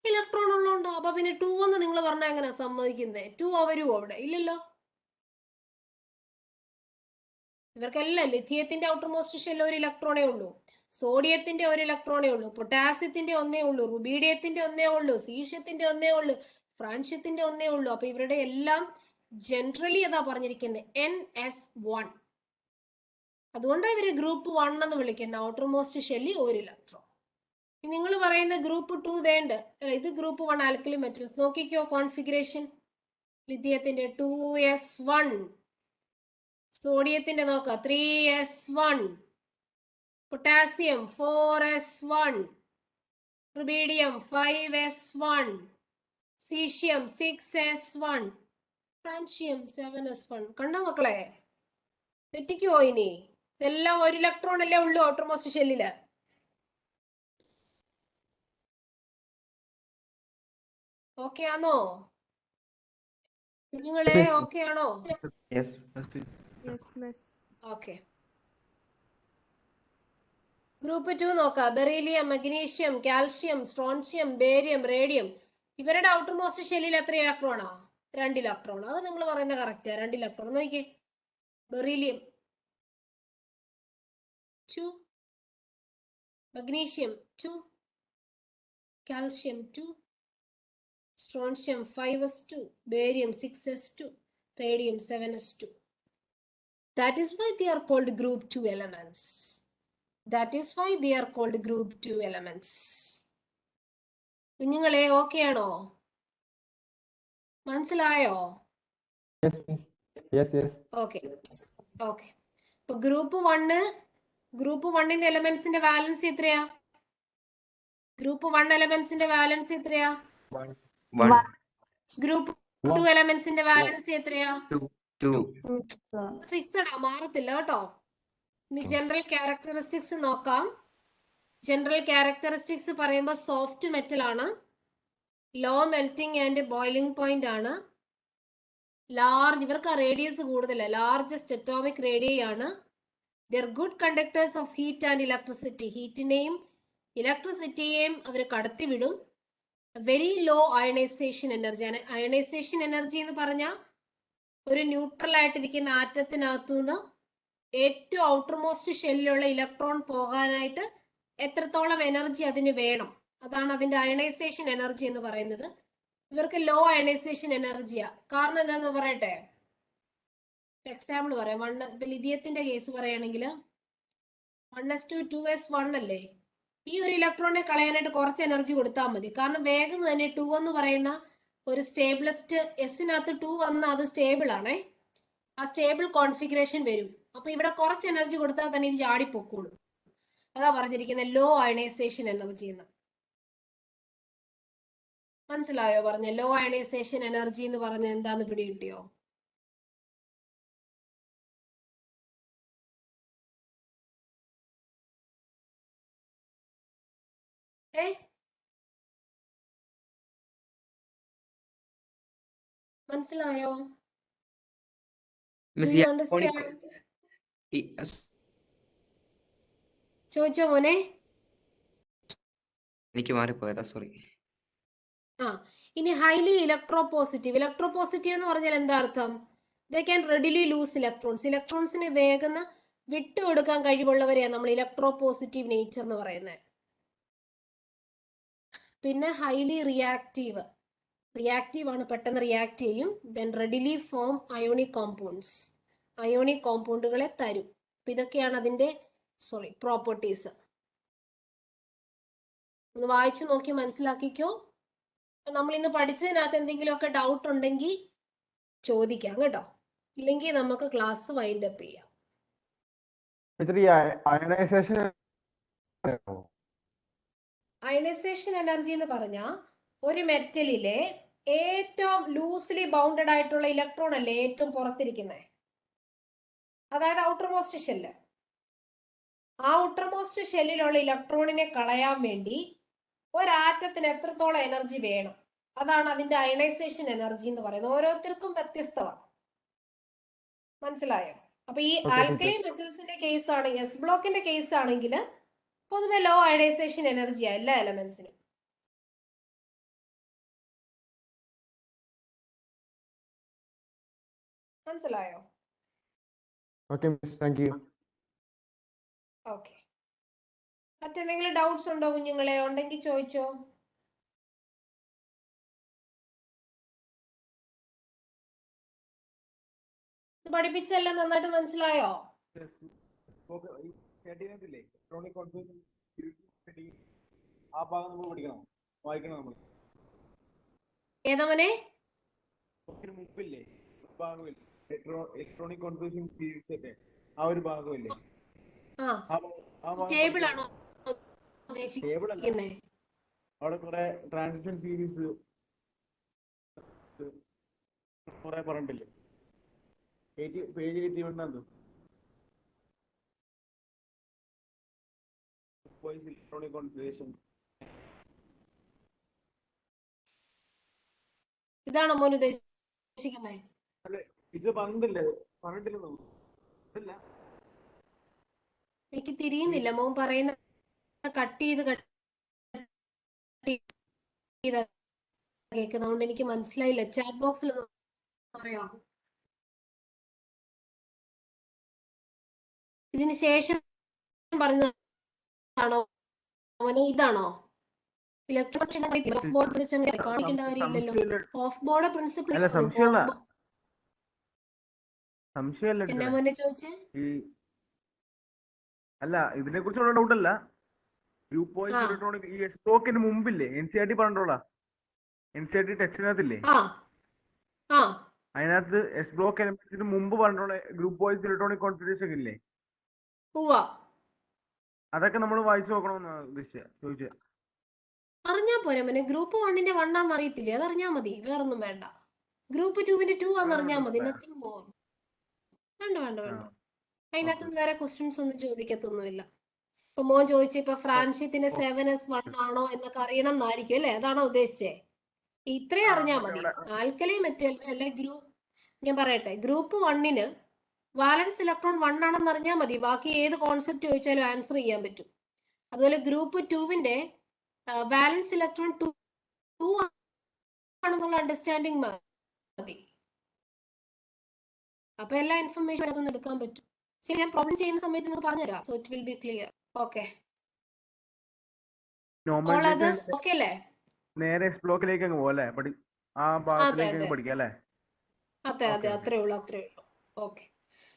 electron ഉള്ളതുകൊണ്ടോ? അപ്പൊ പിന്നെ 2 എന്ന് നിങ്ങൾ പറഞ്ഞാൽ എങ്ങനെ സമ്മതിക്കുന്നേ? 2 അവരും അവിടെ ഇല്ലല്ലോ. ഇവർക്കെല്ലാം ലിഥിയത്തിന്റെ ഔട്ടർമോസ്റ്റ് ഷെല്ലിൽ 1 ഇലക്ട്രോണേ ഉള്ളൂ, സോഡിയത്തിന്റെ 1 ഇലക്ട്രോണേ ഉള്ളൂ, പൊട്ടാസ്യത്തിന്റെ 1 ഉള്ളൂ, റുബീഡിയത്തിന്റെ 1 ഉള്ളൂ, സീഷ്യത്തിന്റെ 1 ഉള്ളൂ, ഫ്രാൻഷ്യത്തിന്റെ 1 ഉള്ളൂ. അപ്പൊ ഇവരുടെ എല്ലാം ജനറലി ഏതാ പറഞ്ഞിരിക്കുന്നത്? NS1. അതുകൊണ്ടാണ് ഇവര് ഗ്രൂപ്പ് 1 എന്ന് വിളിക്കുന്നത്. ഔട്ടർമോസ്റ്റ് ഷെല്ലി 1 ഇലക്ട്രോൺ. നിങ്ങൾ പറയുന്ന ഗ്രൂപ്പ് 2 ദേണ്ട്, ഇത് ഗ്രൂപ്പ് 1 ആൽക്കലി മെറ്റൽസ്. നോക്കിക്കോ കോൺഫിഗറേഷൻ. ലിഥിയത്തിന്റെ 2s1, സോഡിയത്തിന്റെ നോക്ക 3s1, potassium 4s1, rubidium 5s1, caesium 6s1, francium 7s1. കണ്ടോ മക്കളെ? തെറ്റിക്കുവോ ഇനി? ഇതെല്ലാം 1 ഇലക്ട്രോൺ അല്ലേ ഉള്ളൂ ഔട്ടർമോസ്റ്റ് ഷെല്ലില്. ഓക്കെ ആണോ കുഞ്ഞുങ്ങളെ? ഓക്കെ ആണോ? യെസ്. ഓക്കെ. ഗ്രൂപ്പ് 2 നോക്കാം. Beryllium, magnesium, calcium, strontium, barium, radium. ഇവരുടെ ഔട്ടർമോസ്റ്റ് ഷെല്ലിൽ എത്ര ഇലക്ട്രോണാ? 2 ഇലക്ട്രോൺ. അത് നിങ്ങൾ പറയുന്ന കറക്റ്റാ, 2 ഇലക്ട്രോൺ. നോക്കിക്കേ, beryllium 2, magnesium 2, calcium 2, strontium 5s2, barium 6s2, radium 7s2. That is why they are called group 2 elements. That is why they are called group 2 elements. കുഞ്ഞുങ്ങളെ okay ആണോ? മനസ്സിലായോ? Okay okay. ഇപ്പൊ group 1ന്റെ എലമെന്റ്സിന്റെ valency എത്രയാ? Group 1 എലമെന്റ്സിന്റെ valency എത്രയാ? 1. Group to എലമെന്റ്സിന്റെ valency എത്രയാ? 2. Fixed ആ, മാറത്തില്ല കേട്ടോ. ഇനി ജനറൽ ക്യാരക്ടറിസ്റ്റിക്സ് നോക്കാം. ജനറൽ ക്യാരക്ടറിസ്റ്റിക്സ് പറയുമ്പോൾ സോഫ്റ്റ് മെറ്റൽ ആണ്, low melting and boiling point ആണ്, ലാർജ്, ഇവർക്ക് റേഡിയസ് കൂടുതലാണ്, ലാർജസ്റ്റ് അറ്റോമിക് റേഡിയ ആണ്. They're good conductors of heat and electricity, ഹീറ്റിനെയും ഇലക്ട്രിസിറ്റിയെയും അവർ കടത്തിവിടും. Very low ionisation energy. Ionisation energy എന്ന് പറഞ്ഞാൽ ഒരു ന്യൂട്രൽ ആയിട്ടിരിക്കുന്ന ആറ്റത്തിനകത്തുനിന്ന് ഏറ്റവും ഔട്ടർമോസ്റ്റ് ഷെല്ലിലുള്ള ഇലക്ട്രോൺ പോകാനായിട്ട് എത്രത്തോളം എനർജി അതിന് വേണം, അതാണ് അതിന്റെ അയണൈസേഷൻ എനർജി എന്ന് പറയുന്നത്. ഇവർക്ക് ലോ അയണൈസേഷൻ എനർജിയാ. കാരണം എന്താന്ന് പറയട്ടെ, എക്സാമ്പിൾ പറയാം. ലിഥിയത്തിന്റെ കേസ് പറയുകയാണെങ്കിൽ 1s2 2s1 അല്ലേ, ഈ ഒരു ഇലക്ട്രോണിനെ കളയാനായിട്ട് കുറച്ച് എനർജി കൊടുത്താൽ മതി. കാരണം വേഗം തന്നെ 2 എന്ന് പറയുന്ന ഒരു സ്റ്റേബിളസ്റ്റ്, എസിനകത്ത് 2 വന്നാൽ അത് സ്റ്റേബിൾ ആണേ, ആ സ്റ്റേബിൾ കോൺഫിഗറേഷൻ വരും. അപ്പൊ ഇവിടെ കുറച്ച് എനർജി കൊടുത്താൽ തന്നെ ഇത് ചാടിപ്പൊക്കോളും. അതാ പറഞ്ഞിരിക്കുന്നത് ലോ അയണൈസേഷൻ എനർജി എന്ന്. മനസ്സിലായോ? പറഞ്ഞ ലോ അയണൈസേഷൻ എനർജി എന്ന് പറഞ്ഞ എന്താന്ന് പിടികിട്ടിയോ? മനസ്സിലായോ? ചോദിച്ചോ മോനെ? എനിക്ക് മാറിപ്പോയതാ, സോറി. ഇനി ഹൈലി ഇലക്ട്രോപോസിറ്റീവ്. ഇലക്ട്രോപോസിറ്റീവ് എന്ന് പറഞ്ഞാൽ എന്താ അർത്ഥം? They can readily lose electrons. ഇലക്ട്രോൺസിനെ വേഗം വിട്ടുകൊടുക്കാൻ കഴിവുള്ളവരെയാണ് നമ്മൾ ഇലക്ട്രോപോസിറ്റീവ് നേച്ചർ എന്ന് പറയുന്നത്. പിന്നെ ഹൈലി റിയാക്റ്റീവ്. റിയാക്റ്റീവ് ആണ്, പെട്ടെന്ന് റിയാക്ട് ചെയ്യും. Then readily form ionic compounds. Ionic കോമ്പൗണ്ടുകളെ തരും. അപ്പൊ ഇതൊക്കെയാണ് അതിന്റെ പ്രോപ്പർട്ടീസ്. ഒന്ന് വായിച്ചു നോക്കി മനസ്സിലാക്കിക്കോ. നമ്മൾ ഇന്ന് പഠിച്ചതിനകത്ത് എന്തെങ്കിലുമൊക്കെ ഡൗട്ട് ഉണ്ടെങ്കിൽ ചോദിക്കാം കേട്ടോ, ഇല്ലെങ്കിൽ നമുക്ക് ക്ലാസ് വൈൻഡ് അപ്പ് ചെയ്യാം. അയണൈസേഷൻ എനർജി എന്ന് പറഞ്ഞാൽ ഒരു മെറ്റലിലെ ഏറ്റവും ലൂസ്ലി ബൗണ്ടഡ് ആയിട്ടുള്ള ഇലക്ട്രോൺ അല്ലേ ഏറ്റവും പുറത്തിരിക്കുന്നത്, അതായത് ഔട്ടർമോസ്റ്റ് ഷെല്ല്. ആ ഔട്ടർമോസ്റ്റ് ഷെല്ലിലുള്ള ഇലക്ട്രോണിനെ കളയാൻ വേണ്ടി ഒരാറ്റത്തിന് എത്രത്തോളം എനർജി വേണം, അതാണ് അതിന്റെ അയണൈസേഷൻ എനർജി എന്ന് പറയുന്നത്. ഓരോരുത്തർക്കും വ്യത്യസ്തമാണ്. മനസ്സിലായോ? അപ്പൊ ഈ ആൽക്കലി മെറ്റൽസിന്റെ കേസ് ആണ്, എസ് ബ്ലോക്കിന്റെ കേസ് ആണെങ്കിൽ പൊതുവെ ലോ അയണൈസേഷൻ എനർജിയാ എല്ലാ എലമെന്റ്സിനും. മനസ്സിലായോ? Okay miss, thank you. Okay. മറ്റെന്തെങ്കിലും ഡൗട്ട്സ് ഉണ്ടോ കുഞ്ഞുങ്ങളെ? ഉണ്ടെങ്കിൽ ചോദിച്ചോ. പഠിപ്പിച്ചെല്ലാം നന്നായിട്ട് മനസ്സിലായോ? ആ ഭാഗം നമ്മൾ പഠിക്കണം, വായിക്കണം. നമ്മൾ ഏതവനെ മുമ്പില്ലേ ഭാഗമില്ലേ, ഇലക്ട്രോണിക് കോൺഫിഗറേഷൻ സീരീസ് ഒക്കെ ആ ഒരു ഭാഗമില്ലേ, ടേബിൾ ആണോ ഉദ്ദേശിക്കുന്നത്? അവിടെ കുറെ ട്രാൻസിഷൻ സീരീസ് കുറെ പറഞ്ഞിട്ടില്ലേ, പേജ് 81 ഇലക്ട്രോണിക് കോൺഫിഗറേഷൻ. ഇതാണോ മോൻ ഉദ്ദേശിക്കുന്നത്? അല്ലെ, ഇത് പറഞ്ഞിട്ടില്ല. എനിക്ക് തിരിയുന്നില്ല മോൻ പറയുന്ന, കട്ട് ചെയ്ത് കേൾക്കുന്നതുകൊണ്ട് എനിക്ക് മനസ്സിലായില്ല. ചാറ്റ് ബോക്സിൽ പറയാ. ഇതിന് ശേഷം പറഞ്ഞതാണോ മോനെ? ഇതാണോ ഇലക്ട്രോണിക് ഓഫ് ബോർഡ് കാണിക്കേണ്ട കാര്യമില്ലല്ലോ. ഓഫ് ബോർഡ് പ്രിൻസിപ്പിൾ എന്നാ മോനെ ചോദിച്ചേ? അല്ല, ഇതിനെ കുറിച്ചുള്ള ഡൗട്ട് അല്ല. ഗ്രൂപ്പ് വൈസ് ഇലക്ട്രോണിക് ഈ എസ് ബ്ലോക്കിന് മുമ്പില്ലേ NCERT പറഞ്ഞോളാം, NCERT ടെക്സ്റ്റിനകത്തില്ലേ, അതിനകത്ത് എസ് ബ്ലോക്ക് എലമെന്റ്സിന് മുമ്പ് പറഞ്ഞോളെ ഗ്രൂപ്പ് വൈസ് ഇലക്ട്രോണിക് കോൺഫിഗറേഷൻ ഇല്ലേ, അതൊക്കെ നമ്മൾ വായിച്ചു നോക്കണമെന്നാണ് ചോദിച്ചത്. അറിഞ്ഞാ പോരെ മോനെ, ഗ്രൂപ്പ് 1ന്റെ 1 ആണെന്ന് അറിയത്തില്ലേ, അതറിഞ്ഞാ മതി, വേറൊന്നും വേണ്ട. ഗ്രൂപ്പ് 2-ന്റെ 2 ആണെന്നറിഞ്ഞാൽ മതി, നത്തിങ് മോർ. വേണ്ട വേണ്ട വേണ്ട, ആ. അതിനകത്തുനിന്ന് വേറെ ക്വസ്റ്റ്യൻസ് ഒന്നും ചോദിക്കത്തൊന്നുമില്ല. ഇപ്പൊ മോൻ ചോദിച്ച ഇപ്പൊ ഫ്രാൻഷിത്തിന്റെ 7s1 ആണോ എന്നൊക്കെ അറിയണം എന്നായിരിക്കും അല്ലെ, അതാണോ ഉദ്ദേശിച്ചേ? ഇത്രയും അറിഞ്ഞാൽ മതി. ആൽക്കലി മെറ്റൽ അല്ലെ ഗ്രൂപ്പ്, ഞാൻ പറയട്ടെ, ഗ്രൂപ്പ് 1-ന് വാലൻസ് ഇലക്ട്രോൺ 1 ആണെന്ന് അറിഞ്ഞാൽ മതി, ബാക്കി ഏത് കോൺസെപ്റ്റ് ചോദിച്ചാലും ആൻസർ ചെയ്യാൻ പറ്റും. അതുപോലെ ഗ്രൂപ്പ് 2-ന്റെ വാലൻസ് ഇലക്ട്രോൺ 2 ആണെന്നുള്ള അണ്ടർസ്റ്റാൻഡിങ് മതി. അപ്പൊ എല്ലാ ഇൻഫർമേഷൻ അതൊന്നും എടുക്കാൻ പറ്റും. ശരി, ഞാൻ പ്രോബ്ലം ചെയ്യുന്ന സമയത്ത് നിങ്ങൾക്ക് പറഞ്ഞുതരാം, so it will be clear. Okay, all others okay അല്ലേ? നേരെ എസ് ബ്ലോക്കിലേക്ക് അങ്ങ് പോകാം അല്ലേ? ആ ഭാഗത്തിലേക്ക് അങ്ങ് പഠിക്കാം അല്ലേ? അതെ അതെ, അത്രേ ഉള്ളൂ. ഓക്കെ,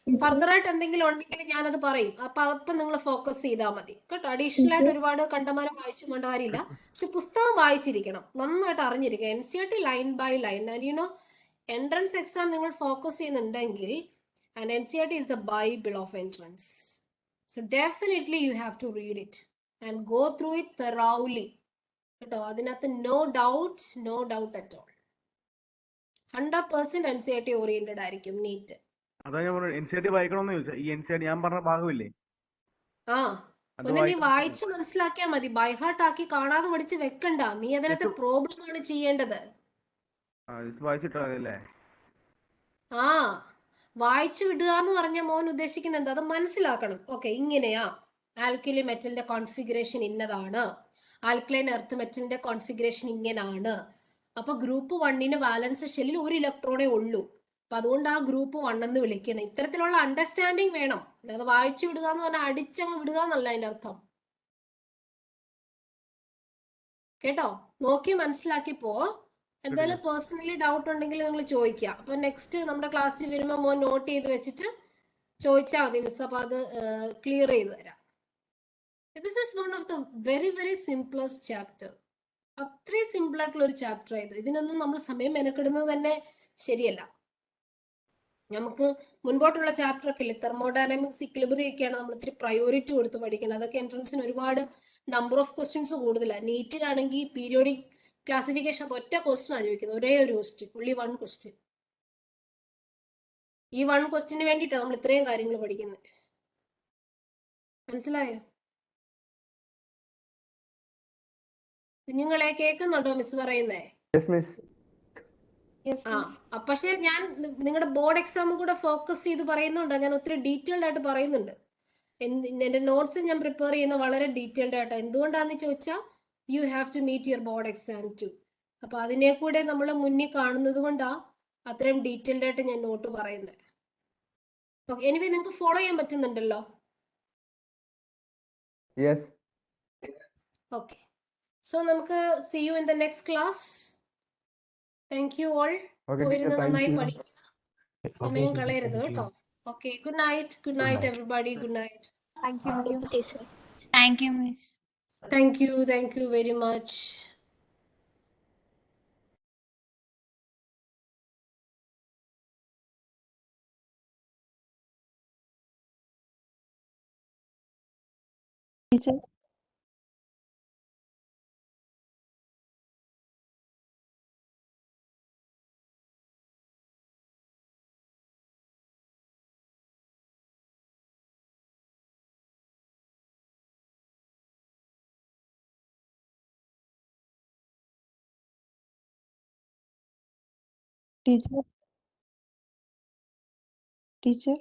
ഫർദർ ആയിട്ട് എന്തെങ്കിലും ഉണ്ടെങ്കിൽ ഞാനത് പറയും. അപ്പൊ അപ്പം നിങ്ങൾ ഫോക്കസ് ചെയ്താൽ മതി കേട്ടോ. അഡീഷണൽ ആയിട്ട് ഒരുപാട് കണ്ടമാനം വായിച്ചു കൊണ്ട് കാര്യമില്ല, പക്ഷെ പുസ്തകം വായിച്ചിരിക്കണം, നന്നായിട്ട് അറിഞ്ഞിരിക്കുക. NCERT line by line. You know entrance exam നിങ്ങൾ ഫോക്കസ് ചെയ്യുന്നുണ്ടെങ്കിൽ, and NCERT is the Bible of entrance. So definitely you have to read it and go through it thoroughly കേട്ടോ. അതിനകത്ത് no doubt at all. 100% NCERT oriented ആയിരിക്കും NEET. അതാ ഞാൻ പറഞ്ഞു NCERT വായിക്കണമെന്ന് ചോദിച്ചാൽ. ഈ NCERT ഞാൻ പറഞ്ഞ ഭാഗമില്ലേ, ആ, പിന്നെ നീ വായിച്ചു മനസ്സിലാക്കിയാ മതി, ബൈഹാർട്ട് ആക്കി കാണാതെ പഠിച്ച് വെക്കണ്ട. നീ അതിനകത്ത് പ്രോബ്ലം ആണ് ചെയ്യേണ്ടത്. വായിച്ചിട്ടാ അല്ലേ? ആ, വായിച്ചു വിടുക എന്ന് പറഞ്ഞ മോൻ ഉദ്ദേശിക്കുന്നത് എന്താ, അത് മനസ്സിലാക്കണം. ഓക്കെ, ഇങ്ങനെയാ ആൽക്കലി മെറ്റലിന്റെ കോൺഫിഗറേഷൻ ഇന്നതാണ്, ആൽക്കലൈൻ എർത്ത് മെറ്റലിന്റെ കോൺഫിഗറേഷൻ ഇങ്ങനാണ്. അപ്പൊ ഗ്രൂപ്പ് 1-ന് വാലൻസ് ഷെല്ലിൽ 1 ഇലക്ട്രോണേ ഉള്ളൂ, അപ്പൊ അതുകൊണ്ട് ആ ഗ്രൂപ്പ് 1 എന്ന് വിളിക്കുന്നത്. ഇത്തരത്തിലുള്ള അണ്ടർസ്റ്റാൻഡിങ് വേണം. അത് വായിച്ചു വിടുക എന്ന് പറഞ്ഞാൽ അടിച്ചങ്ങ് വിടുക എന്നല്ല അതിന്റെ അർത്ഥം കേട്ടോ. നോക്കി മനസ്സിലാക്കി പോ. എന്തായാലും പേഴ്സണലി ഡൗട്ട് ഉണ്ടെങ്കിൽ നിങ്ങൾ ചോദിക്കുക. അപ്പൊ നെക്സ്റ്റ് നമ്മുടെ ക്ലാസ്സിൽ വരുമ്പോൾ മോൻ നോട്ട് ചെയ്ത് വെച്ചിട്ട് ചോദിച്ചാൽ മതി, മിസ് അപ്പൊ അത് ക്ലിയർ ചെയ്ത് തരാം. This is one of the very very simplest chapter. അത്രയും സിമ്പിൾ ആയിട്ടുള്ള ഒരു ചാപ്റ്റർ ആയത്. ഇതിനൊന്നും നമ്മൾ സമയം മെനക്കെടുന്നത് തന്നെ ശരിയല്ല. നമുക്ക് മുൻപോട്ടുള്ള ചാപ്റ്റർ ഒക്കെ ഇല്ലേ, തെർമോഡൈനാമിക്സ്, ഇക്വിലിബ്രിയം ഒക്കെയാണ് നമ്മൾ ഇത്തിരി പ്രയോറിറ്റി കൊടുത്ത് പഠിക്കുന്നത്. അതൊക്കെ എൻട്രൻസിന് ഒരുപാട് നമ്പർ ഓഫ് ക്വസ്റ്റ്യൻസ് കൂടുതലാണ്. നീറ്റിനാണെങ്കിൽ പീരിയോഡിക് ക്ലാസിഫിക്കേഷൻ അത് ഒറ്റ ക്വസ്റ്റ്യൻ ആണ് ചോദിക്കുന്നത്, ഒരേ ഒരു ക്വസ്റ്റ്യൻ, ഉള്ളി 1 ക്വസ്റ്റ്യൻ. ഈ 1 ക്വസ്റ്റ്യന് വേണ്ടിയിട്ടാണ് നമ്മൾ ഇത്രയും കാര്യങ്ങൾ പഠിക്കുന്നത്. മനസ്സിലായോ കുഞ്ഞുങ്ങളെ? കേൾക്കുന്നുണ്ടോ മിസ് പറയുന്നേ? ആ, പക്ഷെ ഞാൻ നിങ്ങളുടെ ബോർഡ് എക്സാമും കൂടെ ഫോക്കസ് ചെയ്ത് പറയുന്നുണ്ടോ? ഞാൻ ഒത്തിരി ഡീറ്റെയിൽഡ് ആയിട്ട് പറയുന്നുണ്ട്. എന്റെ നോട്ട്സ് ഞാൻ പ്രിപ്പയർ ചെയ്യുന്ന വളരെ ഡീറ്റെയിൽഡ് ആയിട്ട്. എന്തുകൊണ്ടാന്ന് ചോദിച്ചാൽ you have to meet your board exam too. അപ്പൊ അതിനെ കൂടെ നമ്മൾ മുന്നിൽ കാണുന്നത് കൊണ്ടാ അത്രയും ഡീറ്റെയിൽഡ് ആയിട്ട് ഞാൻ നോട്ട് പറയുന്നത്. ഓക്കെ, എനിവേ നിങ്ങൾക്ക് ഫോളോ ചെയ്യാൻ പറ്റുന്നുണ്ടല്ലോ? യെസ്. ഓക്കെ, സോ നമുക്ക് see you in the next class. Thank you all. പോയിരുന്ന് നന്നായി പഠിക്കുക, സമയം കളയരുത് കേട്ടോ. Okay, good night everybody. Good night. Thank you. teacher. Thank you, Miss. Thank you very much. Teacher. Teacher.